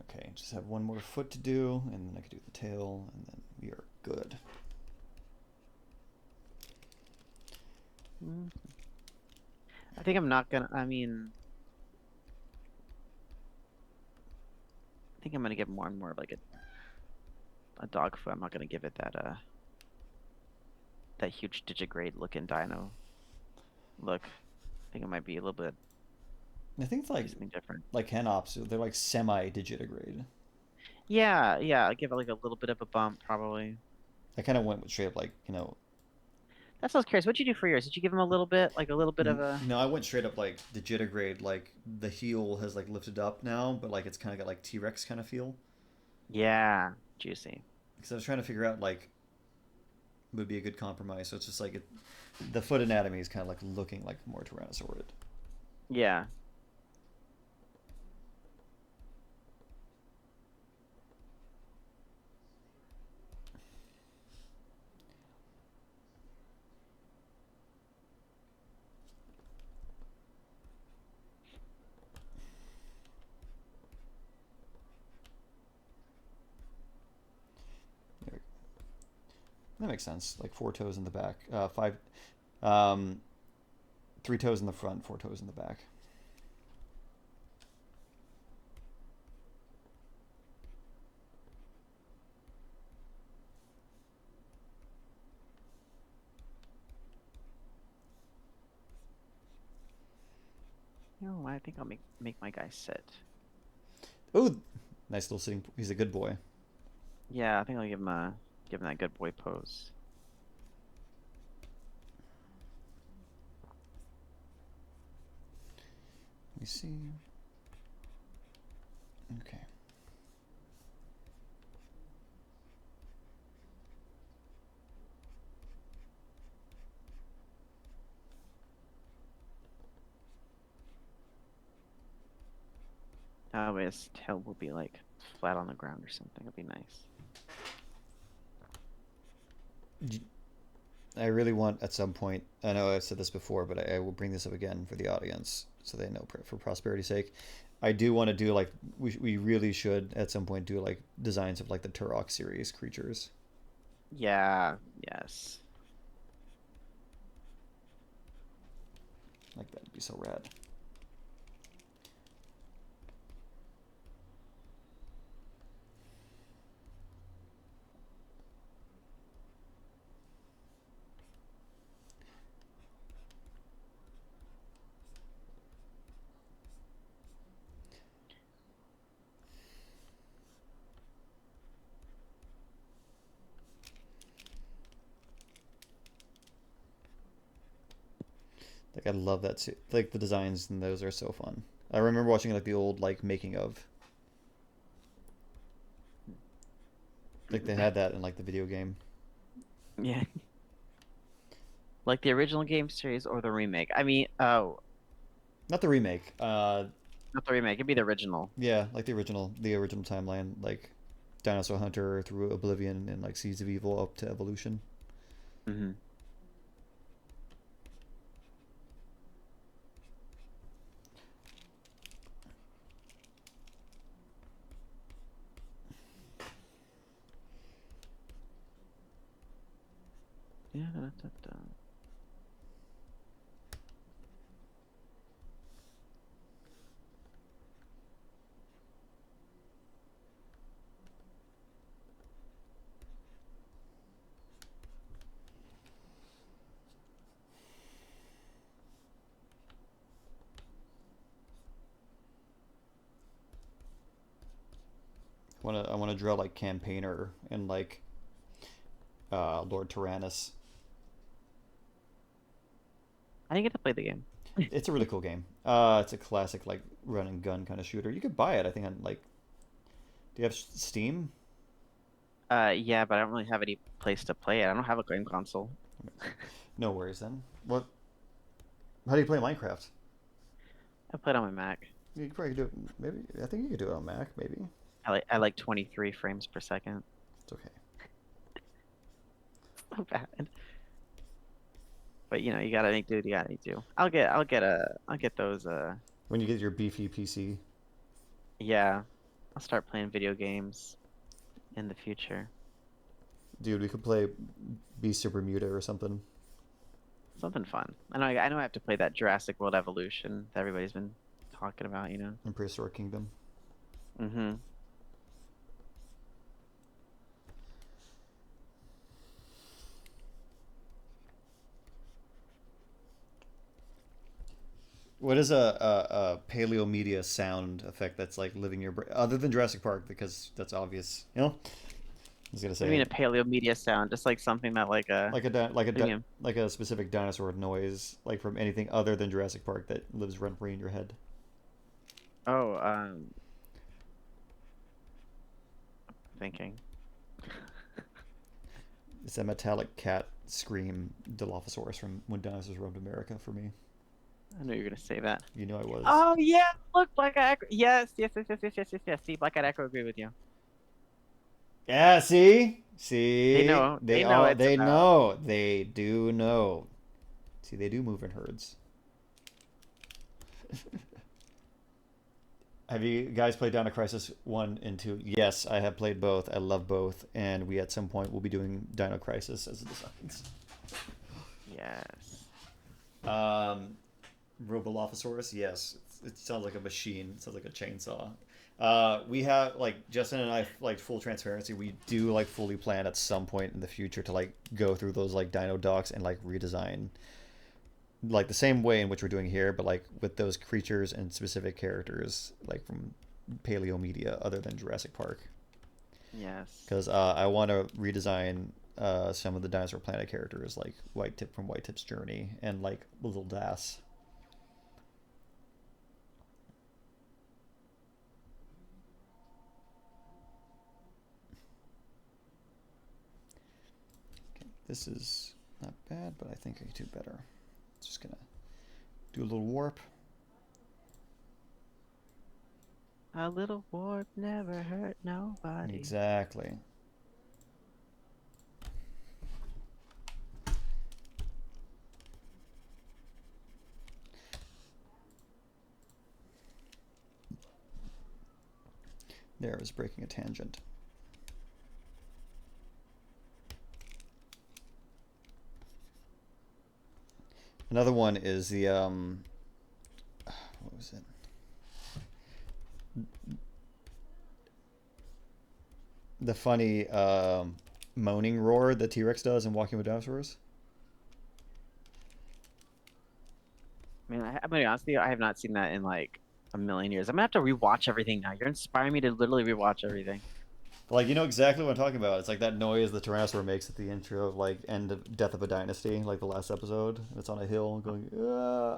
Okay, just have one more foot to do, and then I can do the tail, and then we are good. I think I'm not gonna. I mean, I think I'm gonna get more and more of like a dog foot. I'm not gonna give it that huge digigrade looking dino look. I think it might be a little bit I think it's like something different. Hanops. They're like semi-digitigrade. Yeah, yeah. I'll give it like a little bit of a bump probably. I kind of went with straight up like That's what I was curious. What'd you do for yours? Did you give him a little bit, like a little bit of a? No, I went straight up like digitigrade. Like the heel has like lifted up now, but like it's kind of got like T-Rex kind of feel. Yeah, juicy. Because I was trying to figure out like would be a good compromise. So it's just like the foot anatomy is kind of like looking like more Tyrannosaurid. Yeah. That makes sense. Like 4 toes in the back, five, um, 3 toes in the front, 4 toes in the back. You know what? I think I'll make my guy sit. Oh, nice little sitting. He's a good boy. Yeah, I think I'll give him that good boy pose. Let me see. Okay. That way his tail will be like flat on the ground or something. It'll be nice. I really want at some point. I know I've said this before, but I will bring this up again for the audience so they know for prosperity's sake. I do want to do like we really should at some point do like designs of like the Turok series creatures. Yeah, yes. Like that'd be so rad. Like I love that. Like the designs and those are so fun. I remember watching like the old like making of. Like they had that in like the video game. Yeah. Like the original game series or the remake. I mean, Not the remake. Not the remake. It'd be the original. Yeah, like the original timeline, like Dinosaur Hunter through Oblivion and like Seeds of Evil up to Evolution. Hmm. Yeah. Da, da, da. I wanna draw like Campaigner and like Lord Tyrannus. I didn't get to play the game. It's a really cool game. It's a classic like run and gun kind of shooter. You could buy it, I think, on like. Do you have Steam? Yeah, but I don't really have any place to play it. I don't have a game console. No worries then. What? How do you play Minecraft? I play it on my Mac. You could probably do it. Maybe I think you could do it on Mac. Maybe I like 23 frames per second. it's okay. So bad. But you gotta make do what you gotta do. I'll get those. When you get your beefy PC, Yeah, I'll start playing video games in the future. dude, we could play Beast of Bermuda or something. Something fun. I know I have to play that Jurassic World Evolution that everybody's been talking about. In Prehistoric Kingdom. Mm-hmm. What is a paleo media sound effect that's like living your brain other than Jurassic Park because that's obvious. I was gonna I mean, say a paleo media sound, just like something that like a premium. like a specific dinosaur noise like from anything other than Jurassic Park that lives rent free in your head. Oh, thinking. It's a metallic cat scream Dilophosaurus from When Dinosaurs Roamed America for me. I knew you were gonna say that. You know I was. Oh yeah, look, Black Eyed Echo. Yes, yes, yes, yes, yes, yes, yes, yes. See, Black Eyed Echo agree with you. Yeah, see? They See? know. They know it's They about. know. They do know. See, they do move in herds. Have you guys played Dino Crisis 1 and 2? Yes, I have played both. I love both. And we at some point will be doing Dino Crisis as it decides. Yes. Robolophosaurus, yes. It sounds like a machine. It sounds like a chainsaw. We have like Justin and I like full transparency. We do like fully plan at some point in the future to like go through those like Dino docs and like redesign like the same way in which we're doing here, but like with those creatures and specific characters like from Paleo media other than Jurassic Park. Yes. Because I want to redesign some of the Dinosaur Planet characters like White Tip from White Tip's Journey and like Little Das. This is not bad, but I think I could do better. Just gonna do a little warp. A little warp never hurt nobody. Exactly. There is breaking a tangent. Another one is the what was it? The funny moaning roar that T-Rex does in Walking with Dinosaurs. I mean, I'm gonna be honest with you, I have not seen that in like a million years. I'm gonna have to rewatch everything now. You're inspiring me to literally rewatch everything. Like you know exactly what I'm talking about. It's like that noise the Tyrannosaur makes at the intro of like end of Death of a Dynasty, like the last episode. It's on a hill going. Ah.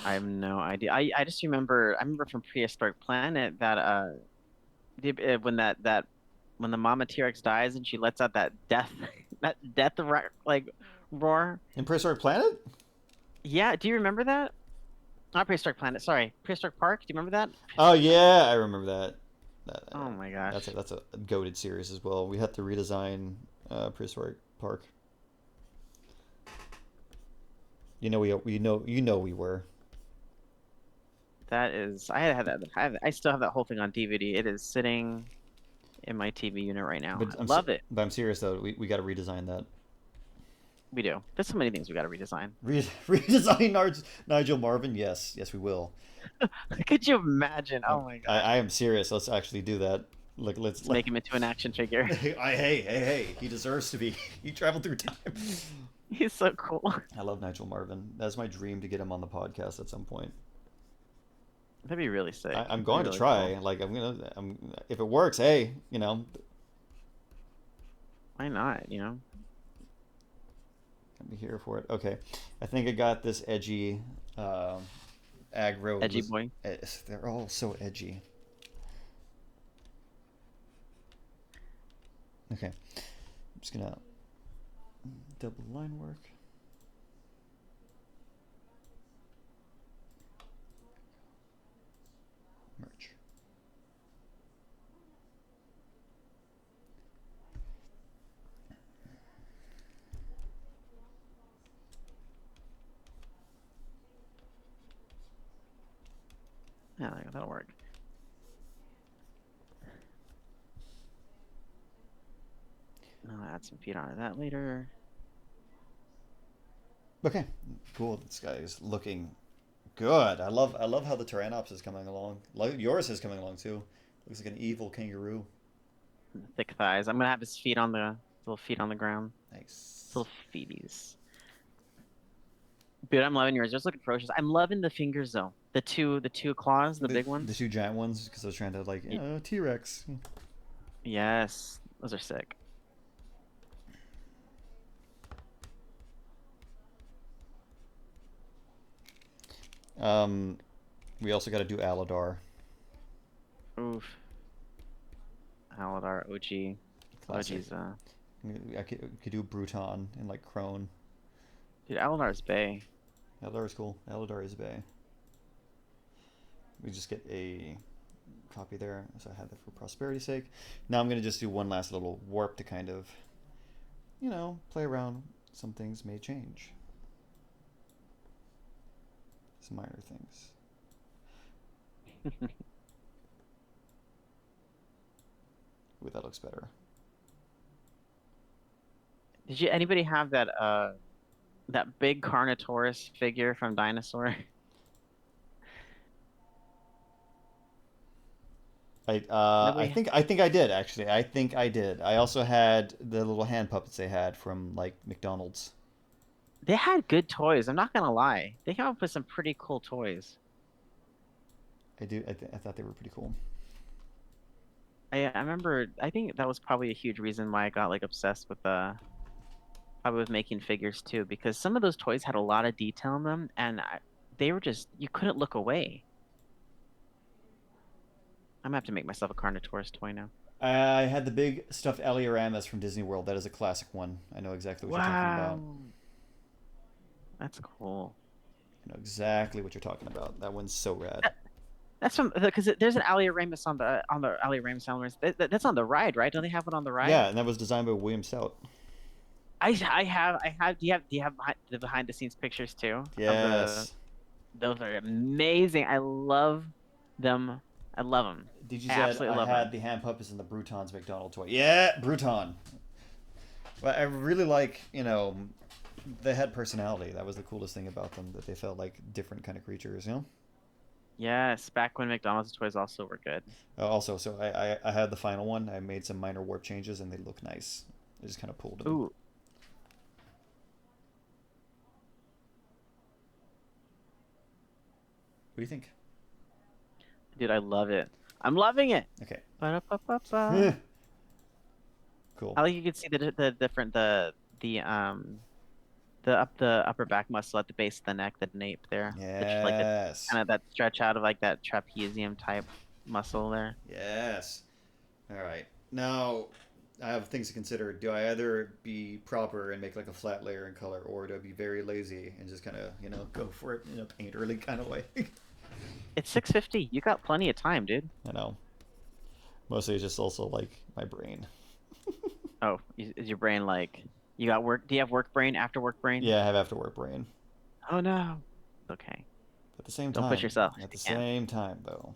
I have no idea. I just remember from Prehistoric Planet that when the mama T-Rex dies and she lets out that death like roar. In Prehistoric Planet? Yeah, do you remember that? Not Prehistoric Planet. Sorry, Prehistoric Park. Do you remember that? Oh yeah, I remember that. Oh my That's gosh. a goated series as well. We had to redesign Prehistoric Park. We were. That is. I had that. I still have that whole thing on DVD. It is sitting in my TV unit right now. I love it. But I'm serious though. We got to redesign that. We do. There's so many things we got to redesign. Redesign Nigel Marvin. Yes, we will. Could you imagine? Oh my gosh. I am serious. Let's actually do that. Like Let's make him into an action figure. hey, he deserves to be. He traveled through time. He's so cool. I love Nigel Marvin. That's my dream to get him on the podcast at some point. That'd be really sick. I'm That'd going be to really try. cool. Like if it works, hey, Why not? I'll be here for it. Okay, I think I got this edgy aggro. Edgy boy. They're all so edgy. Okay, I'm just gonna double line work. Merge. Yeah, that'll work. I'll add some feet onto that later. Okay, cool. This guy is looking good. I love how the Tyrannonops is coming along. Yours is coming along too. Looks like an evil kangaroo. Thick thighs. I'm gonna have his feet on the little feet on the ground. Nice. Little feeties. Dude, I'm loving yours. Just looking ferocious. I'm loving the fingers though. The two claws, the big The ones. two giant ones, because I was trying to T-Rex. Yes, those are sick. We also got to do Aladar. Oof. Aladar, OG. Classic. OG's I could do Bruton and like Crone. dude, Aladar's Bay. Aladar is cool. Aladar is Bay. We just get a copy there, so I had that for prosperity's sake. Now I'm gonna just do one last little warp to kind of, play around. Some things may change. Some minor things. Ooh, that looks better. Did anybody have that big carnivorous figure from Dinosaur? I Nobody. think I did actually. I think I did. I also had the little hand puppets they had from like McDonald's. They had good toys. I'm not gonna lie. They came up with some pretty cool toys. I thought they were pretty cool. I remember. I think that was probably a huge reason why I got like obsessed with probably with making figures too, because some of those toys had a lot of detail in them, and they were just you couldn't look away. I'm gonna have to make myself a Carnotaurus toy now. I had the big stuffed Alioramas from Disney World. That is a classic one. I know exactly what you're talking about. Wow, that's cool. I know exactly what you're talking about. That one's so rad. That's from because there's an Alioramus on the Alioramus Elements. That's on the ride, right? Don't they have one on the ride? Yeah, and that was designed by William Stout. I have. Do you have the behind the scenes pictures too? Yes. Those are amazing. I love them. I love them. Did you I say absolutely I love had them. the hand puppets and the Bruton's McDonald toy? Yeah, Bruton. But I really like, they had personality. That was the coolest thing about them, that they felt like different kind of creatures. Yes, back when McDonald's toys also were good. Also, so I had the final one. I made some minor warp changes, and they look nice. I just kind of pulled them. Ooh, What do you think? dude, I love it. I'm loving it. Okay. Ba-da-ba-ba-ba. Cool. I like you can see the different the upper back muscle at the base of the neck, the nape there. Like Yes. kind of that stretch out of like that trapezium type muscle there. Yes. All right. Now, I have things to consider. Do I either be proper and make like a flat layer in color, or do I be very lazy and just kind of go for it in a paint early kind of way? It's 6:50. You got plenty of time, dude. I know. Mostly it's just also like my brain. Oh, is your brain like you got work? Do you have work brain after work brain? Yeah, I have after work brain. Oh no. Okay. At the same Don't push time, yourself if at the you can. same time though,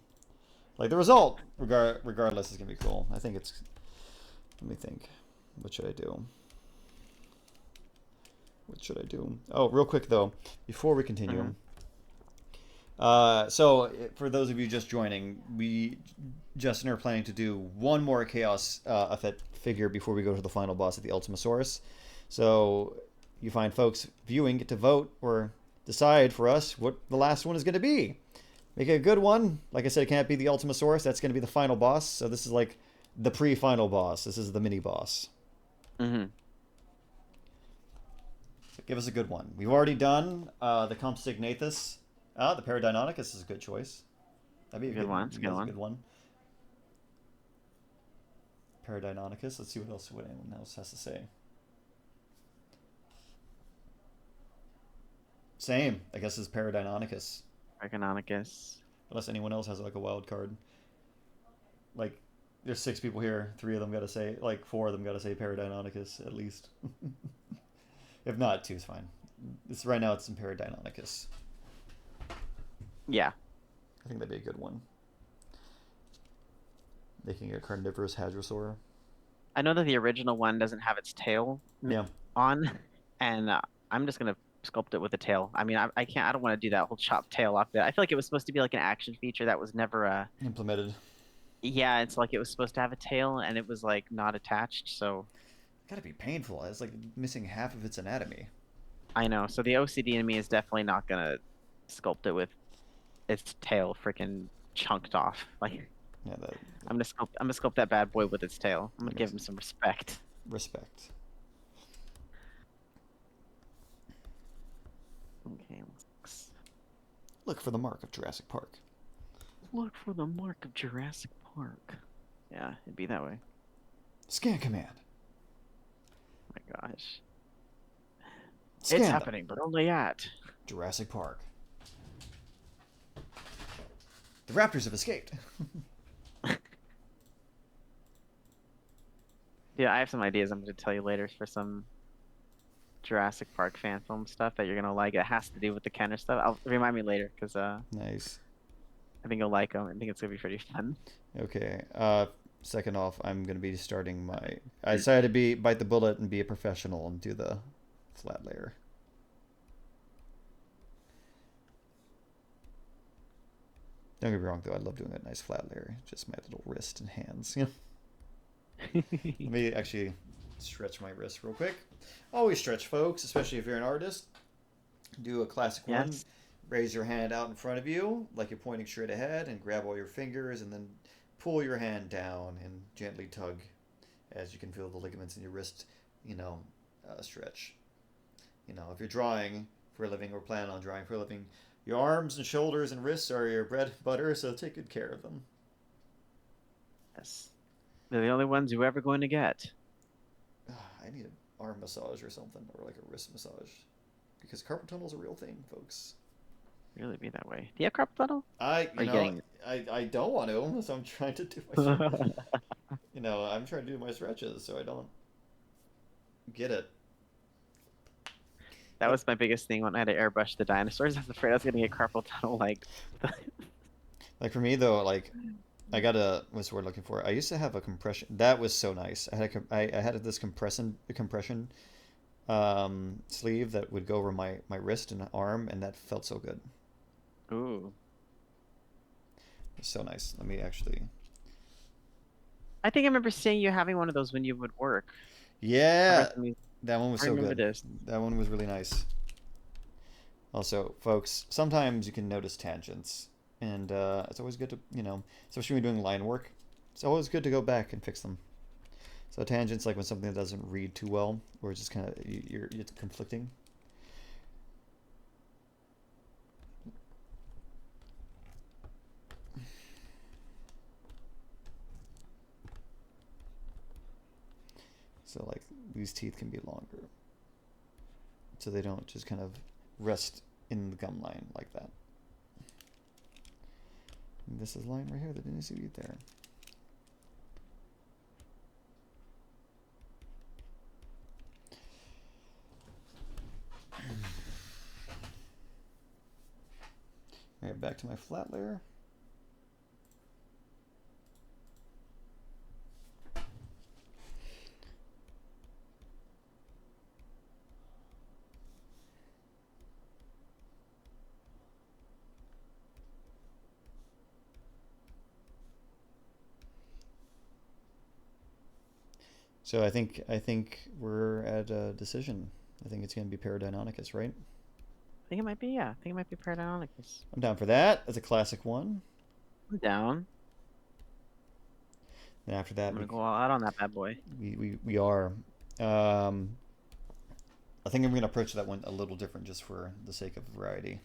like the result, regardless, is gonna be cool. I think it's. Let me think. What should I do? What should I do? Oh, real quick though, before we Hmm. continue. For those of you just joining, Justin, are planning to do one more Chaos effect figure before we go to the final boss at the Ultimasaurus. So, you fine folks viewing get to vote or decide for us what the last one is going to be. Make it a good one. Like I said, it can't be the Ultimasaurus. That's going to be the final boss. So this is like the pre-final boss. This is the mini boss. Hmm. So give us a good one. We've already done the Compsognathus. The Paradeinonychus is a good choice. That'd be a Good good one. one. It's a good That's a one. good one. Paradeinonychus. Let's see what anyone else has to say. Same. I guess it's Paradeinonychus. Argononicus. Unless anyone else has like a wild card. Like, there's 6 people here. 3 of them got to say, like 4 of them got to say Paradeinonychus at least. If not, 2 is fine. Right now it's in Paradeinonychus. Yeah. I think that'd be a good one. Making a carnivorous hadrosaur. I know that the original one doesn't have its tail Yeah. on, and I'm just gonna sculpt it with a tail. I mean, I can't. I don't want to do that whole chopped tail off it. I feel like it was supposed to be like an action feature that was never a. Implemented. Yeah, it's like it was supposed to have a tail and it was like not attached. So Gotta be painful. It's like missing half of its anatomy. I know. So the OCD in me is definitely not gonna sculpt it with its tail freaking chunked off. Like Yeah, I'm gonna sculpt that bad boy with its tail. I'm gonna that give makes him some respect. respect. Okay, Look for the mark of Jurassic Park. look for the mark of Jurassic Park. Yeah, it'd be that way. Scan command. Oh my gosh. It's Scan them. happening, but only at. Jurassic Park. The raptors have escaped. Yeah, I have some ideas I'm going to tell you later for some Jurassic Park fan film stuff that you're going to like. It has to do with the Kenner stuff. I'll remind me later because Nice. I think you'll like them. I think it's going to be pretty fun. Okay. Second off, I'm gonna be starting my. I decided to bite the bullet and be a professional and do the flat layer. Don't get me wrong though, I love doing that nice flat layer. Just my little wrist and hands. Let me actually stretch my wrist real quick. Always stretch, folks, especially if you're an artist. Do a classic one. Yes. Raise your hand out in front of you, like you're pointing straight ahead, and grab all your fingers, and then pull your hand down and gently tug as you can feel the ligaments in your wrist, stretch. If you're drawing for a living or plan on drawing for a living, your arms and shoulders and wrists are your bread and butter, so take good care of them. Yes. They're the only ones you're ever going to get. I need an arm massage or something, or like a wrist massage, because carpal tunnel's a real thing, folks. Really be that way. Do you have carpal tunnel? I, Are you you know, getting I don't want to, so I'm trying to do my, it? I'm trying to do my stretches so I don't get it. That was my biggest thing when I had to airbrush the dinosaurs. I was afraid I was going to get carpal tunnel. Like, Like for me though, like I got what's the word I'm looking for? I used to have a compression. That was so nice. I had this compression sleeve that would go over my wrist and arm, and that felt so good. ooh. It's so nice. Let me actually. I think I remember seeing you having one of those when you would work. Over Yeah, at the museum. that one was I so remember good. this. That one was really nice. Also, folks, sometimes you can notice tangents, and it's always good to, especially when you're doing line work, it's always good to go back and fix them. So tangents, like when something doesn't read too well, or it's just kind of you're conflicting. So like these teeth can be longer, so they don't just kind of rest in the gum line like that. And this is line right here that needs to be there. All right, back to my flat layer. So I think we're at a decision. I think it's going to be Paradinonicus, right? I think it might be, yeah. I think it might be Tyrannonops. I'm down for that. It's a classic one. I'm down. And after that, I'm gonna go all out on that bad boy. we are. I think I'm going to approach that one a little different just for the sake of variety.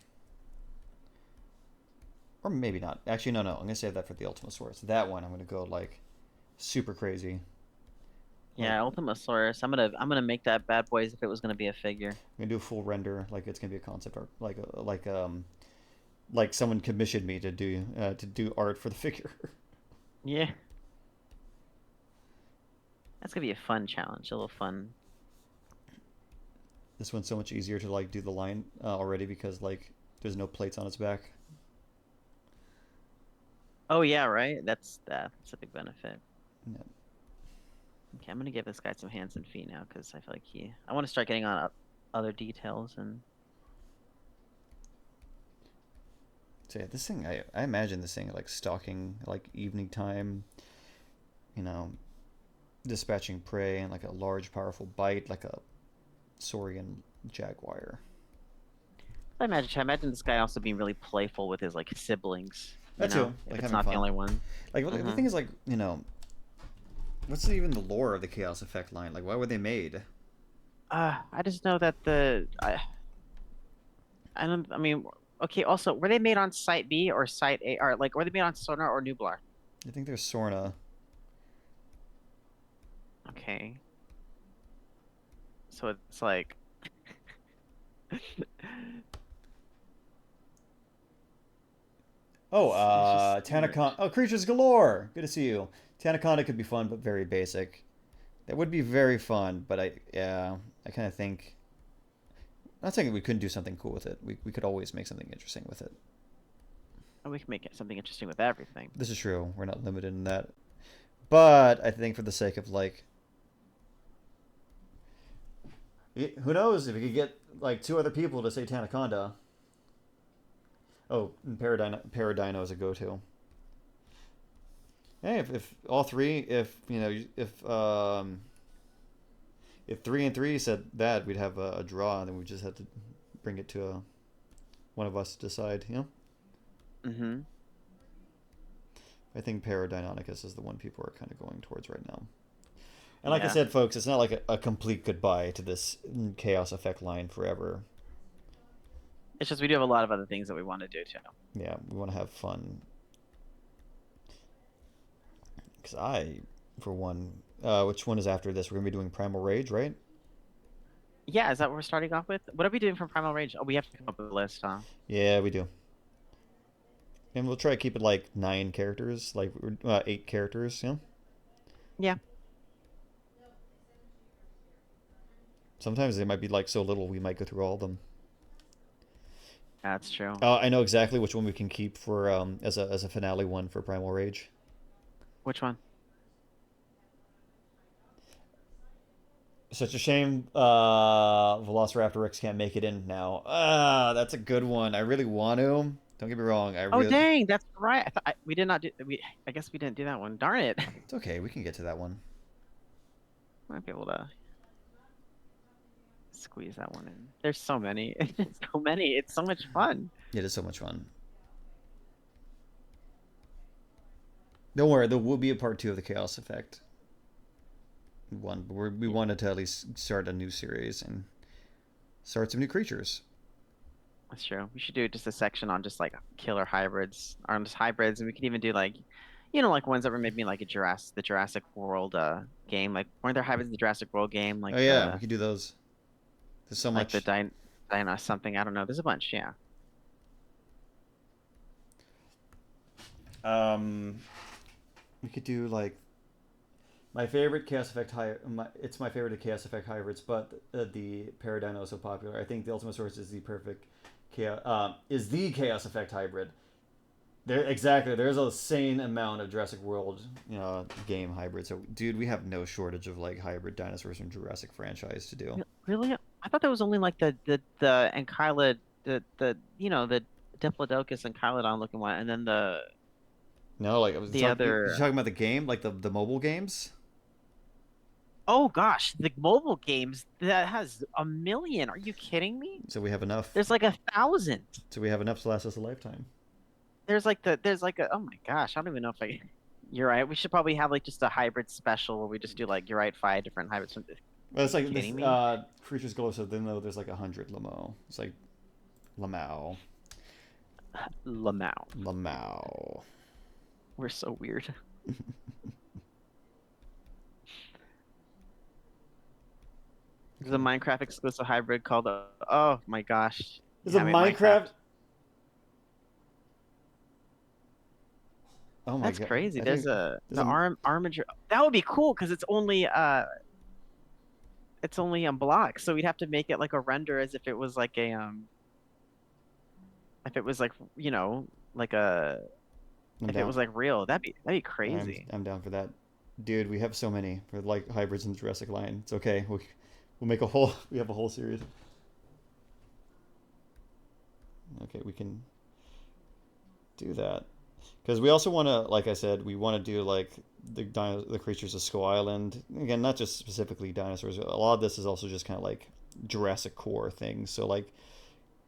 Or maybe not. Actually, no. I'm going to save that for the Ultimasaurus. That one, I'm going to go like super crazy. Yeah, Ultimasaurus. I'm gonna make that bad boy as if it was gonna be a figure. I'm going to do a full render, like it's going to be a concept art, like someone commissioned me to do art for the figure. Yeah. That's gonna be a fun challenge, a little fun. This one's so much easier to like do the line already because like there's no plates on its back. Oh yeah, right? That's a big benefit. Yeah. Okay, I'm gonna give this guy some hands and feet now because I feel like I want to start getting on other details and. So yeah, this thing I imagine this thing like stalking like evening time, you know, dispatching prey and like a large powerful bite like a saurian jaguar. I imagine this guy also being really playful with his like siblings. That too, If like it's having not the fun. only one. Like the thing is like what's even the lore of the chaos effect line? Like why were they made? I just know that I don't. I mean, okay. Also, were they made on Site B or Site A? Or like, were they made on Sonar or Nublar? I think there's Sorna. Okay. So it's like. Oh, It's just too Tanaconda. much. Oh, creatures galore. Good to see you. Tanaconda could be fun, but very basic. That would be very fun, but I kind of think. I'm not saying we couldn't do something cool with it. We could always make something interesting with it. And we can make it something interesting with everything. This is true. We're not limited in that. But I think for the sake of like, who knows if we could get like two other people to say Tanaconda. Oh, Paradino is a go-to. Hey, if all three, if 3 and 3 said that, we'd have a draw, and then we just had to bring it to one of us to decide. Mm-hmm. I think Paradinonicus is the one people are kind of going towards right now. And like I said, folks, it's not like a complete goodbye to this chaos effect line forever. It's just we do have a lot of other things that we want to do too. Yeah, we want to have fun. Because for one, which one is after this? We're gonna be doing Primal Rage, right? Yeah, is that what we're starting off with? What are we doing for Primal Rage? Oh, we have to come up with a list, huh? Yeah, we do. And we'll try to keep it like 9 characters, like 8 characters, Yeah. Sometimes they might be like so little we might go through all of them. That's true. I know exactly which one we can keep for as a finale one for Primal Rage. Which one? Such a shame Velociraptor Rex can't make it in now. That's a good one. I really want to. Don't get me wrong. Oh dang, that's right. We did not do. I guess we didn't do that one. Darn it. It's okay. We can get to that one. Might be able to squeeze that one in. There's so many. So many. It's so much fun. It is so much fun. Don't worry. There will be a part 2 of the Chaos Effect. But we wanted to at least start a new series and start some new creatures. That's true. We should do just a section on just like killer hybrids, or on just hybrids, and we could even do like, You know, like ones that were maybe like the Jurassic World game. Like weren't there hybrids in the Jurassic World game? Oh yeah, we could do those. There's so Like the much. Dino something. I don't know. There's a bunch. Yeah. Um, we could do like my favorite Chaos Effect it's my favorite of Chaos Effect hybrids, but the Paradino is so popular. I think the Ultimate Source is the perfect is the Chaos Effect hybrid. There exactly. There's a sane amount of Jurassic World, game hybrids. So, dude, we have no shortage of like hybrid dinosaurs from Jurassic franchise to do. Really? I thought that was only like the Ankylod the the Diplodocus and Kylodon looking one, and then No, like I was the talking. You other. talking about the game, like the mobile games? Oh gosh, the mobile games that has a million. Are you kidding me? So we have enough. There's like 1,000. So we have enough to last us a lifetime. There's like a oh my gosh, I don't even know if I. You're right. We should probably have like just a hybrid special where we just do like you're right, 5 different hybrids. Well, it's You like this kidding me? creatures glow. So then though, there's like 100 Lamo. It's like Lamau, Lamau. Lamau. We're so weird. There's a Minecraft exclusive hybrid called oh my gosh. There's a Yeah, I mean Minecraft. Minecraft. Oh my That's god! crazy. I There's think a there's the a. armature. That would be cool because it's only on blocks, so we'd have to make it like a render as if it was like a if it was like like a I'm if it down. was like real. That'd be I'm crazy. I'm down for that, dude. We have so many for like hybrids in the Jurassic line. It's okay. We'll make a whole. We have a whole series. Okay, we can do that because we also want to, like I said, we want to do like the creatures of Skull Island again. Not just specifically dinosaurs. A lot of this is also just kind of like Jurassic core things. So like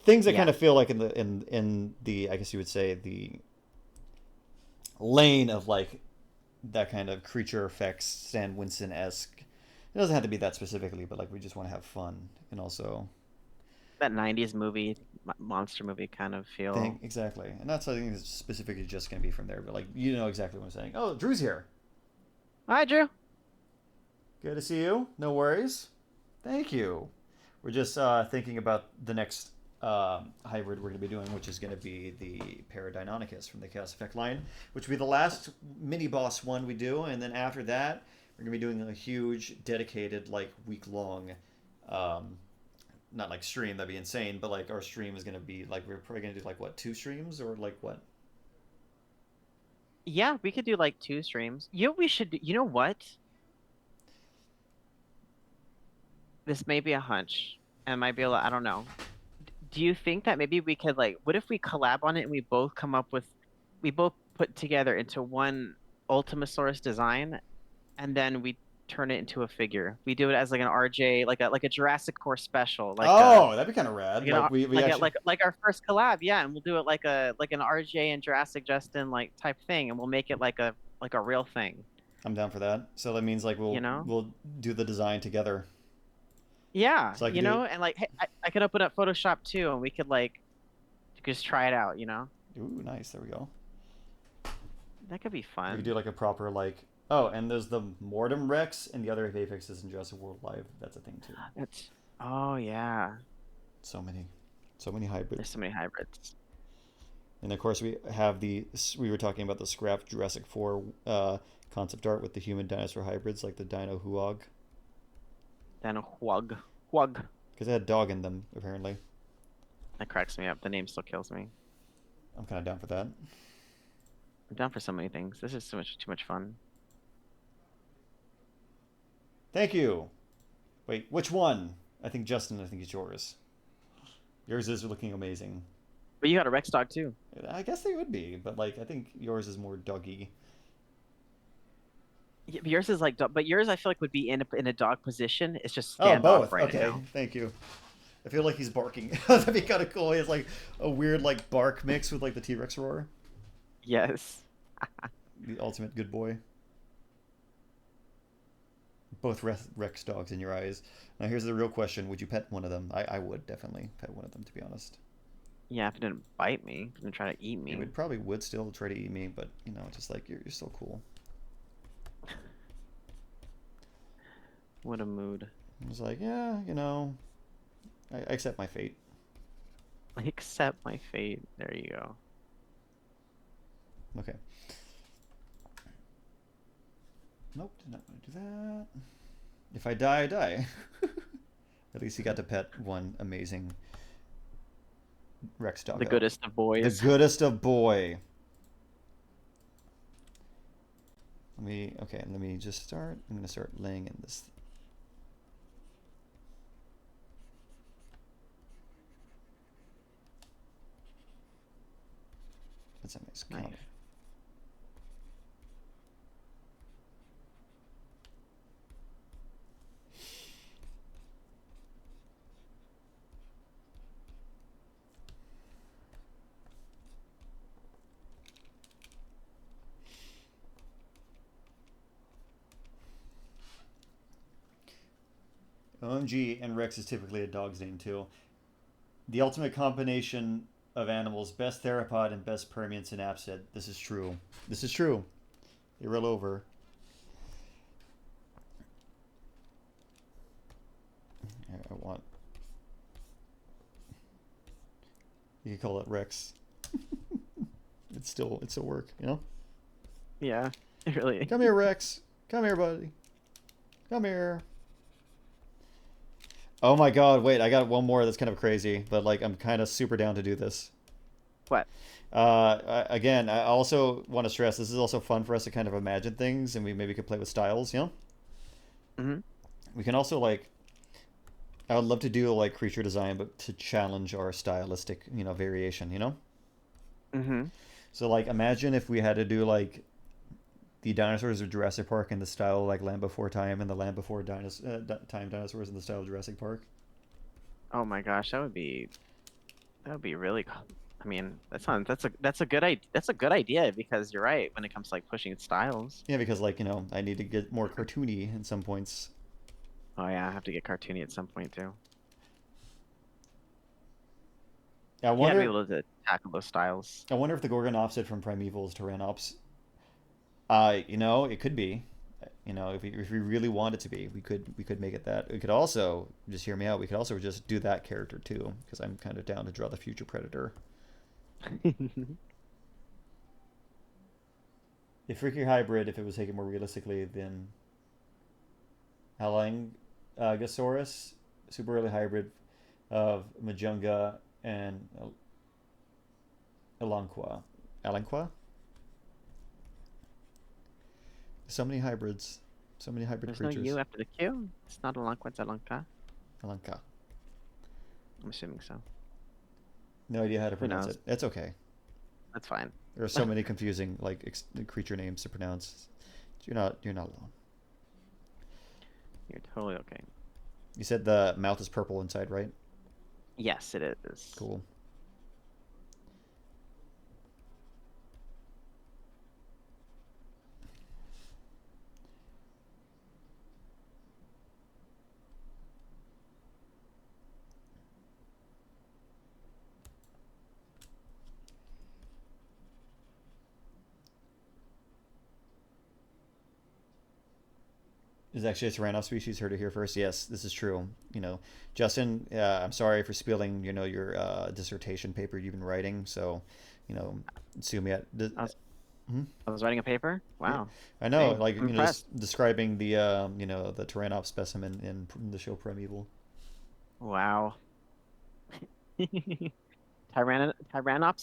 things that kind Yeah. of feel like in the I guess you would say the lane of like that kind of creature effects Stan Winston esque. It doesn't have to be that specifically, but like we just want to have fun and also That 90s movie monster movie kind of think feel. exactly. And that's I think it's specifically just gonna be from there. But like you know exactly what I'm saying. Oh, Drew's here. Hi, Drew. Good to see you. No worries. Thank you. We're just thinking about the next hybrid we're going to be doing, which is going to be the Paradeinonychus from the Chaos Effect line, which will be the last mini boss one we do, and then after that, we're going to be doing a huge, dedicated, like week long, um, not like stream that'd be insane, but like our stream is going to be like we're probably going to do like what 2 streams or like what? Yeah, we could do like 2 streams. We should do, you know what? This may be a hunch and might be I don't know. Do you think that maybe we could like what if we collab on it and we both put together into one Ultimasaurus design and then we turn it into a figure. We do it as like an RJ, like a Jurassic Core special, Oh, that'd be kind of rad. like an Like we actually. like our first collab, yeah, and we'll do it like an RJ and JurassicJustin like type thing, and we'll make it like a real thing, I'm down for that. So that means like you we'll know? we'll do the design together. Yeah, So I could do it. and like hey, I could open up Photoshop too, and we could like just try it out, Ooh, nice. There we go. That could be We could fun. do like a proper like. Oh, and there's the Mortem Rex and the other Apexes in Jurassic World Live. That's a thing too. That's oh yeah, So many, so many there's hybrids. so many hybrids. And of course we have the. We were talking about the scrapped Jurassic 4 concept art with the human dinosaur hybrids like the Dino Huog Then a Hwug. because it had dog in them apparently. That cracks me up. The name still kills me. I'm kind of down for that. I'm down for so many things. This is too much fun. Thank you. Wait, which one? I think Justin. I think it's yours. Yours is looking amazing. But you got a Rex dog too. I guess they would be, but like I think yours is more doggy. Yeah, but yours is like, but yours I feel like would be in a dog position. It's just Oh, standoff both. right Okay, now. thank you. I feel like he's barking. That'd be kind of cool. He has like a weird like bark mix with like the T Rex roar. Yes. The ultimate good boy. Both Rex dogs in your eyes. Now here's the real question: would you pet one of them? I would definitely pet one of them, to be honest. Yeah, if it didn't bite me, it didn't try to eat It me. would probably would still try to eat me, but you know, just like you're so cool. What a mood. I was like, yeah, you know, I accept my fate. I accept my fate. There you go. Okay. Nope, did not want to do that. If I die, I die. At least he got to pet one amazing Rex The doggo. goodest of The boys. goodest of boy. Let me just start. I'm gonna start laying in this. That's a nice Nice. counter. OMG and Rex is typically a dog's name too. The ultimate combination of animals, best theropod and best Permian synapsid. This is true. This is true. They roll over. I want. You could call it Rex. It's still work, you know. Yeah, really. Come here, Rex. Come here, buddy. Come here. Oh my God! Wait, I got one more that's kind of crazy, but like I'm kind of super down to do this. What? Again, I also want to stress this is also fun for us to kind of imagine things, and we maybe could play with styles. You know, Mm-hmm. we can also like. I would love to do like creature design, but to challenge our stylistic, you know, variation. You know, Mm-hmm. so like imagine if we had to do like the dinosaurs of Jurassic Park in the style like Land Before Time and the Land Before Time dinosaurs in the style of Jurassic Park. Oh my gosh, that would be really cool. I mean, that's a good idea. That's a good idea because you're right when it comes to like pushing styles. Yeah, because like you know, I need to get more cartoony in some points. Oh yeah, I have to get cartoony at some point too. I You gotta be wonder. able to tackle those styles. I wonder if the Gorgon opposite from Primeval is Tyrannops. You know, it could be. You know, if we really want it to be, we could make it that. We could also just hear me out. We could also just do that character too, because I'm kind of down to draw the future Predator. The freaky hybrid, if it was taken more realistically, than Halangosaurus, super early hybrid of Majunga and Elanqua. Elanqua? So many hybrids. So many hybrid There's no U creatures. after the Q. It's not a Lanka, it's a Lanka. Elanca. I'm assuming so. No idea how to Who pronounce knows? it. It's okay. That's fine. There are so many confusing like creature names to pronounce. You're not alone. You're totally okay. You said the mouth is purple inside, right? Yes, it is. Cool. Is actually a Tyrannosaurus species. Heard it here first. Yes, this is true. You know, Justin, I'm sorry for spilling. You know your dissertation paper you've been writing. So, you know, sue me at. I was Hmm? I was writing a paper. Yeah, Wow. I know. Dang, Like I'm you know, impressed. just describing the you know the Tyrannops specimen in the show Primeval. Wow. Tyrannops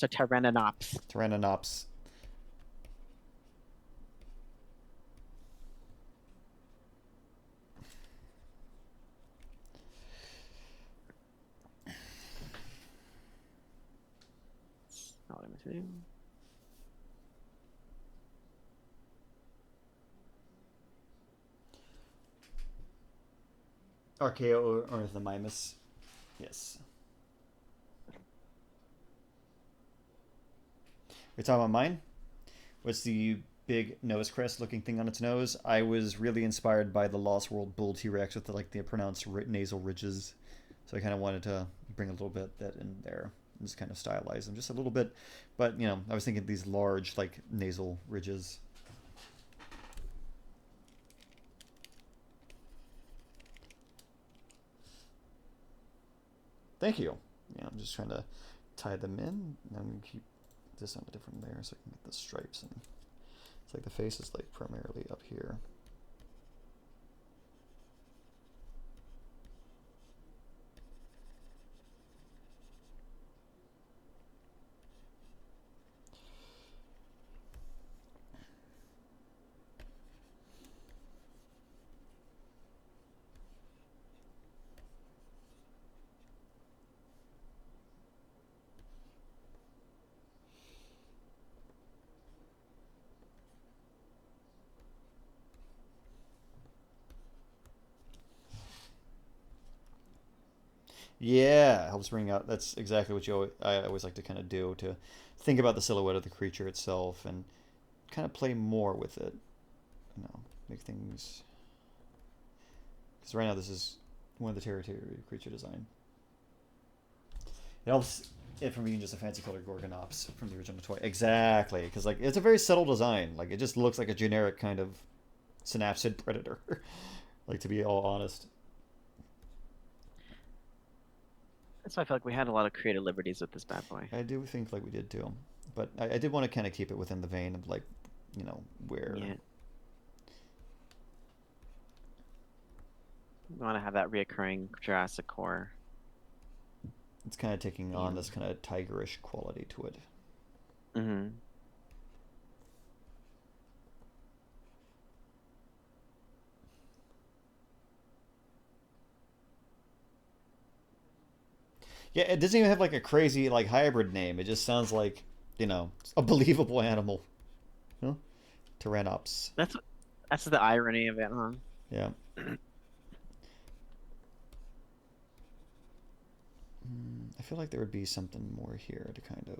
or Tyrannonops? Tyrannonops. That's not what I meant to do. Archaeo ornithomimus. Yes. We're talking about mine. What's the big nose crest looking thing on its nose? I was really inspired by the Lost World Bull T Rex with the, like the pronounced nasal ridges, so I kind of wanted to bring a little bit that in there. and just kind of stylize them just a little bit. But you know, I was thinking these large like nasal ridges. Thank you. Yeah, I'm just trying to tie them in. I'm gonna keep this on a different layer so I can get the stripes, and it's like the face is like primarily up here. Yeah, helps bring out. That's exactly what I always like to kind of do, to think about the silhouette of the creature itself and kind of play more with it. You know, make things. Because right now this is one of the territory creature design. It helps it from being just a fancy colored Gorgonops from the original toy. Exactly, because like it's a very subtle design. Like it just looks like a generic kind of synapsid predator. Like, to be all honest. That's why I feel like we had a lot of creative liberties with this bad boy. I do think like we did too, but I did want to kind of keep it within the vein of like, you know, where. Yeah. We want to have that reoccurring Jurassic core. It's kind of taking on this kind of tigerish quality to it. Mm-hmm. Yeah, it doesn't even have like a crazy like hybrid name. It just sounds like, you know, a believable animal. Huh? Tyrannonops. That's the irony of it, huh? Yeah. I feel like there would be something more here to kind of.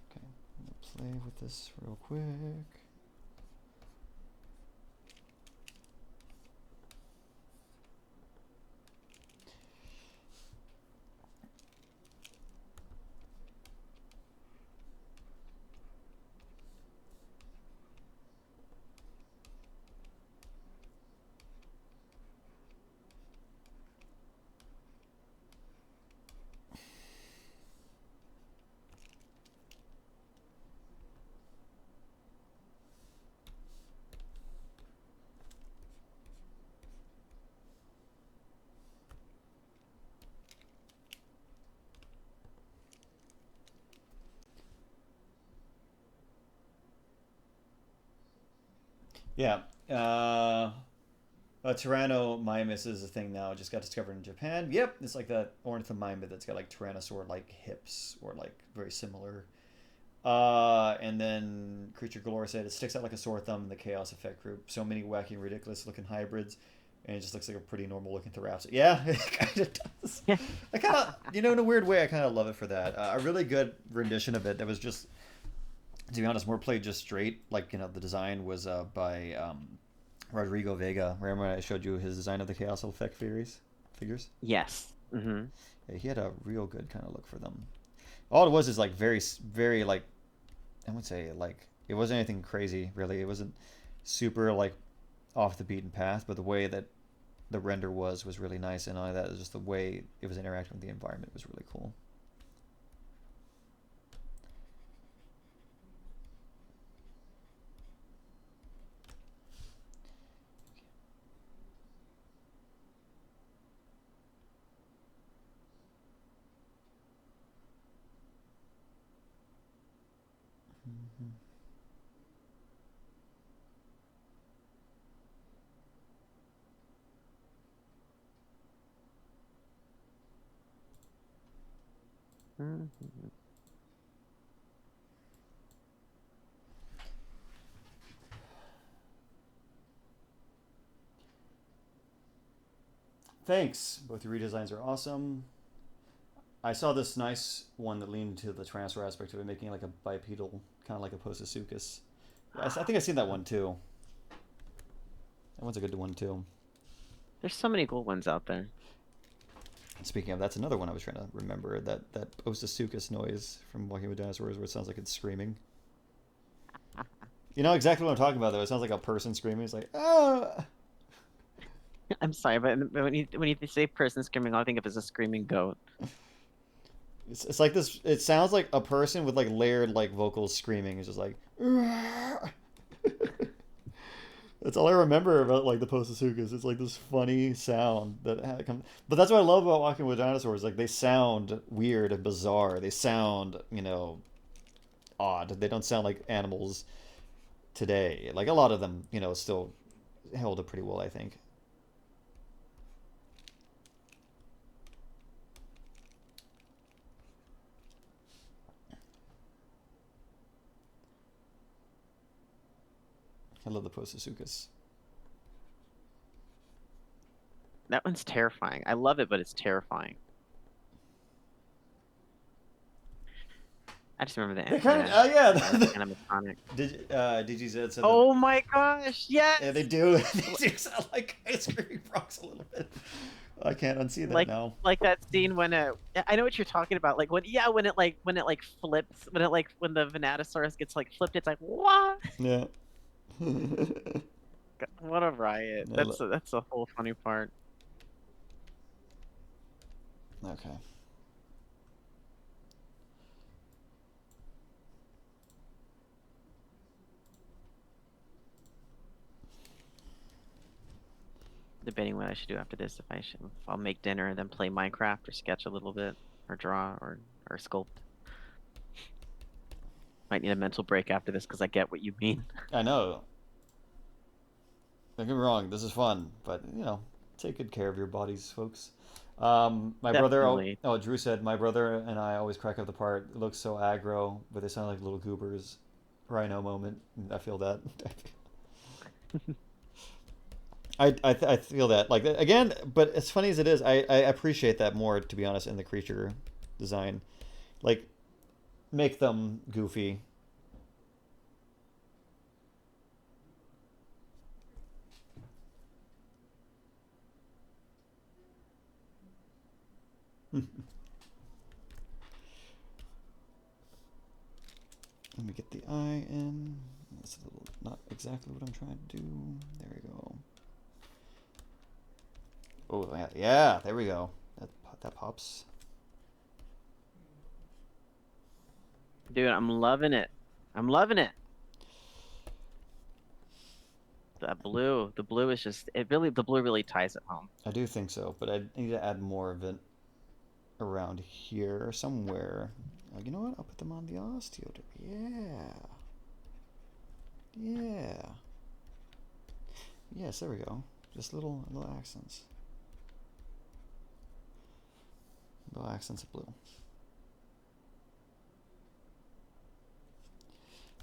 Okay, I'm gonna play with this real quick. Yeah. Tyrannomimus is a thing now. It just got discovered in Japan. Yep, it's like that ornithomimid that's got like tyrannosaur-like hips, or like very similar. And then Creature Galore said it sticks out like a sore thumb in the Chaos Effect group. So many wacky, ridiculous looking hybrids, and it just looks like a pretty normal looking Therapsid. Yeah, it kind of does. I kind of, you know, in a weird way, I kind of love it for that. A really good rendition of it that was just, to be honest, more played just straight. Like, you know, the design was by Rodrigo Vega. Remember when I showed you his design of the Chaos Effect figures? Yes. Mm-hmm. Yeah, he had a real good kind of look for them. All it was is like very, very like, I would say like it wasn't anything crazy really. It wasn't super like off the beaten path, but the way that the render was really nice, and all that is just the way it was interacting with the environment was really cool. Mm-hmm. Thanks. Both your redesigns are awesome. I saw this nice one that leaned to the transfer aspect of it, making it like a bipedal, kind of like a Pososuchus. Yeah, I think I've seen that one too. That one's a good one too. There's so many cool ones out there. Speaking of, that's another one I was trying to remember. That Osasuchus noise from Walking with Dinosaurs, where it sounds like it's screaming. You know exactly what I'm talking about, though. It sounds like a person screaming. It's like, ah. I'm sorry, but when you say person screaming, all I think of is a screaming goat. It's like this. It sounds like a person with like layered like vocals screaming. It's just like. That's all I remember about like the Posasuchus. It's like this funny sound that comes. But that's what I love about Walking with Dinosaurs. Like they sound weird and bizarre. They sound, odd. They don't sound like animals today. Like a lot of them, still held up pretty well, I think. I love the Posasuchus. That one's terrifying. I love it, but it's terrifying. I just remember They the kind of, yeah. animatronic. DGZ said that. Oh my gosh! Yes. Yeah, they do. They do sound like ice cream rocks a little bit. I can't unsee that now. Like that scene when I know what you're talking about. Like when it flips when the Venatosaurus gets like flipped. It's like what? Yeah. What a riot! That's the whole funny part. Okay. Debating what I should do after this. If I'll make dinner and then play Minecraft or sketch a little bit or draw or sculpt. Might need a mental break after this because I get what you mean. I know. Don't get me wrong, this is fun, but take good care of your bodies, folks. My Definitely. brother, Drew said, my brother and I always crack up the part. It looks so aggro, but they sound like little goobers. Rhino moment. I feel that. I feel that. Like, again, but as funny as it is, I appreciate that more, to be honest, in the creature design. Like, make them goofy. Let me get the eye in. That's a little not exactly what I'm trying to do. There we go. Oh yeah, there we go. That pops. Dude, I'm loving it. I'm loving it. The blue is just the blue really ties it home. I do think so, but I need to add more of it around here somewhere. You know what? I'll put them on the osteoderm. Yeah. Yeah. Yes, there we go. Just little accents. Little accents of blue.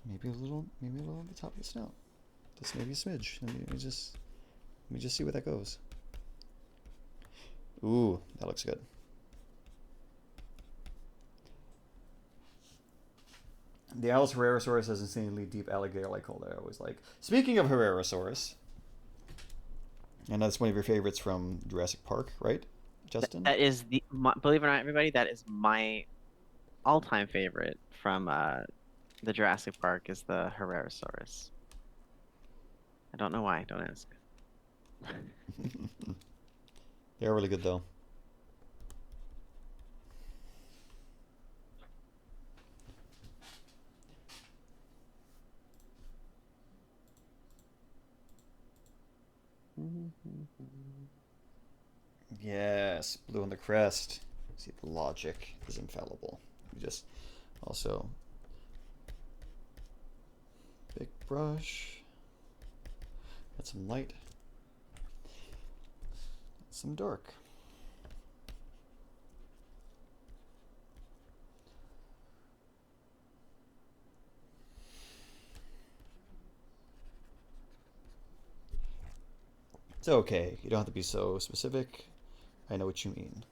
Maybe a little on the top of the snout. Just maybe a smidge. Let me just see where that goes. Ooh, that looks good. The Allis Herrerasaurus has insanely deep alligator-like hole that I always like. Speaking of Herrerasaurus, and that's one of your favorites from Jurassic Park, right, Justin? That is believe it or not, everybody, that is my all-time favorite from the Jurassic Park is the Herrerasaurus. I don't know why. Don't ask. They're really good, though. Yes, blue on the crest. See, the logic is infallible. You just also big brush. Add some light. Some dark. It's okay. You don't have to be so specific. I know what you mean.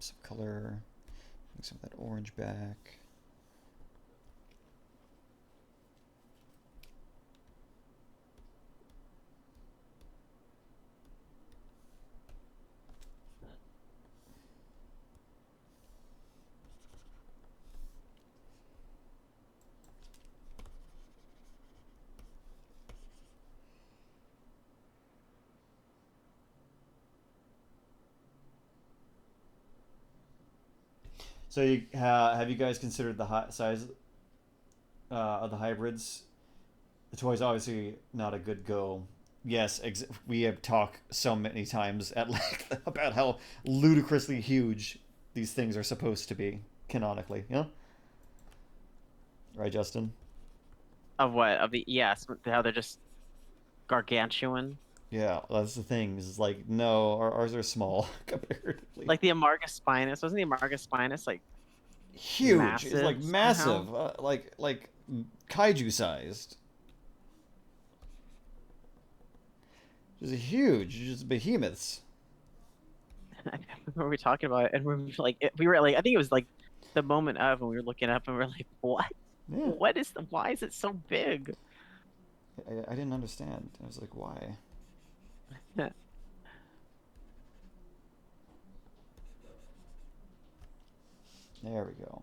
some color. Bring some of that orange back. So have you guys considered the size of the hybrids? The toy's obviously not a good go. Yes, we have talked so many times at length about how ludicrously huge these things are supposed to be canonically. Yeah, right, Justin? Of what? Of the yes, how they're just gargantuan. Yeah, that's the thing. Is like no, ours are small comparatively. Like the Amargus spinus. Wasn't the Amargus spinus like Huge. It's like massive somehow? massive, like kaiju sized. Just huge, just behemoths. I remember we were talking about it, and we were like, I think it was like the moment of when we were looking up, and we are like, what? Yeah, What is why is it so big? I didn't understand. I was like, why? There we go.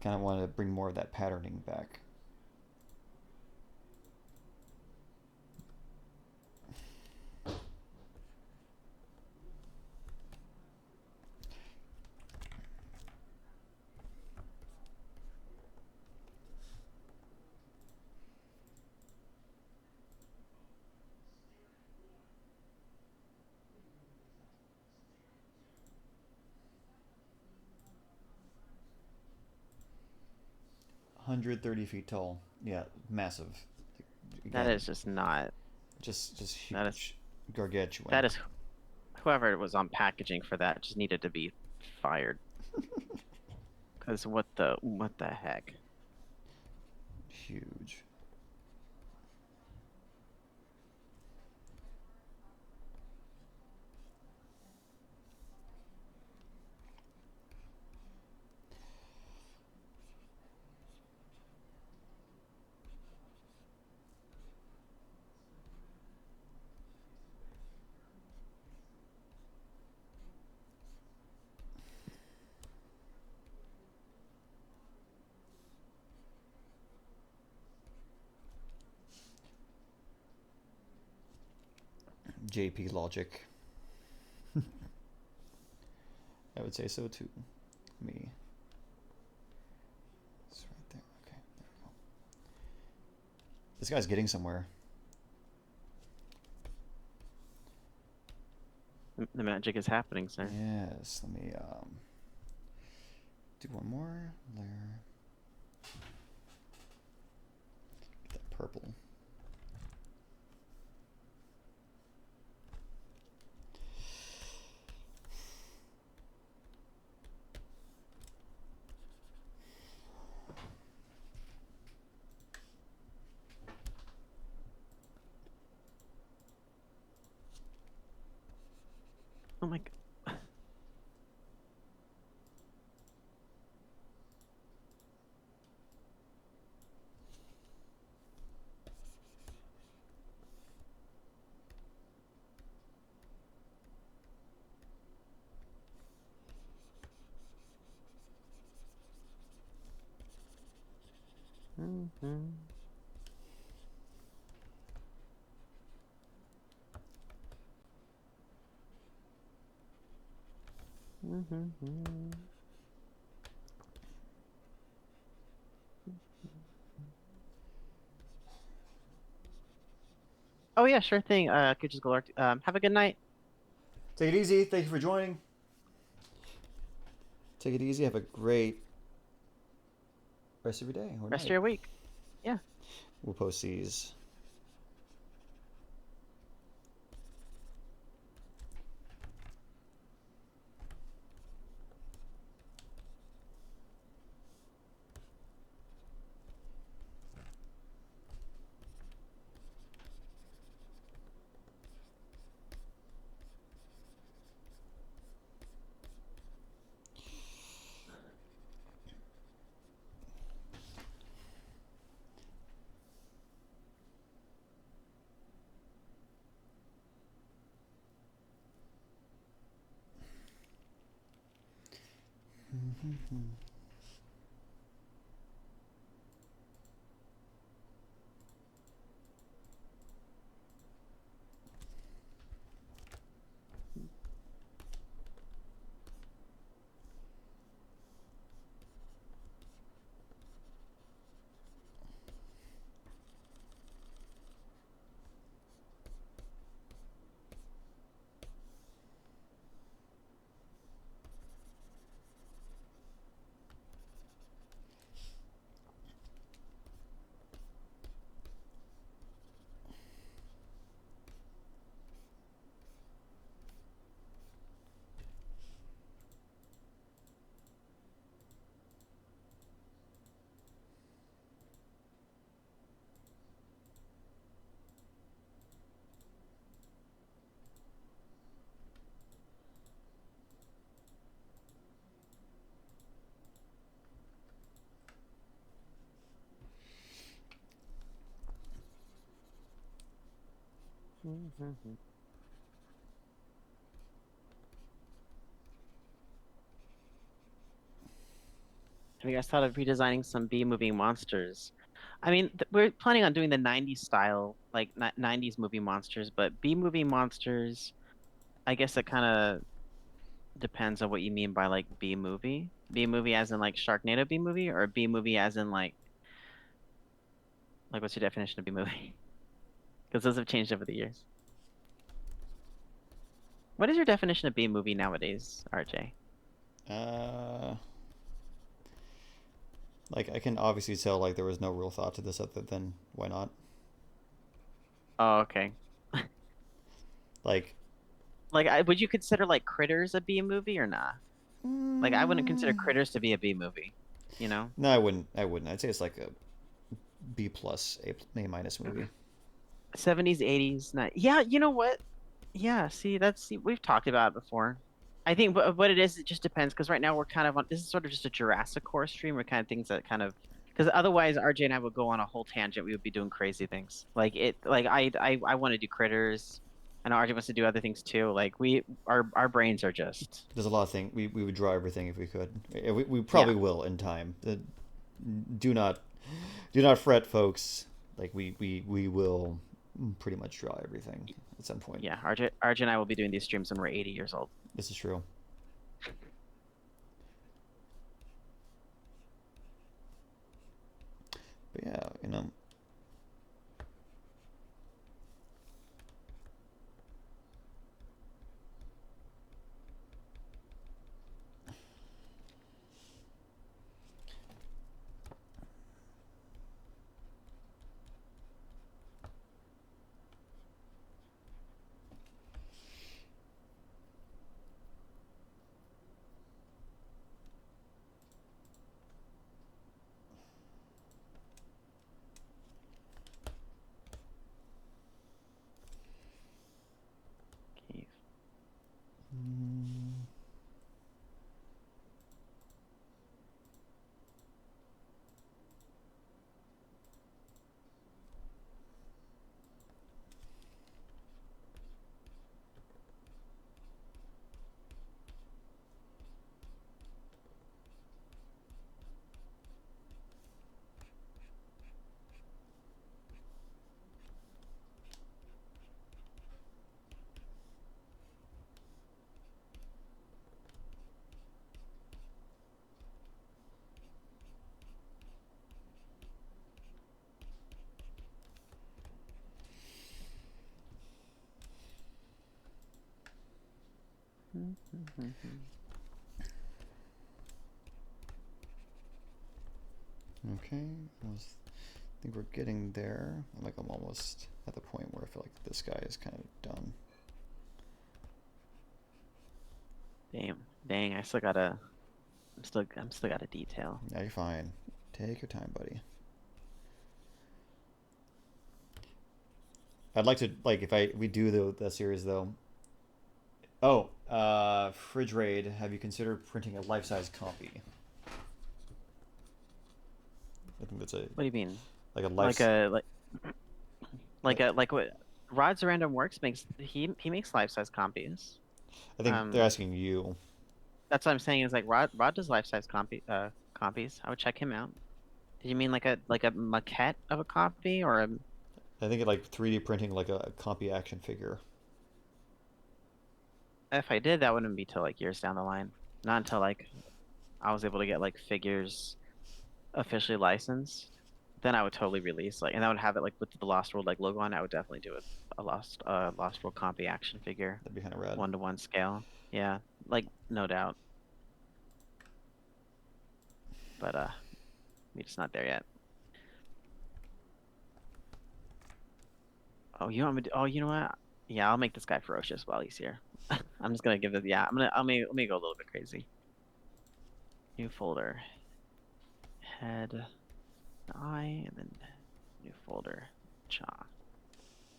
Kind of wanted to bring more of that patterning back. One 130 feet tall. Yeah, massive. That Again, is just not. just That is huge, gargantuan. that is whoever was on packaging for that just needed to be fired. Because what the heck? Huge. JP logic. I would say so too. Me. It's right there. Okay, there we go. This guy's getting somewhere. The magic is happening, sir. Yes. Let me do one more layer. Get that purple. Oh my. Mm-hmm. Mm-hmm. Oh yeah, sure thing. Could just go. Have a good night. Take it easy. Thank you for joining. Take it easy. Have a great rest of your day or Rest of night. your week. Yeah. We'll post these. Have you guys thought of redesigning some B-movie monsters? I mean, we're planning on doing the 90s style, like 90s movie monsters, but B-movie monsters, I guess it kind of depends on what you mean by like B-movie. B-movie as in like Sharknado B-movie, or B-movie as in like what's your definition of B-movie? Because those have changed over the years. What is your definition of B-movie nowadays, RJ? Uh, like I can obviously tell like there was no real thought to this other than why not? Oh, okay. Like, Like, would you consider like Critters a B movie or not? Like, I wouldn't consider mm, Critters to be a B movie, you know? no, I wouldn't. I wouldn't. I'd say it's like a B plus, A minus movie. 70s, 80s, not. Yeah, you know what? Yeah, see, we've talked about it before. I think what it is, it just depends because right now we're kind of on this is sort of just a JurassiCore stream. We're kind of things that kind of because otherwise RJ and I would go on a whole tangent. We would be doing crazy things. Like I want to do Critters. I know RJ wants to do other things too. Like our brains are just There's a lot of things we would draw everything if we could. We yeah. probably will in time. Do not do not fret, folks. Like we will pretty much draw everything at some point. Yeah, RJ and I will be doing these streams when we're 80 years old. This is true. But yeah, you know. Okay. Mm, okay. I think we're getting there. I'm almost at the point where I feel like this guy is kind of done. Dang, I'm still got a detail. Now you're fine. Take your time, buddy. I'd like to like if we do the series though. Oh, Fridge Raid. Have you considered printing a life-size copy? I think that's a What do you mean? like a Like life. a like what Rod's Random Works makes he makes life size copies. I think they're asking you. That's what I'm saying is like Rod does life-size copies. I would check him out. Did you mean like a maquette of a copy or a? I think it like 3D printing like a compy action figure. If I did, that wouldn't be till like years down the line. Not until like I was able to get like figures officially licensed. Then I would totally release like, and I would have it like with the Lost World like logo on. I would definitely do a Lost World compy action figure, That'd be kind of rad. 1-to-1 scale. Yeah, like no doubt. But we're just not there yet. Oh, you want me to, oh, you know what? Yeah, I'll make this guy ferocious while he's here. I'm just gonna give it. Yeah, let me go a little bit crazy. New folder, head, eye, and then new folder, jaw.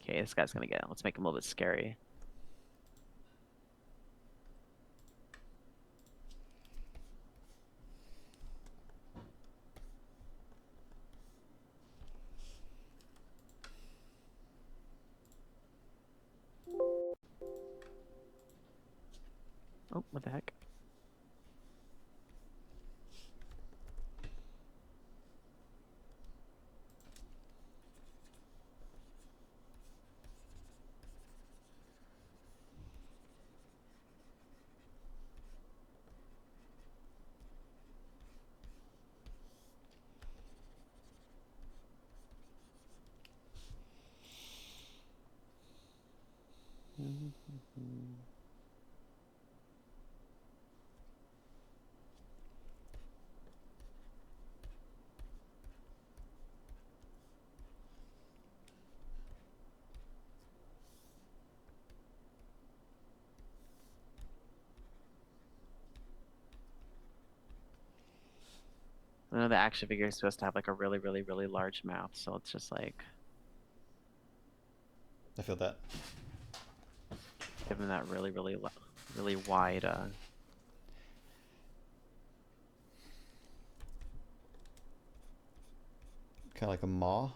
Okay, this guy's gonna get it. Let's make him a little bit scary. Oh, what the heck? I know the action figure is supposed to have like a really, really, really large mouth, so it's just like I feel that. give him that really, really, really wide. Kind of like a maw.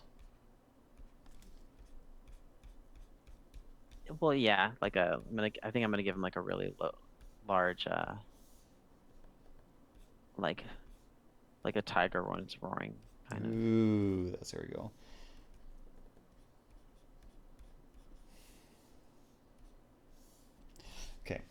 Well, yeah, like a. I think I'm gonna give him like a really large, like like a tiger when it's roaring, kind of. Ooh, that's there we go. Okay.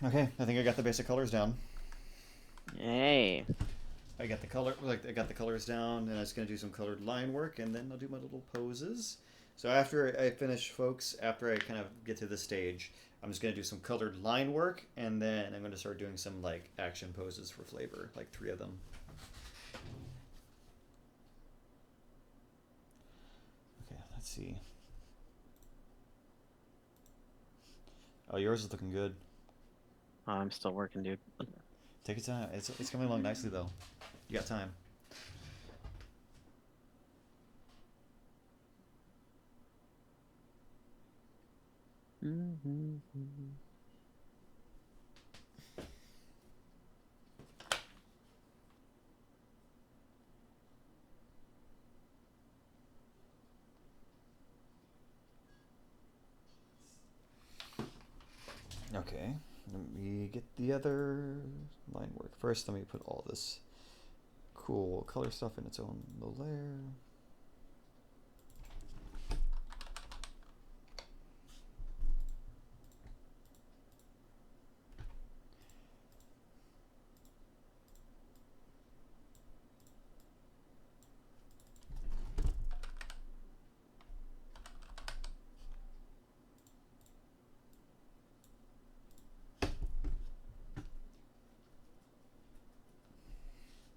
Okay, I think I got the basic colors down. Hey. I got the colors down, and I was gonna do some colored line work, and then I'll do my little poses. So after I finish, folks, after I kind of get to this stage, I'm just gonna do some colored line work, and then I'm gonna start doing some like action poses for flavor, like 3 of them. Okay, let's see. Oh, yours is looking good. Oh, I'm still working, dude. Take your time. It's coming along nicely though. You got time. Okay, let me get the other line work. First, let me put all this cool color stuff in its own little layer.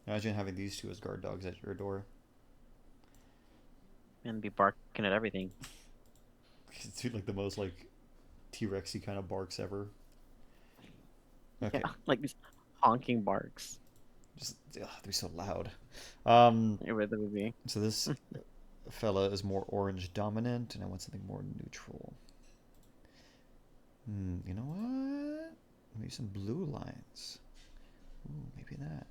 Imagine having these two as guard dogs at your door. And be barking at everything. It's like the most like T-Rexy kind of barks ever. Okay. Yeah, like these honking barks. Just they're so loud. It really would be. So this fella is more orange dominant, and I want something more neutral. You know what? Maybe some blue lines. Ooh, maybe that.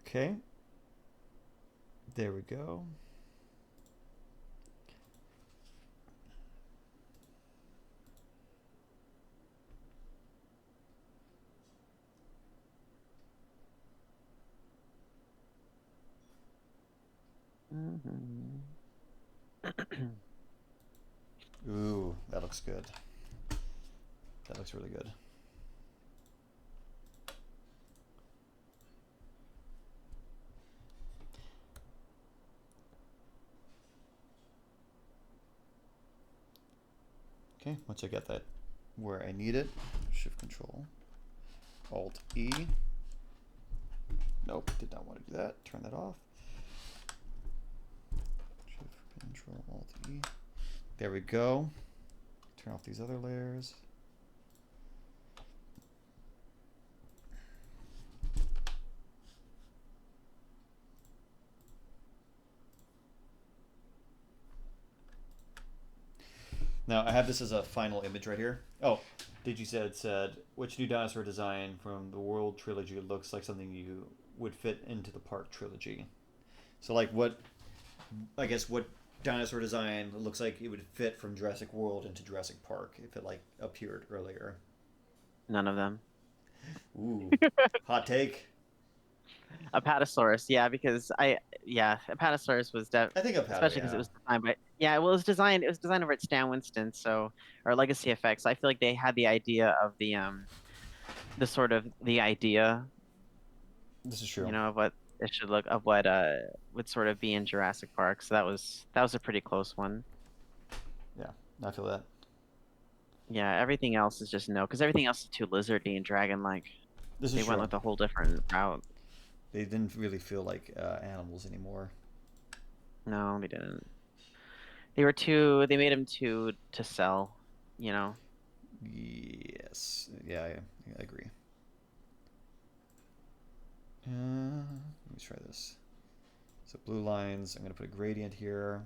Okay. There we go. Ooh, that looks good. That looks really good. Okay, once I get that where I need it, Shift Control, Alt E. Nope, did not want to do that. Turn that off. Shift Control Alt E. There we go. Turn off these other layers. Now I have this as a final image right here. Oh, did you said it said which new dinosaur design from the World Trilogy looks like something you would fit into the Park Trilogy? So like what? I guess what dinosaur design looks like it would fit from Jurassic World into Jurassic Park if it like appeared earlier. None of them. Ooh, hot take. Apatosaurus, yeah, because Apatosaurus was I think Apato, especially because it yeah. was designed by well, it was designed over at Stan Winston, so or Legacy Effects. I feel like they had the idea of the sort of the idea, This is true. of what it should look of what would sort of be in Jurassic Park. So that was a pretty close one. Yeah, I feel that. Yeah, everything else is just no, because everything else is too lizardy and dragon-like. This is They went true. with a whole different route. They didn't really feel like animals anymore. No, they didn't. They made them to sell, you know. Yes. Yeah, I agree. Let me try this. So blue lines, I'm going to put a gradient here.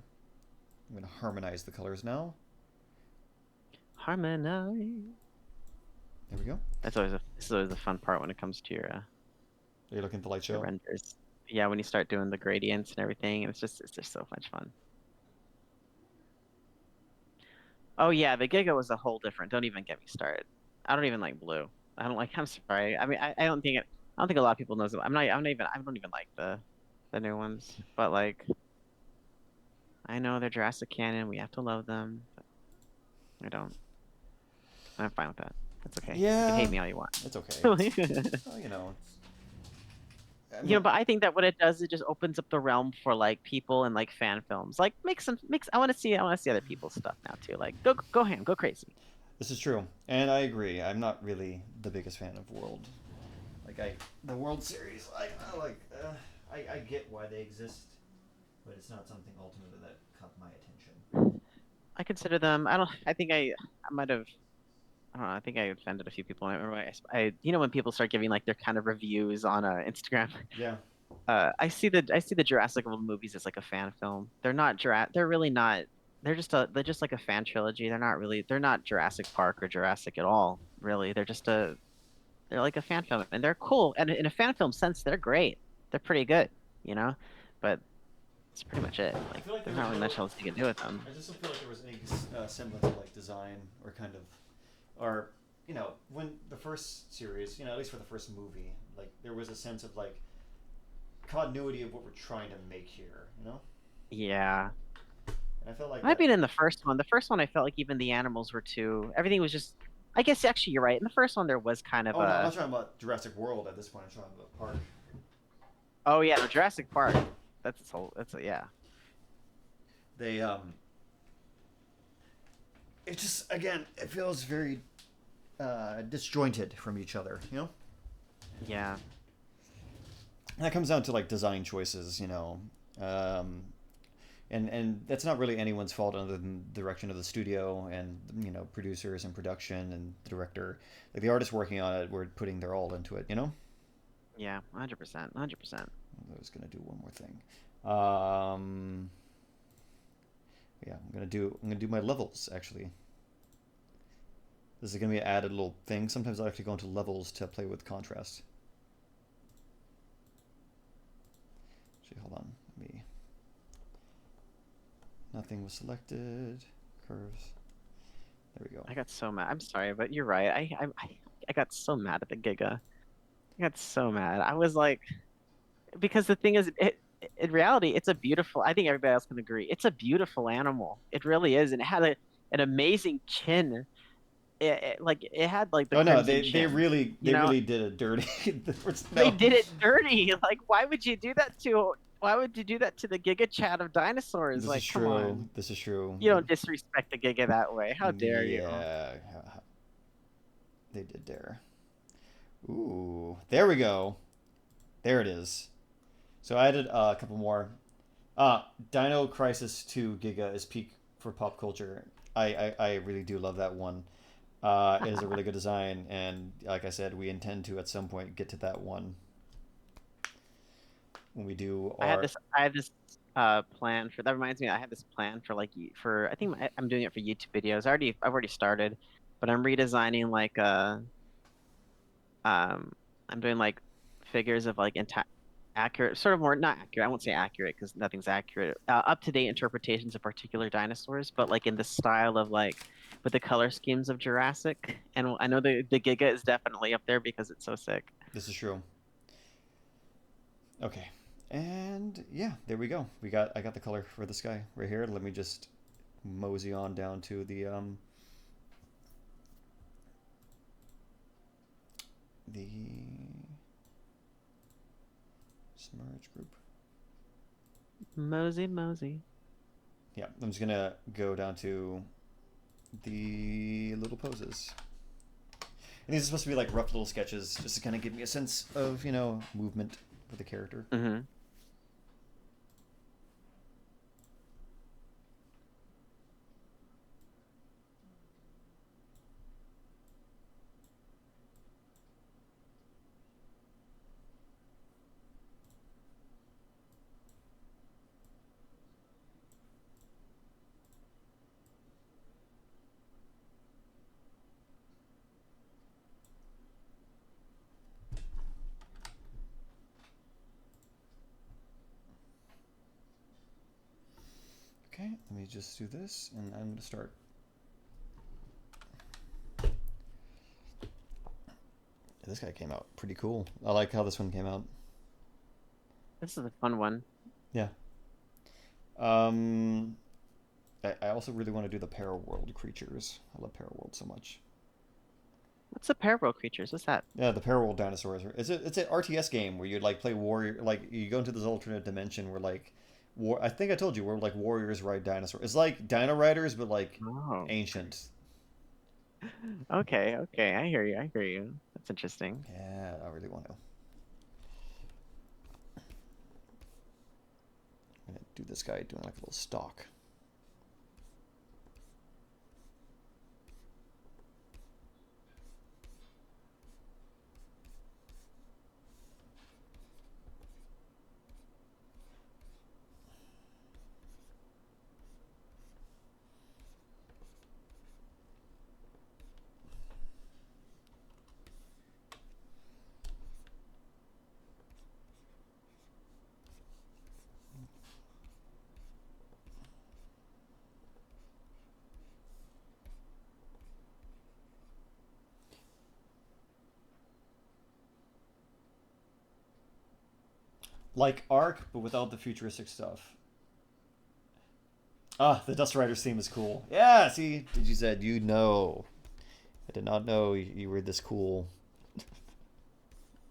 I'm going to harmonize the colors now. Harmonize. There we go. This is always the fun part when it comes to Are you looking at the light your show? renders. Yeah, when you start doing the gradients and everything, it's just so much fun. Oh yeah, the Giga was a whole different. Don't even get me started. I don't even like blue. I don't like. I'm sorry. I mean, I don't think it. I don't think a lot of people knows it. I'm not even. I don't even like the new ones. But like, I know they're Jurassic canon. We have to love them. But I don't. I'm fine with that. That's okay. You can Yeah, hate me all you want. it's okay. Well, you know, I'm You know, not. but I think that what it does, it just opens up the realm for like people and like fan films. Like makes. I want to see other people's stuff now too. Like go ham, go crazy. This is true, and I agree. I'm not really the biggest fan of World. Like the World Series, I like. I get why they exist, but it's not something ultimately that caught my attention. I consider them. I don't. I think I might have. I don't know. I think I offended a few people. I remember you know, when people start giving like their kind of reviews on Instagram. Yeah. I see the Jurassic World movies as like a fan film. They're not They're really not. They're just like a fan trilogy. They're not Jurassic Park or Jurassic at all. Really, they're like a fan film, and they're cool. And in a fan film sense, they're great. They're pretty good, you know. But that's pretty much it. I Like, feel like there there's was not really no. much else you can do with them. I just don't feel like there was any semblance of like design or kind of, or when the first series, at least for the first movie, like there was a sense of like continuity of what we're trying to make here. Yeah. And I felt like Might that. be in the first one. The first one, I felt like even the animals were too. Everything was just. I guess actually you're right. In the first one, there was kind of Oh no, I'm a. not talking about Jurassic World at this point. I'm talking about Park. Oh yeah, no, Jurassic Park. That's its whole. That's a yeah. They it just again it feels very disjointed from each other. Yeah. And that comes down to like design choices. And that's not really anyone's fault other than the direction of the studio and producers and production and the director. Like the artists working on it were putting their all into it. Yeah. 100%. 100%. I was gonna do one more thing. Um, yeah, I'm gonna do my levels actually. This is gonna be an added little thing. Sometimes I actually go into levels to play with contrast. Actually, hold on. Let me. Nothing was selected. Curves. There we go. I got so mad. I'm sorry, but you're right. I got so mad at the Giga. I got so mad. I was like, because the thing is, in reality, it's a beautiful. I think everybody else can agree. It's a beautiful animal. It really is, and it had an amazing chin. Like it had like the Oh no, crimson they chin. really You they know, really did it dirty. they No. did it dirty. Like, why would you do that to? Why would you do that to the Giga Chad of dinosaurs? This is Like, come true. on. This is true. You don't disrespect the Giga that way. How dare you? Yeah, they did dare. Ooh, there we go. There it is. So I added a couple more. Dino Crisis 2 Giga is peak for pop culture. I really do love that one. It is a really good design, and like I said, we intend to at some point get to that one when we do our. I had this plan for that reminds me I had this plan for like for I think I'm doing it for YouTube videos. I've already started, but I'm redesigning like um I'm doing like figures of like accurate, sort of more not accurate. I won't say accurate because nothing's accurate. Up to date interpretations of particular dinosaurs, but like in the style of like with the color schemes of Jurassic. And I know the Giga is definitely up there because it's so sick. This is true. Okay, and yeah, there we go. I got the color for the sky right here. Let me just mosey on down to the Smurge group. Mosey, Mosey. Yeah, I'm just gonna go down to the little poses. And these are supposed to be like rough little sketches, just to kind of give me a sense of movement for the character. Mm-hmm. Okay, let me just do this, and I'm gonna start. This guy came out pretty cool. I like how this one came out. This is a fun one. Yeah. I also really want to do the Paraworld creatures. I love Paraworld so much. What's the parallel creatures? What's that? Yeah, the Paraworld dinosaurs. It's an RTS game where you like play warrior. Like you go into this alternate dimension where like war. I think I told you where like warriors ride dinosaurs. It's like Dino Riders, but like Oh. ancient. Okay, okay. I hear you. I hear you. That's interesting. Yeah, I really want to. I'm gonna do this guy doing like a little stalk. Like Ark, but without the futuristic stuff. Ah, the Dust Riders theme is cool. Yeah, see, did you said you know? I did not know you were this cool.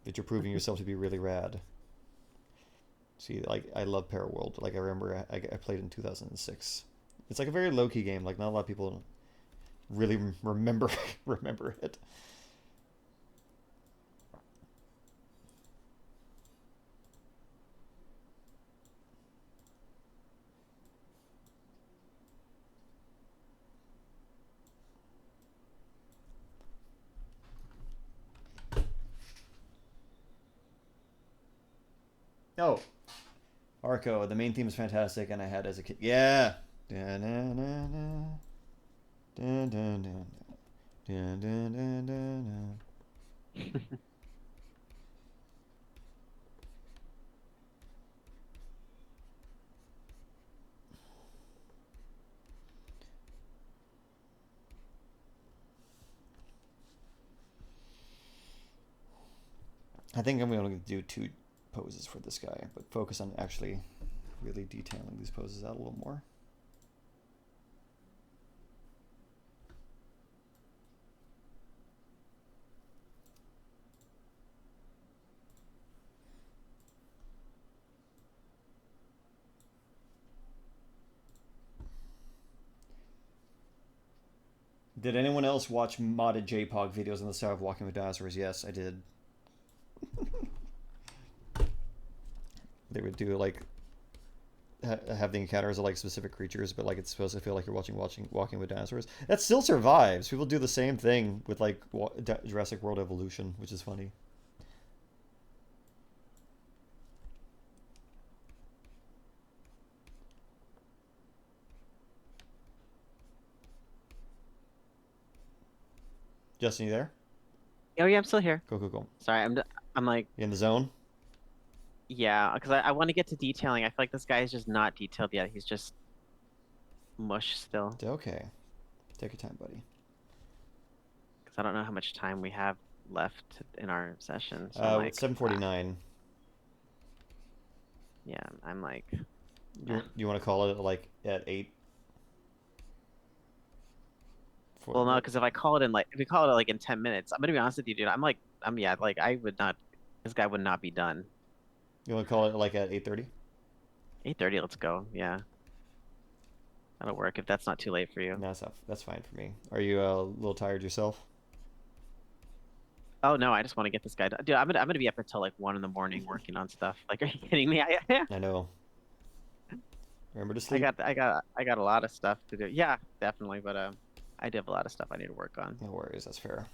That you're proving yourself to be really rad. See, like I love Paraworld. Like I remember I played in 2006. It's like a very low key game. Like not a lot of people really remember remember it. Oh, Arco. The main theme is fantastic, and I had as a kid. Yeah. Dun, dun, dun, dun. Dun, dun, dun, dun, dun, dun, dun, dun. I think I'm going to do 2 poses for this guy, but focus on actually really detailing these poses out a little more. Did anyone else watch modded JPOG videos on the style of Walking with Dinosaurs? Yes, I did. They would do like have the encounters of like specific creatures, but like it's supposed to feel like you're watching Walking with Dinosaurs. That still survives. People do the same thing with like Jurassic World Evolution, which is funny. Justin, you there? Oh yeah, I'm still here. Cool, cool, cool. Sorry, I'm like, You in the zone? yeah, because I want to get to detailing. I feel like this guy is just not detailed yet. He's just mush still. Okay. Take your time, buddy. Because I don't know how much time we have left in our session. So I'm like, It's 7:49. yeah, I'm like, You want to call it like at 8? well, no, because if I call it in like, if we call it like in 10 minutes, I'm gonna be honest with you, dude. Yeah, like I would not, this guy would not be done. You want to call it like at 8:30? 8:30, let's go. Yeah, that'll work if that's not too late for you. No, that's fine for me. Are you a little tired yourself? Oh no, I just want to get this guy done. Dude, I'm gonna be up until like 1 in the morning working on stuff. Like, are you kidding me? I know. Remember to I sleep. got a lot of stuff to do. Yeah, definitely, but I do have a lot of stuff I need to work on. No worries, that's fair.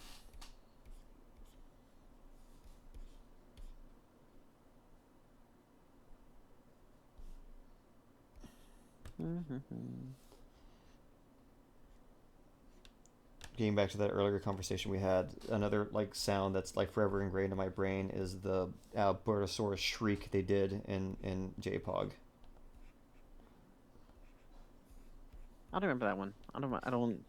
Getting back to that earlier conversation we had, another like sound that's like forever ingrained in my brain is the Albertosaurus shriek they did in JPOG. I don't remember that one. I don't.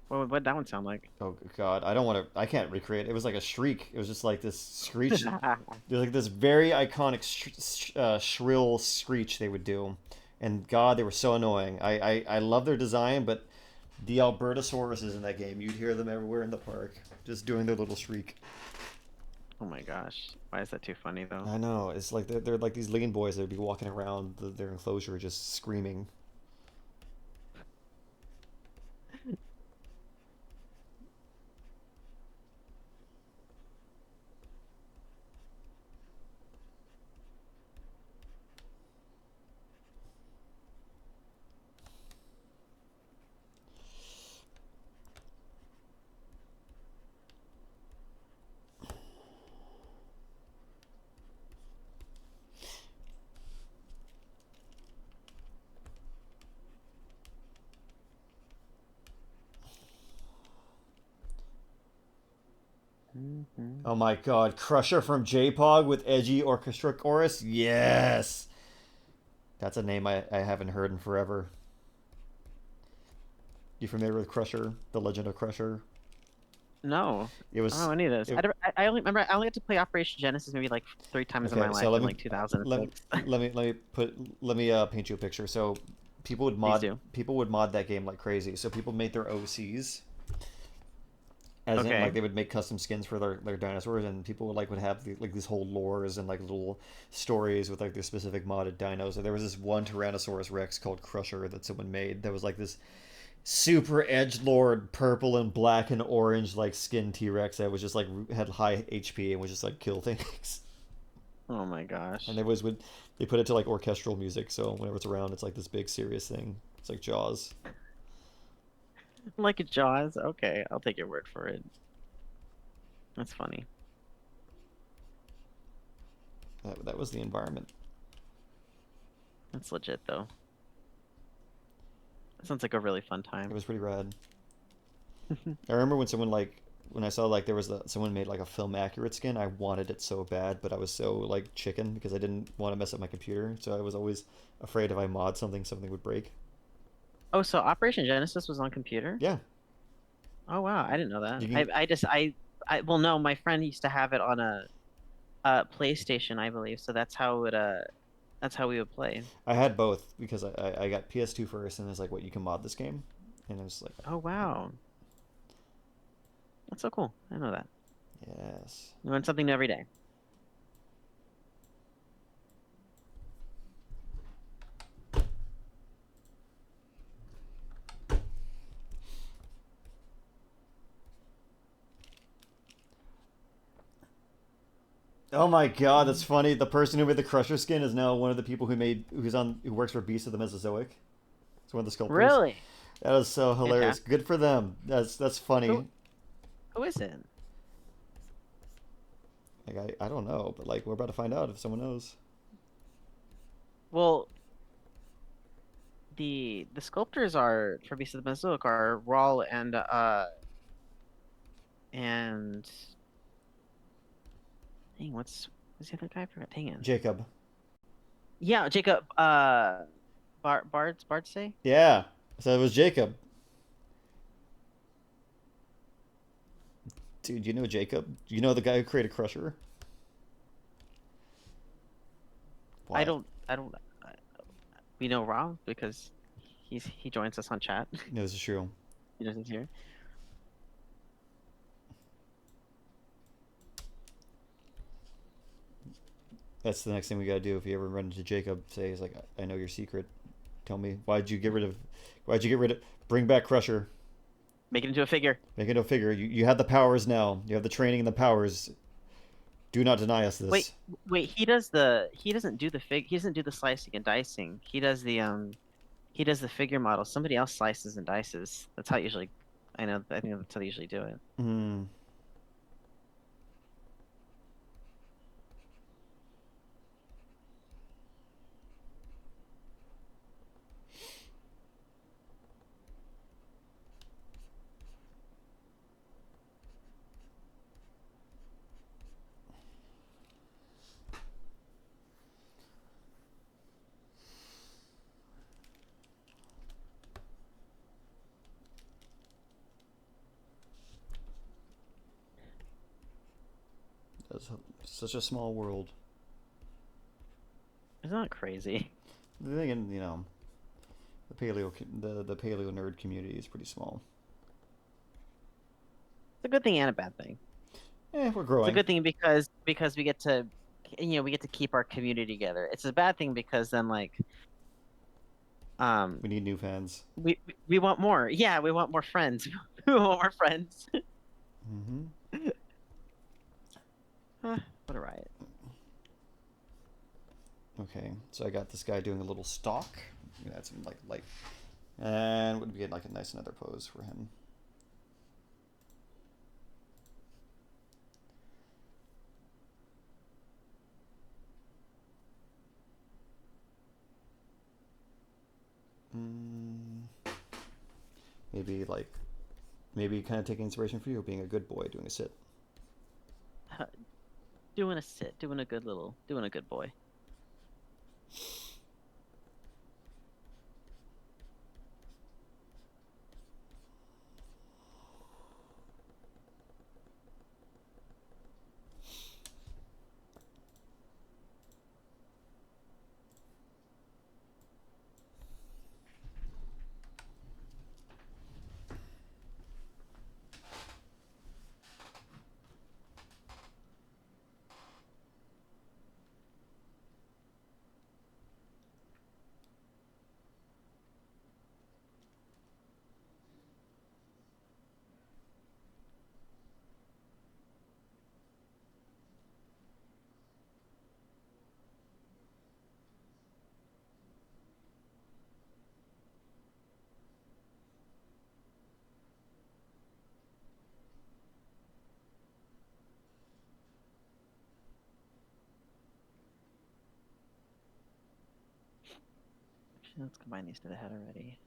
What would that one sound like? Oh God, I don't want to. I can't recreate. It was like a shriek. It was just like this screech. There's like this very iconic shrill screech they would do, and God, they were so annoying. I love their design, but the Albertosauruses in that game, you'd hear them everywhere in the park, just doing their little shriek. Oh my gosh. Why is that too funny though? I know. It's like they're like these lean boys that would be walking around their enclosure just screaming. Hmm. Oh my God, Crusher from J-Pog with edgy orchestra chorus. Yes, that's a name I haven't heard in forever. You familiar with Crusher, the Legend of Crusher? No, It I don't was know any of this. it. I only remember I only had to play Operation Genesis maybe like 3 times in my Okay, so life in like let me 2006. let me paint you a picture. So Please do. people would mod that game like crazy. So people made their OCs, as in like Okay. they would make custom skins for their dinosaurs, and people would have like these whole lores and like little stories with like their specific modded dinos. And there was this one Tyrannosaurus Rex called Crusher that someone made that was like this super edge lord purple and black and orange like skin T-Rex that was just like had high HP and would just like kill things. Oh my And gosh. they put it to like orchestral music, so whenever it's around, it's like this big serious thing. It's like Jaws. Like a Jaws. Okay, I'll take your word for it. That's funny. That was the environment. That's legit though. That sounds like a really fun It time. was pretty rad. I remember when I saw like there was someone made like a film accurate skin. I wanted it so bad, but I was so like chicken because I didn't want to mess up my computer. So I was always afraid if I mod something would break. Oh, so Operation Genesis was on computer? Yeah, Oh wow, I didn't know that. you can. I well no, my friend used to have it on a PlayStation, I believe. So that's how we would play. I had both because I got PS2 first, and it's like, what, you can mod this game, and I was like, Oh wow. That's so cool. I know that. yes. You learn something new every day. Oh my God, that's funny. The person who made the Crusher skin is now one of the people who works for Beast of the Mesozoic. It's one of the sculptors. Really? That is so hilarious. Fantastic. Good for them. That's Who funny. who is it? Like I don't know, but like we're about to find out if someone knows. Well, the sculptors are for Beast of the Mesozoic are Rawl and dang, what's the other guy? I forgot. Dang it. Jacob. Yeah, Jacob Bard's say? Yeah. So it was Jacob. Dude, you know Jacob? You know the guy who created Crusher? What? I don't we know Raw because he joins us on chat. No, this is true. He doesn't here. That's the next thing we gotta do. If you ever run into Jacob, say he's like, I know your secret. Tell me why'd you get rid of bring back Crusher. Make it into a figure. Make it no figure. You have the powers now. You have the training and the powers. Do not deny us Wait, this. wait, he doesn't do he doesn't do the slicing and dicing. He does the figure model. Somebody else slices and dices. That's how usually I think that's how they usually do it. Hmm. That's such a small world. Isn't that crazy? The thing, you know, the paleo nerd community is pretty small. It's a good thing and a bad thing. We're It's a growing. good thing because we get to, we get to keep our community together. It's a bad thing because then like um We need new fans. we want more. Yeah, we want more friends. We want more friends. Mm-hmm. What a riot. Okay, so I got this guy doing a little stalk. I'm gonna add some like light, and would be like a nice another pose for him. Mm, maybe like maybe kind of taking inspiration for you, being a good boy, doing a sit. Doing a sit, doing a good boy. Let's combine these to the head already.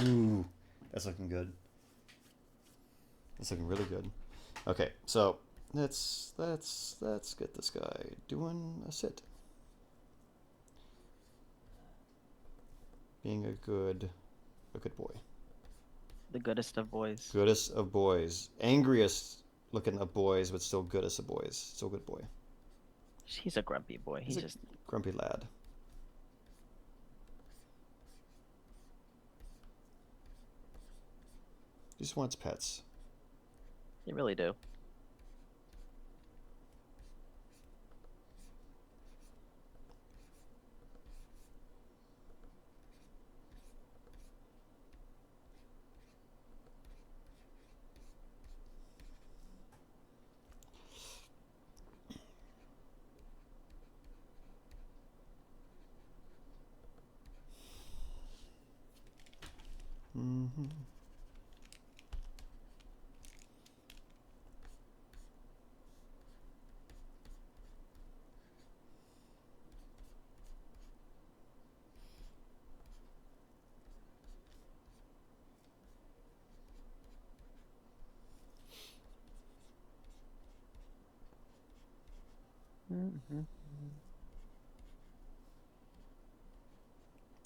Ooh, that's looking good. That's looking really good. Okay, so let's get this guy doing a sit. Being a good boy. The goodest of boys. Goodest of boys. Angriest looking of boys, but still goodest of boys. Still good boy. He's a grumpy boy. He's a just grumpy lad. He just wants pets. They really do. Mm-hmm. Mm-hmm.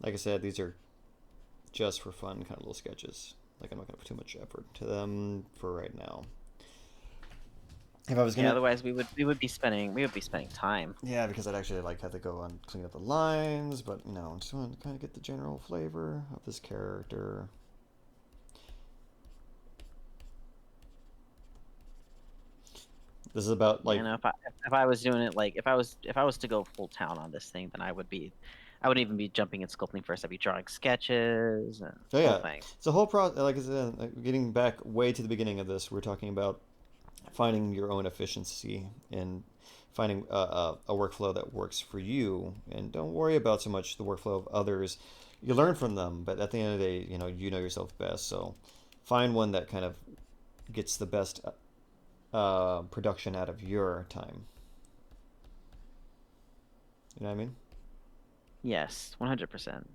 Like I said, these are just for fun kind of little sketches. Like I'm not gonna put too much effort into them for right now. If I was Yeah, gonna, otherwise we would be spending time. yeah, because I'd actually like have to go and clean up the lines, but you know, just want to kind of get the general flavor of this character. This is about You like, know, if I was doing it like if I was to go full town on this thing, then I wouldn't even be jumping and sculpting first. I'd be drawing sketches and oh whole yeah, thing. it's a whole process. Like I said, getting back way to the beginning of this, we're talking about finding your own efficiency and finding a workflow that works for you, and don't worry about so much the workflow of others. You learn from them, but at the end of the day, you know yourself best. So find one that kind of gets the best production out of your time. You know what I mean? Yes, 100%.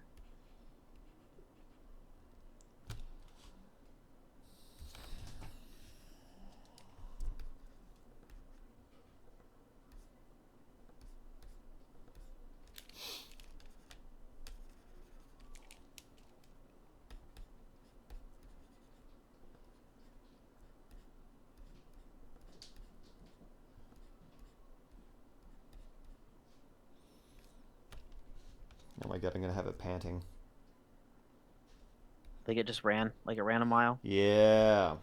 Oh my god, I'm gonna have it panting. I think it just ran, like it ran a mile. Yeah.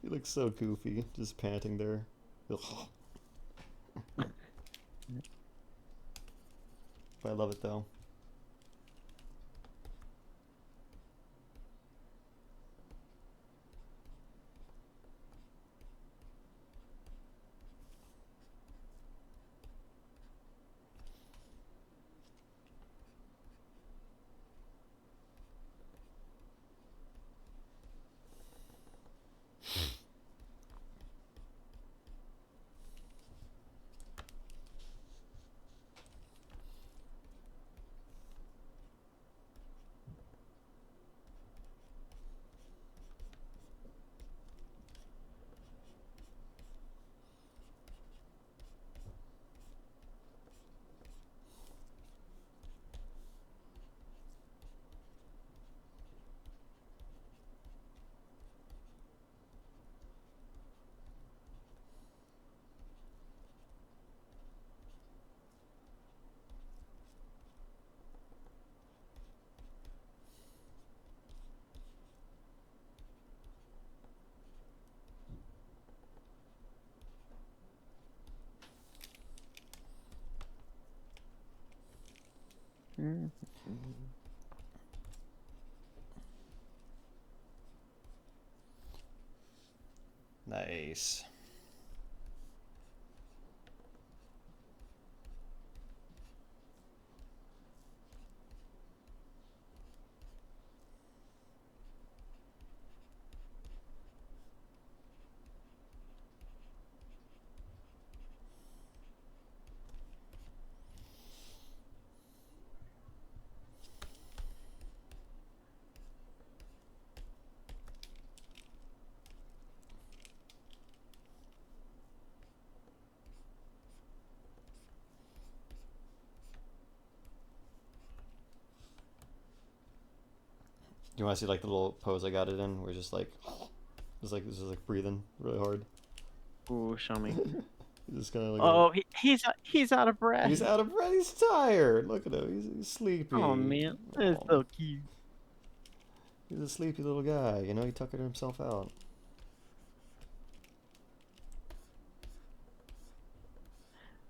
He looks so goofy, just panting there. Ugh. But I love it though. Mm. Nice. Do you want to see like the little pose I got it in? We're just like, this is like breathing really hard. Ooh, show me. He's just kind of like. Oh, he's out of breath. He's out of breath. He's tired. Look at him. He's sleepy. Oh man, that's so cute. He's a sleepy little guy. You know, he tuckered himself out.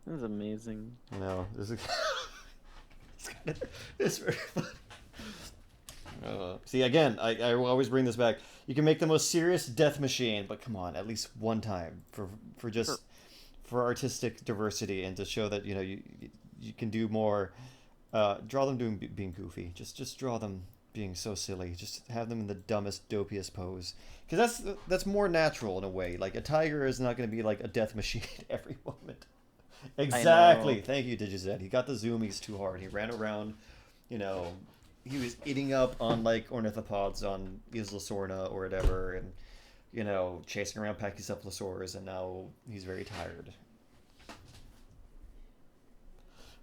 This is amazing. No, this is. It's very funny. See, again, I will always bring this back. You can make the most serious death machine, but come on, at least one time for just for artistic diversity and to show that you can do more. Draw them being goofy. Just draw them being so silly. Just have them in the dumbest, dopiest pose. Because that's more natural in a way. Like a tiger is not going to be like a death machine every moment. Exactly. Thank you, DigiZ. He got the zoomies too hard. He ran around, you know, he was eating up on like ornithopods on Isla Sorna or whatever, and chasing around pachycephalosaurs, and now he's very tired.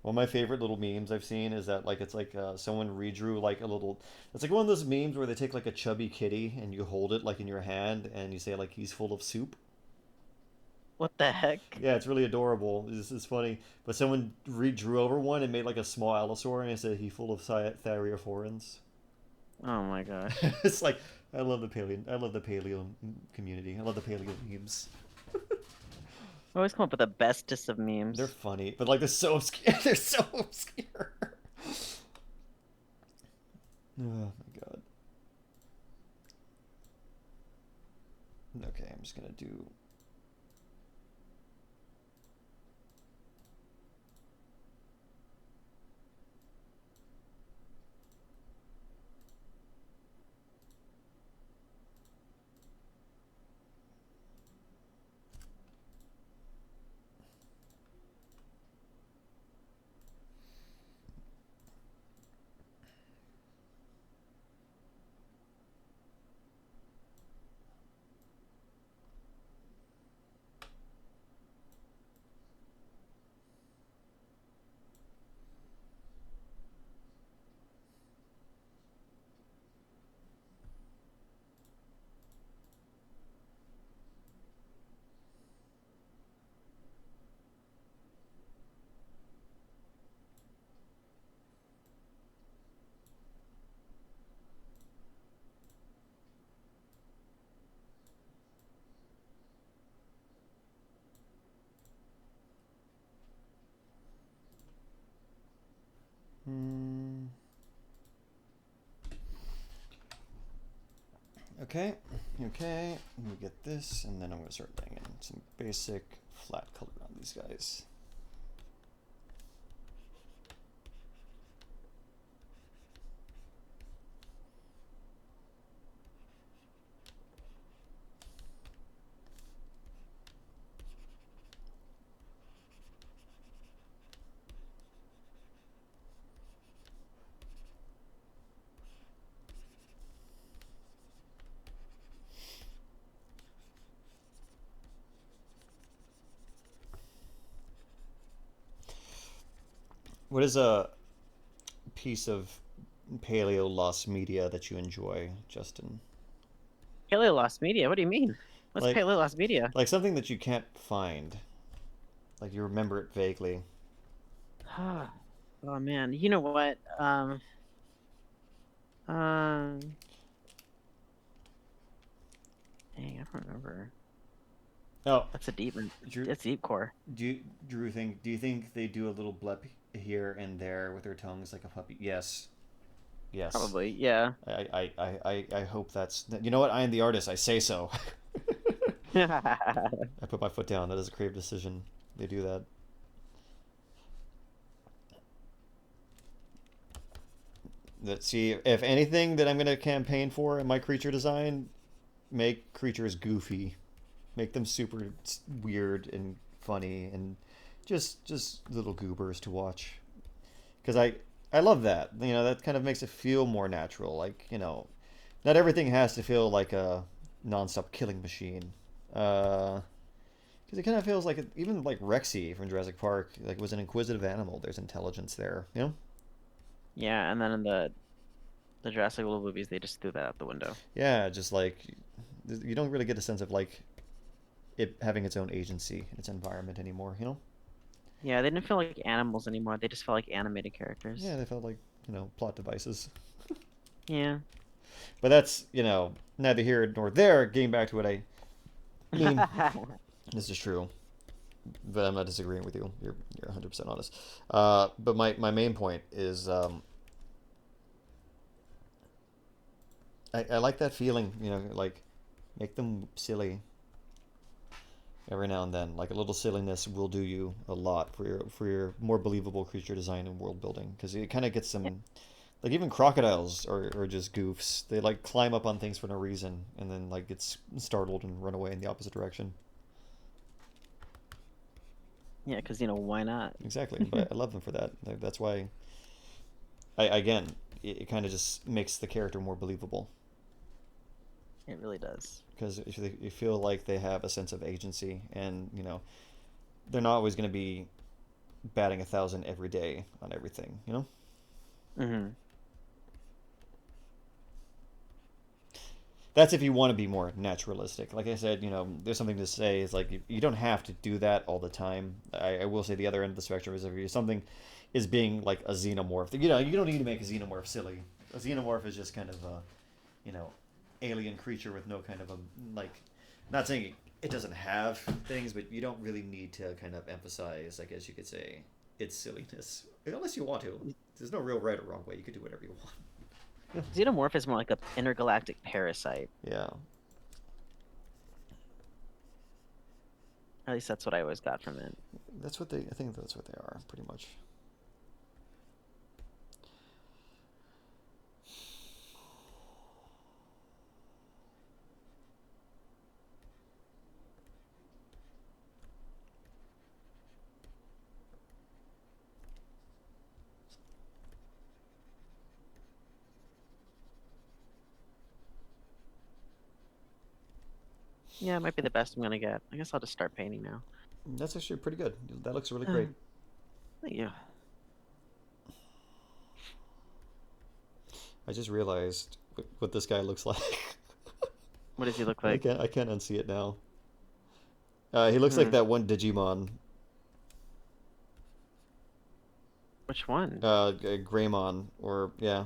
One of my favorite little memes I've seen is that like it's like someone redrew like a little. It's like one of those memes where they take like a chubby kitty and you hold it like in your hand and you say like he's full of soup. What the heck? Yeah, it's really adorable. It's funny. But someone redrew over one and made like a small allosaur and it said he full of thyreophorans. Oh my gosh. It's like I love the paleo community. I love the paleo memes. I always come up with the bestest of memes. They're funny, but like they're so obscure. They're so obscure. Oh my god. Okay, I'm just gonna do. Okay, okay. Let me get this, and then I'm gonna start laying in some basic flat color on these guys. What is a piece of paleo lost media that you enjoy, Justin? Paleo lost media. What do you mean? What's Like, paleo lost media? like something that you can't find, like you remember it vaguely. Oh man, you know what? Um, dang, I don't remember. Oh, That's a deep one. Drew, That's deep core. Do you think they do a little blip here and there with their tongues like a puppy? Yes, yes. Probably, yeah. I hope that's. You know what? I am the artist. I say so. I put my foot down. That is a creative decision. They do that. Let's see. If anything that I'm gonna campaign for in my creature design, make creatures goofy, make them super weird and funny, and just little goobers to watch. Because I love that. You know, that kind of makes it feel more natural. Like, you know, not everything has to feel like a nonstop killing machine. Because it kind of feels like even like Rexy from Jurassic Park, like was an inquisitive animal. There's intelligence there, you know? Yeah, and then in the Jurassic World movies, they just threw that out the window. Yeah, just like you don't really get a sense of like it having its own agency in its environment anymore, you know? Yeah, they didn't feel like animals anymore. They just felt like animated characters. Yeah, they felt like, you know, plot devices. Yeah. But that's, you know, neither here nor there. Getting back to what I mean, this is true, but I'm not disagreeing with you. You're 100% honest. But my main point is I like that feeling, you know, like make them silly every now and then. Like a little silliness will do you a lot for your more believable creature design and world building because it kind of gets Yeah, some like even crocodiles are just goofs. They like climb up on things for no reason and then like get startled and run away in the opposite direction. yeah, because why not? Exactly, but I love them for that. Like, that's why I again it kind of just makes the character more believable It really does. because if you feel like they have a sense of agency and you know they're not always going to be batting 1,000 every day on everything, you know. Hmm. That's if you want to be more naturalistic. Like I said, you know, there's something to say is like you don't have to do that all the time. I will say the other end of the spectrum is if something is being like a xenomorph, you know, you don't need to make a xenomorph silly. A xenomorph is just kind of a, you know, alien creature with no kind of a like. Not saying it doesn't have things, but you don't really need to kind of emphasize, I guess you could say, its silliness unless you want to. There's no real right or wrong way. You could do whatever you want. Xenomorph is more like a intergalactic parasite. Yeah. At least that's what I always got from it. That's what they. I think that's what they are, pretty much. Yeah, it might be the best I'm gonna get. I guess I'll just start painting now. That's actually pretty good. That looks really great. Thank you. I just realized what this guy looks like. What does he look like? I can't unsee it now. He looks like Hmm. that one Digimon, Which one? Greymon, or yeah,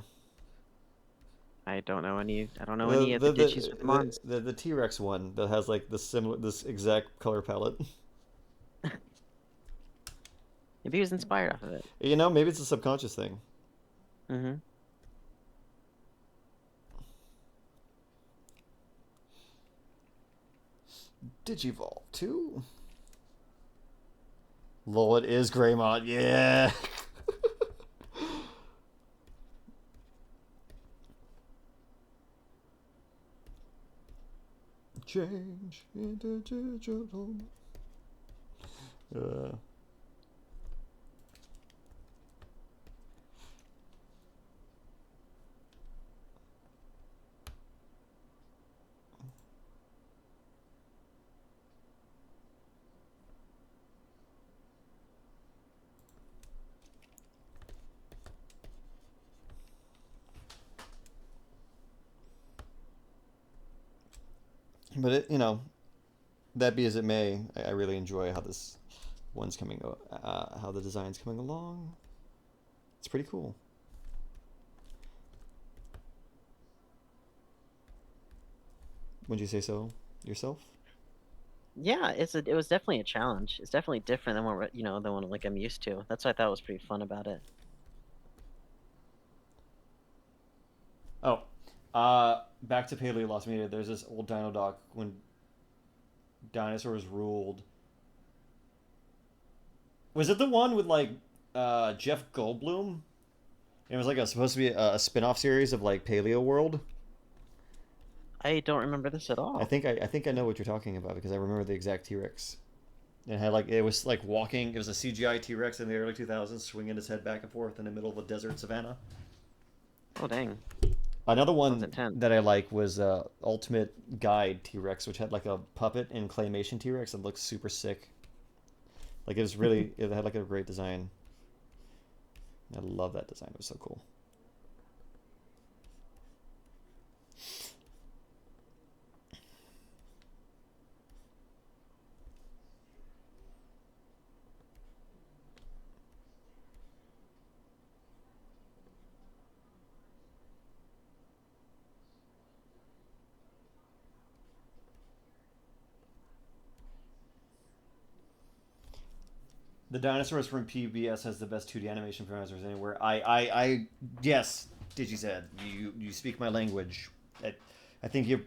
I don't know any. I don't know any of the Digis with Mons. the T-Rex one that has like this exact color palette. Maybe he was inspired off of it. You know, maybe it's a subconscious thing. Hmm. Digivolve 2. Lol, it is Greymont. Yeah. Change into digital. Uh. But it, that be as it may, I really enjoy how this one's coming, how the design's coming along. It's pretty cool. Wouldn't you say so yourself? Yeah, it was definitely a challenge. It's definitely different than than what like I'm used to. That's what I thought was pretty fun about it. Oh, back to Paleo Lost Media. There's this old dino doc when dinosaurs ruled. Was it the one with like Jeff Goldblum? It was like supposed to be a spin-off series of like Paleo World. I don't remember this at I all. think I think I know what you're talking about because I remember the exact T-Rex. It had like it was like walking. It was a CGI T-Rex in the early 2000s, swinging his head back and forth in the middle of a desert savannah. Oh dang, Another sounds one intense. that I like was Ultimate Guide T-Rex, which had like a puppet and claymation T-Rex that looked super sick. Like it had like a great design. I love that design. It was so cool. The dinosaurs from PBS has the best 2D animation for dinosaurs anywhere. Yes, DigiZed, you speak my language. I think you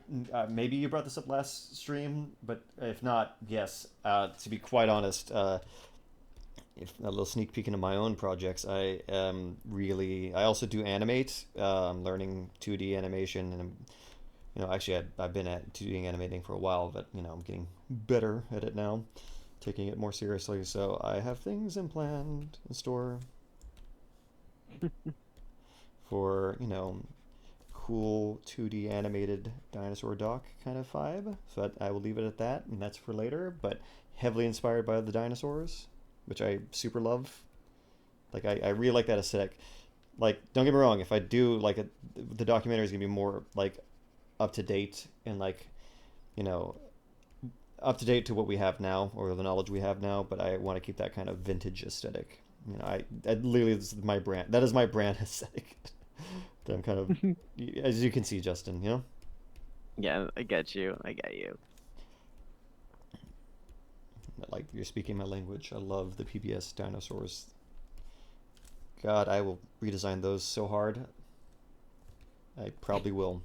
maybe you brought this up last stream, but if not, yes. To be quite honest, if a little sneak peek into my own projects, I also do animate. I'm learning 2D animation, and actually I've been at 2D animating for a while, but I'm getting better at it now, taking it more seriously. So I have things in planned in store for cool 2D animated dinosaur doc kind of vibe. So I will leave it at that, and that's for later. But heavily inspired by the dinosaurs, which I super love. Like I really like that aesthetic. Like don't get me wrong, if I do like the documentary is gonna be more like up to date and like you know up to date to what we have now or the knowledge we have now, but I want to keep that kind of vintage aesthetic. I literally this is my brand. That is my brand aesthetic. That I'm kind of, as you can see, Justin. Yeah, I get you. I get you. Like you're speaking my language. I love the PBS dinosaurs. God, I will redesign those so hard. I probably will.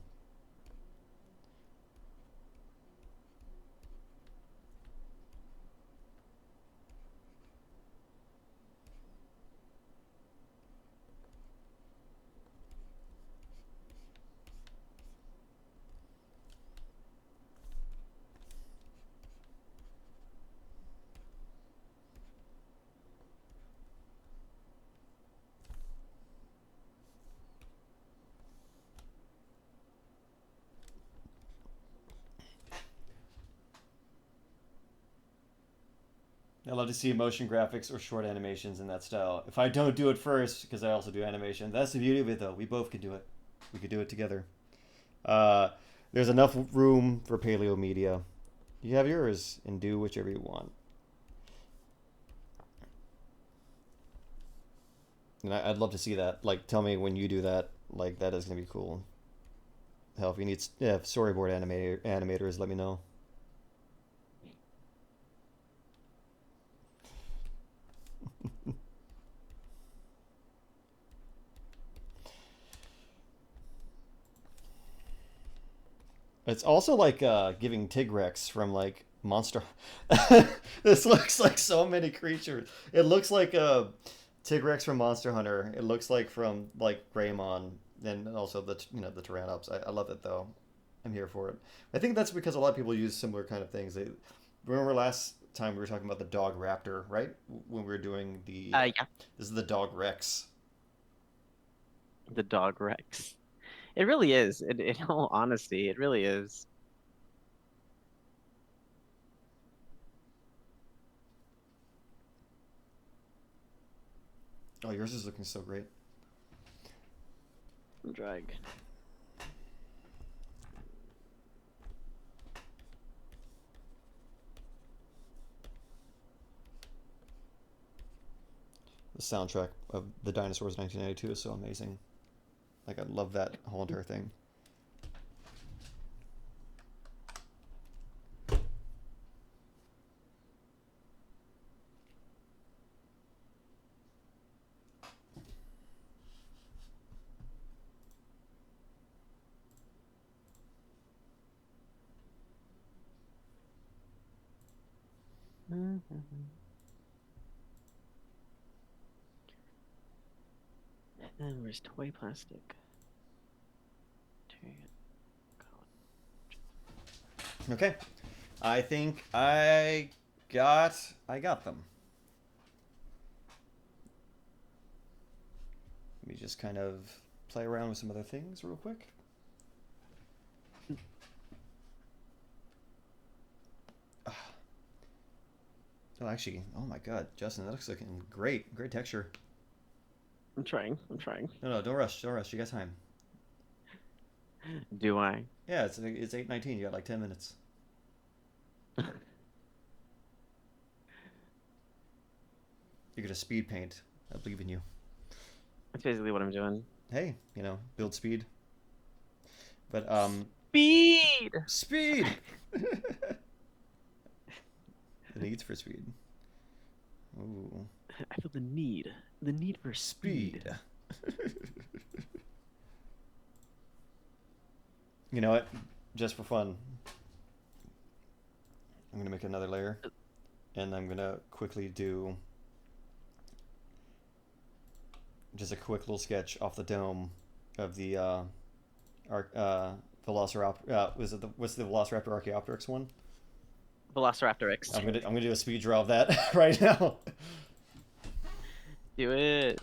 I love to see motion graphics or short animations in that style. If I don't do it first, because I also do animation, that's the beauty of it, though. We both can do it. We could do it together. Uh, there's enough room for paleo media. You have yours, and do whichever you want. And I'd love to see that. Like, tell me when you do that. Like, that is gonna be cool. Hell, if you need storyboard animators, let me know. It's also like giving Tigrex from like monster. This looks like so many creatures. It looks like a Tigrex from Monster Hunter. It looks like from like Greymon, and also the the Tyrannonops. I love it though. I'm here for it. I think that's because a lot of people use similar kind of things. They remember last time we were talking about the dog raptor, right? When we were doing the Yeah. this is the dog Rex. The dog Rex. It really is. In all honesty, it really is. Oh, yours is looking so great. Drag. The soundtrack of the Dinosaurs 1992 is so amazing. Like I love that whole entire thing. And where's toy plastic? Okay, I think I got them. Let me just kind of play around with some other things real quick. Oh, actually, oh my God, Justin, that looks looking great. Great texture. I'm trying. I'm trying. No, don't rush. Don't rush. You got time. Do I? Yeah, it's 8:19. You got like 10 minutes. You're gonna speed paint. I believe in you. That's basically what I'm doing. Hey, build speed. But Speed. speed. The needs for speed. Ooh. I feel the need for speed. You know what? Just for fun, I'm gonna make another layer, and I'm gonna quickly do just a quick little sketch off the dome of the Velociraptor. What's the Velociraptor Archaeopteryx one? Velociraptor X. I'm gonna do a speed draw of that right now. Do it.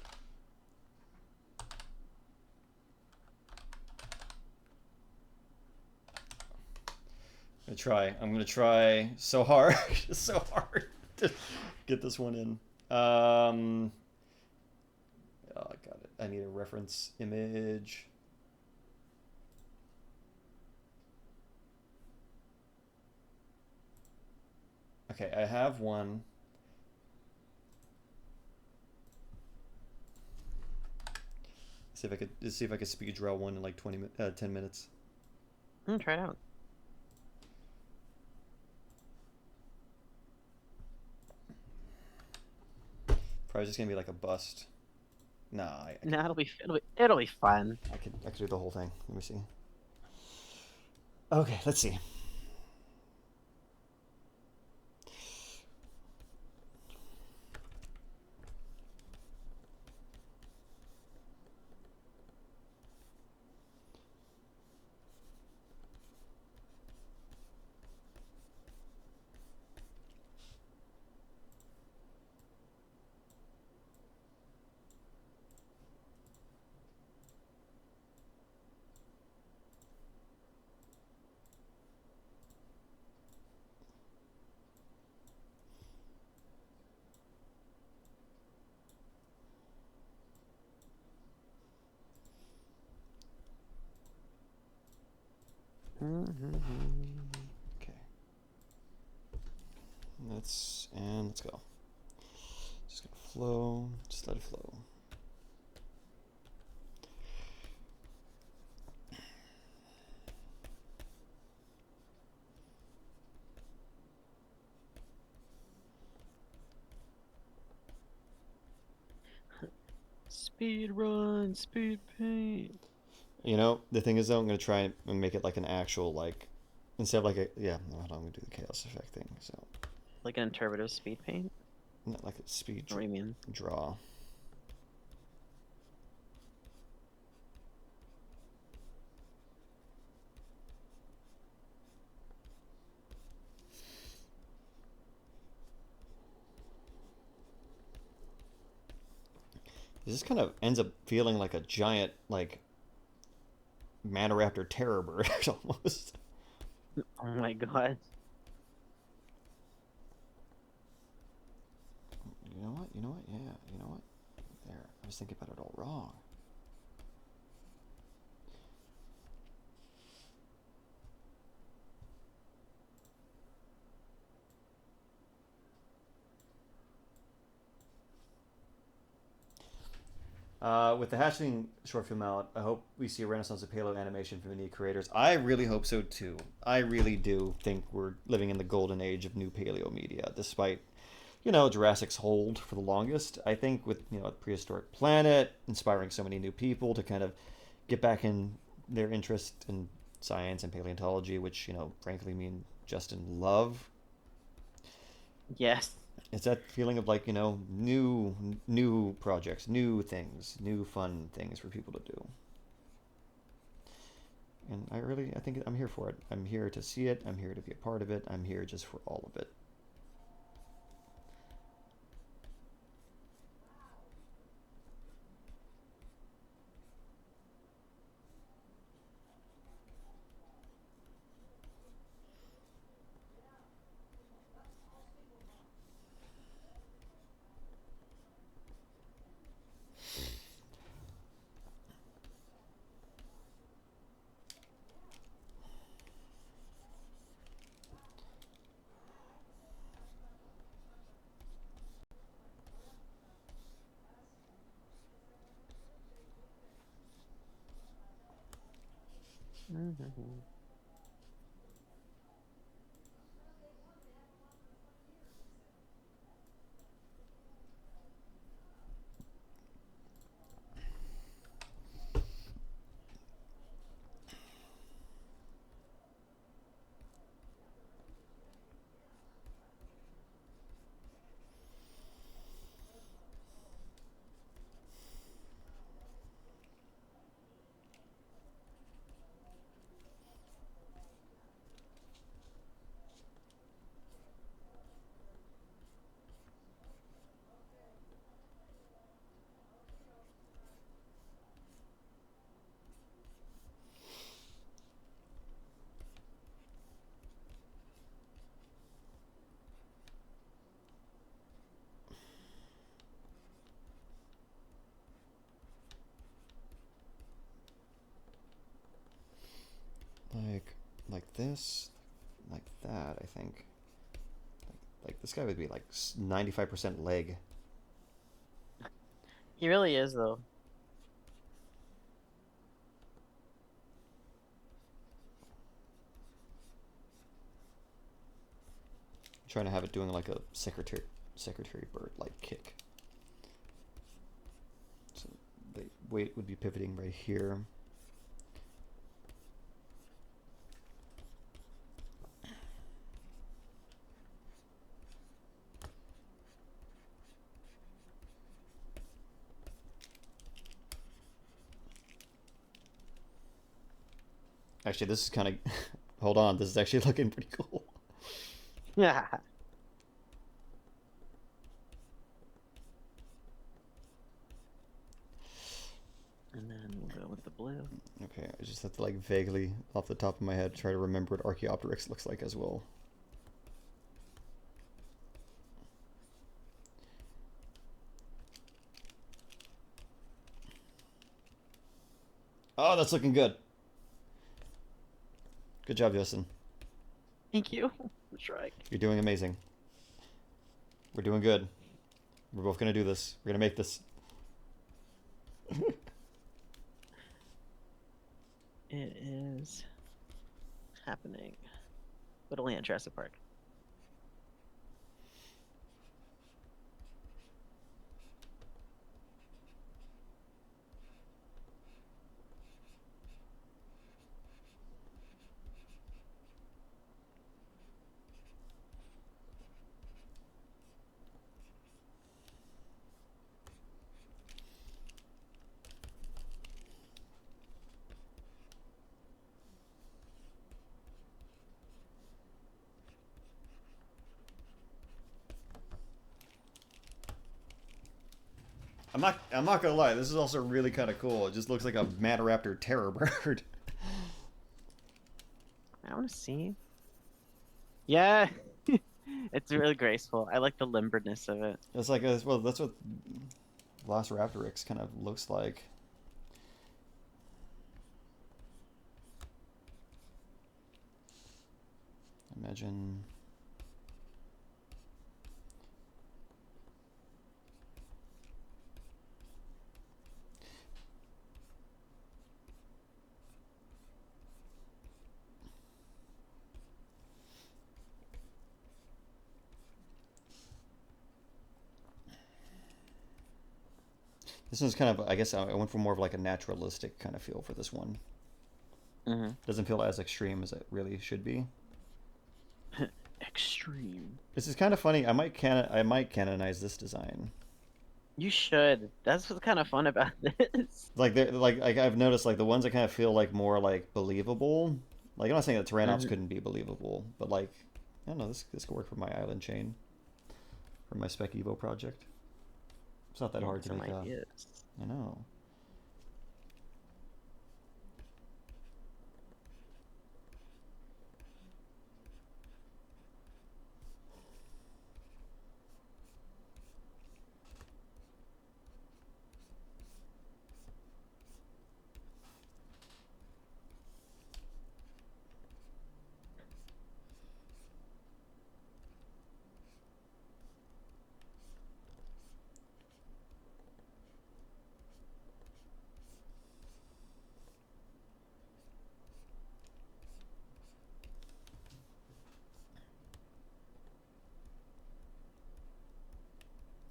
I'm gonna try so hard, so hard to get this one in. Oh, I got it. I need a reference image. Okay, I have one. See if I could speed draw one in like 10 minutes. Try it out. Probably just gonna be like a bust. Nah, Nah, it'll be fun. I could do the whole thing. Let me see. Okay, let's see. Okay. Let's go. Just gonna flow. Just let it flow. Speed run, speed paint. The thing is though, I'm gonna try and make it like an actual like instead of like a yeah. Hold on, I'm gonna do the chaos effect thing. So Like an interpretive speed paint? not like a speed What do you mean? draw. This kind of ends up feeling like a giant like Manoraptor terror bird almost. Oh my god. You know what? You know what? Yeah. You know what? There. I was thinking about it all wrong. With the hatchling short film out, I hope we see a renaissance of Paleo animation from indie creators. I really hope so too. I really do think we're living in the golden age of new Paleo media, despite Jurassic's hold for the longest. I think with a prehistoric planet inspiring so many new people to kind of get back in their interest in science and paleontology, which frankly me and Justin love. Yes. It's that feeling of like new projects, new things, new fun things for people to do. And I think I'm here for it. I'm here to see it. I'm here to be a part of it. I'm here just for all of it. Mm-hmm. Like this, like that. I think. Like this guy would be like 95% leg. He really is, though. I'm trying to have it doing like a secretary bird like kick. So the weight would be pivoting right here. Actually, this is kind of. Hold on, this is actually looking pretty cool. Yeah. And then we'll go with the blue. Okay, I just have to like vaguely off the top of my head try to remember what Archaeopteryx looks like as well. Oh, that's looking good. Good job, Justin. Thank you. That's right. You're doing amazing. We're doing good. We're both gonna do this. We're gonna make this. It is happening, but only at Jurassic Park. I'm not gonna lie. This is also really kind of cool. It just looks like a Mantaraptor terror bird. I want to see. Yeah, it's really graceful. I like the limberness of it. It's like well, that's what Velociraptorix kind of looks like. Imagine. This one's kind of, I guess I went for more of like a naturalistic kind of feel for this one. Mm-hmm. Doesn't feel as extreme as it really should be. Extreme. This is kind of funny. I might canonize this design. You should. That's what's kind of fun about this. Like I've noticed like the ones that kind of feel like more like believable. Like I'm not saying that Tyrannonops couldn't be believable, but like I don't know, this could work for my island chain, for my Spec Evo project. It's not that hard to make. I know.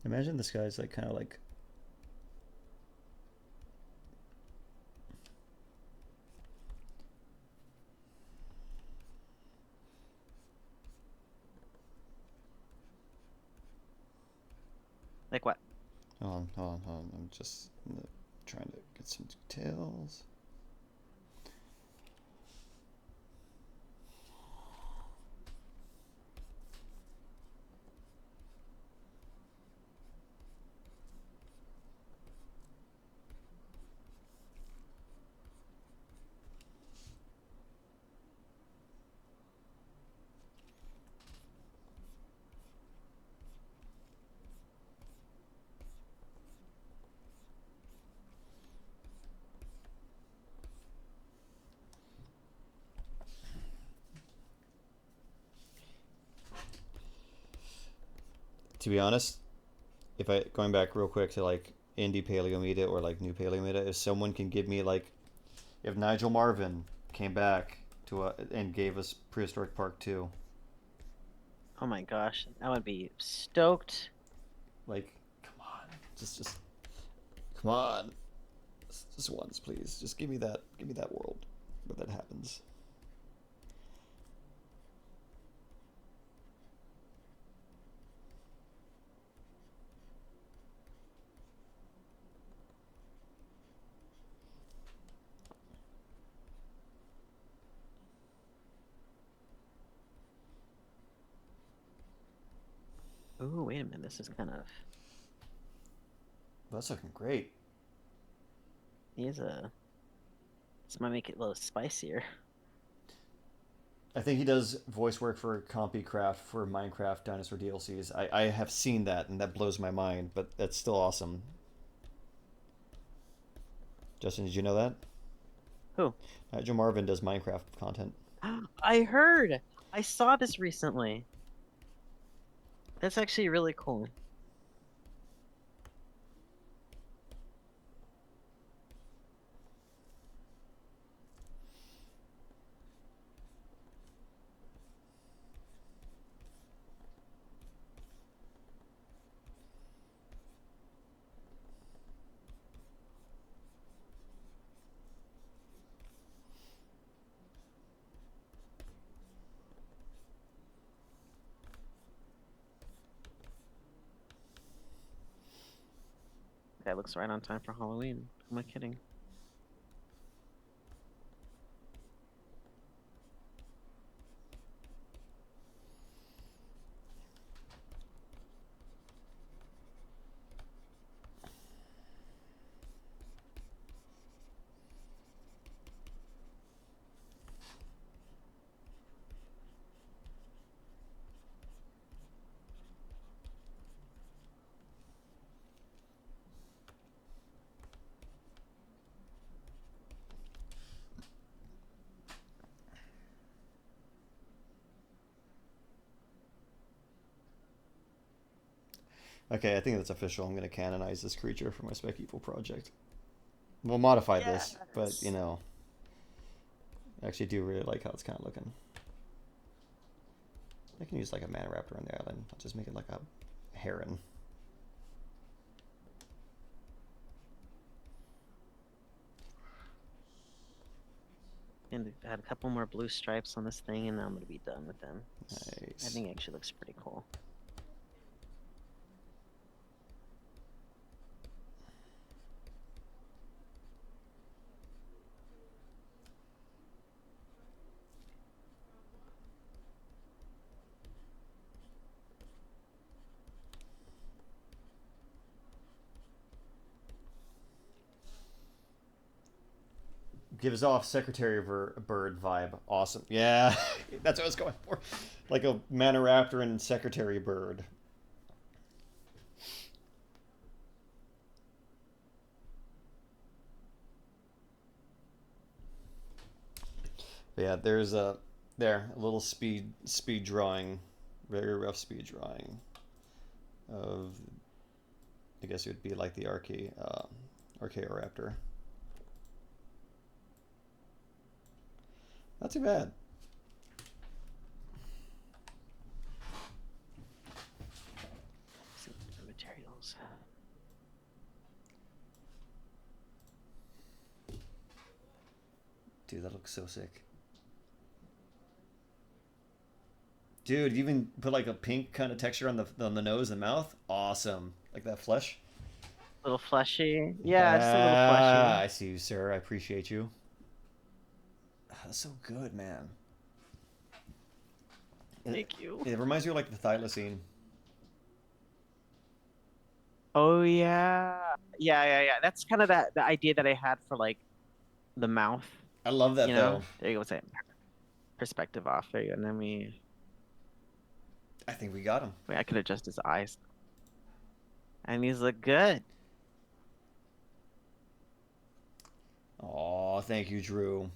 Imagine this guy's like kind of like. Like what? Hold on. I'm just trying to get some details. To be honest, if I going back real quick to like indie paleo media or like new paleo media, if someone can give me like, if Nigel Marvin came back to and gave us Prehistoric Park 2. Oh my gosh, I would be stoked. Like, come on, just come on, just once, please. Just give me that world where that happens. Ooh, wait a minute, this is kind of. That's looking great. This might make it a little spicier. I think he does voice work for CompuCraft for Minecraft Dinosaur DLCs. I have seen that, and that blows my mind, but that's still awesome. Justin, did you know that? Who? Nigel Marvin does Minecraft content. I heard! I saw this recently. That's actually really cool. That looks right on time for Halloween. Who am I kidding? Okay, I think that's official. I'm gonna canonize this creature for my Spec Evil project. We'll modify this, but you know, I actually do really like how it's kind of looking. I can use like a mana raptor on the island. I'll just make it like a heron. And add a couple more blue stripes on this thing, and I'm gonna be done with them. Nice. I think it actually looks pretty cool. Gives off Secretary Bird vibe. Awesome. Yeah, that's what I was going for. Like a mana raptor and Secretary Bird. But yeah, there's a little speed drawing, very rough speed drawing of, I guess it would be like the Archaeoraptor. Not too bad. Some materials. Dude, that looks so sick. Dude, you even put like a pink kind of texture on the nose and mouth. Awesome. Like that flesh. A little fleshy. Yeah, just a little fleshy. I see you, sir. I appreciate you. That's so good, man. Thank you. It reminds me of like the thylacine. Oh yeah, yeah. That's kind of the idea that I had for like the mouth. I love that You know, though. there you go. What's that? Perspective off. There you go. And then I think we got him. wait, I could adjust his eyes. And these look good. Aw, thank you, Drew.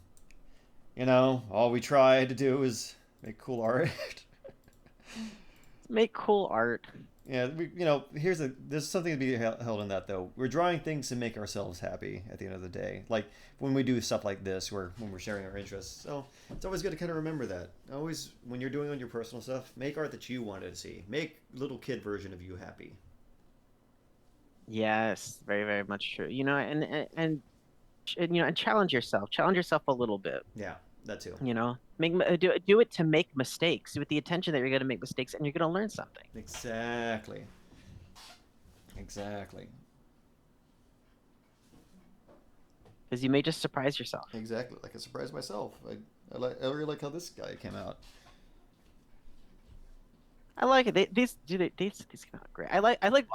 You know, all we tried to do is make cool art. Make cool art. Yeah, there's something to be held in that though. We're drawing things to make ourselves happy at the end of the day. Like when we do stuff like this, when we're sharing our interests. So it's always good to kind of remember that. Always, when you're doing on your personal stuff, make art that you wanted to see. Make little kid version of you happy. Yes, very, very much true. You know, and you know, and challenge yourself. Challenge yourself a little bit. Yeah, that too. You know, do it to make mistakes with the intention that you're going to make mistakes and you're going to learn something. Exactly. Exactly. Because you may just surprise yourself. Exactly. Like I surprised myself. I really like how this guy came out. I like it. These came out great. I like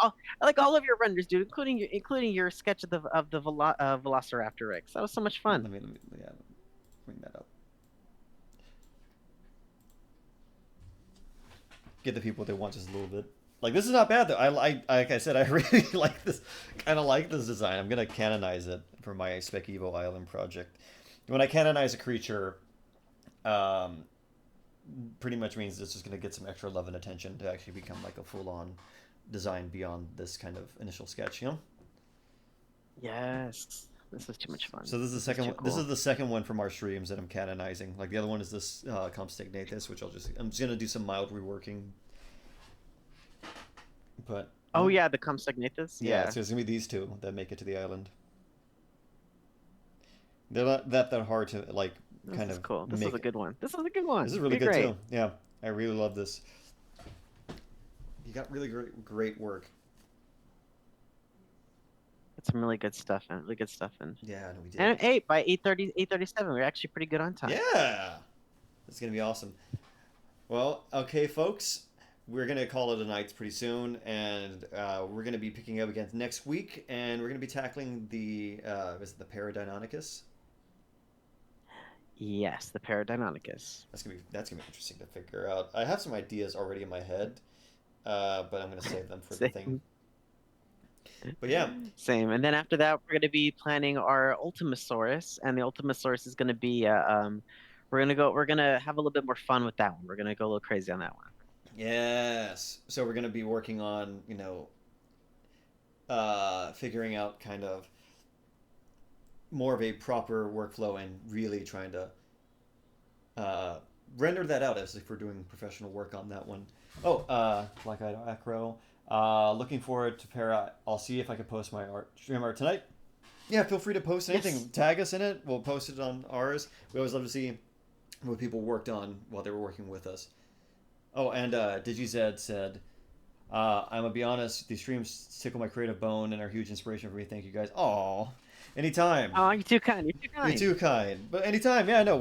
all of your renders, dude, including your sketch of the Velociraptor Rex. That was so much fun. Let me bring that up. Get the people what they want just a little bit. Like this is not bad though. Like I said, I really like this. Kind of like this design. I'm gonna canonize it for my Spec Evo Island project. When I canonize a creature, pretty much means it's just gonna get some extra love and attention to actually become like a full-on design beyond this kind of initial sketch. You know? Yes. This is too much fun. So this is the second one. Cool. This is the second one from our streams that I'm canonizing. Like the other one is this Comstignathus, which I'm just gonna do some mild reworking. But oh yeah, the Compsognathus. yeah, so it's gonna be these two that make it to the island. They're not that hard to like This is cool. This is a good one. This is a good one. This is really good too. Yeah, I really love this. You got really great work. Some really good stuff in. Really good stuff in. Yeah, no, we did. And hey, by 8:37, we're actually pretty good on time. Yeah, it's gonna be awesome. Well, okay, folks, we're gonna call it a night pretty soon, and we're gonna be picking up again next week, and we're gonna be tackling the is it the Paradinonicus? Yes, the Paradinonicus. That's gonna be interesting to figure out. I have some ideas already in my head, but I'm gonna save them for the thing. But yeah, same. And then after that, we're gonna be planning our Ultimasaurus, and the Ultimasaurus is gonna be we're gonna have a little bit more fun with that one. We're gonna go a little crazy on that one. Yes. So we're gonna be working on figuring out kind of more of a proper workflow and really trying to render that out as if we're doing professional work on that one. Oh, Black Eyed Acro. Looking forward to Para. I'll see if I can post my stream art tonight. Yeah, feel free to post anything. Yes. Tag us in it. We'll post it on ours. We always love to see what people worked on while they were working with us. Oh, and DigiZ said, I'm gonna be honest, these streams tickle my creative bone and are a huge inspiration for me. Thank you guys. Aw, anytime. Oh, you're too kind. You're too You're kind. too kind. But anytime, yeah, no,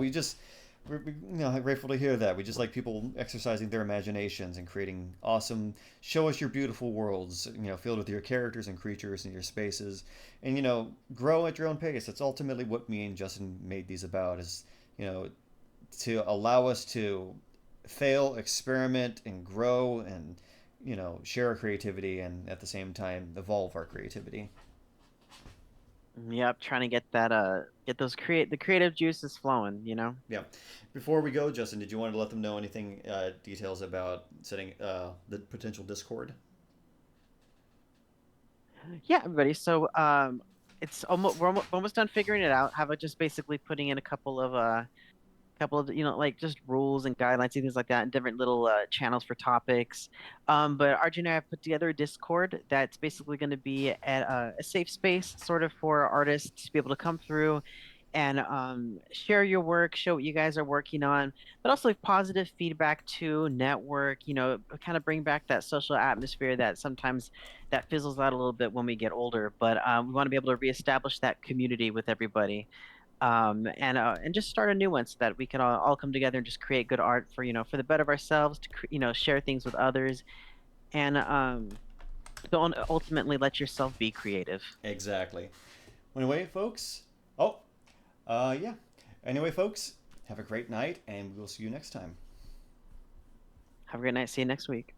we're grateful to hear that. We just like people exercising their imaginations and creating awesome, show us your beautiful worlds, filled with your characters and creatures and your spaces. And, grow at your own pace. That's ultimately what me and Justin made these about is, to allow us to fail, experiment, and grow and, share our creativity and at the same time evolve our creativity. Yep, trying to get that get those the creative juices flowing, Yeah. Before we go, Justin, did you want to let them know anything details about setting the potential Discord? Yeah, everybody. So it's we're almost done figuring it out. How about just basically putting in a couple of like just rules and guidelines and things like that, and different little channels for topics. But RJ and I have put together a Discord that's basically going to be a safe space, sort of for artists to be able to come through and share your work, show what you guys are working on, but also like positive feedback to network. Kind of bring back that social atmosphere that sometimes that fizzles out a little bit when we get older. But we want to be able to reestablish that community with everybody, and just start a new one so that we can all come together and just create good art for the better of ourselves, to share things with others, and don't ultimately let yourself be creative. Exactly. Anyway, folks. Yeah. Anyway, folks, have a great night, and we will see you next time. Have a great night. See you next week.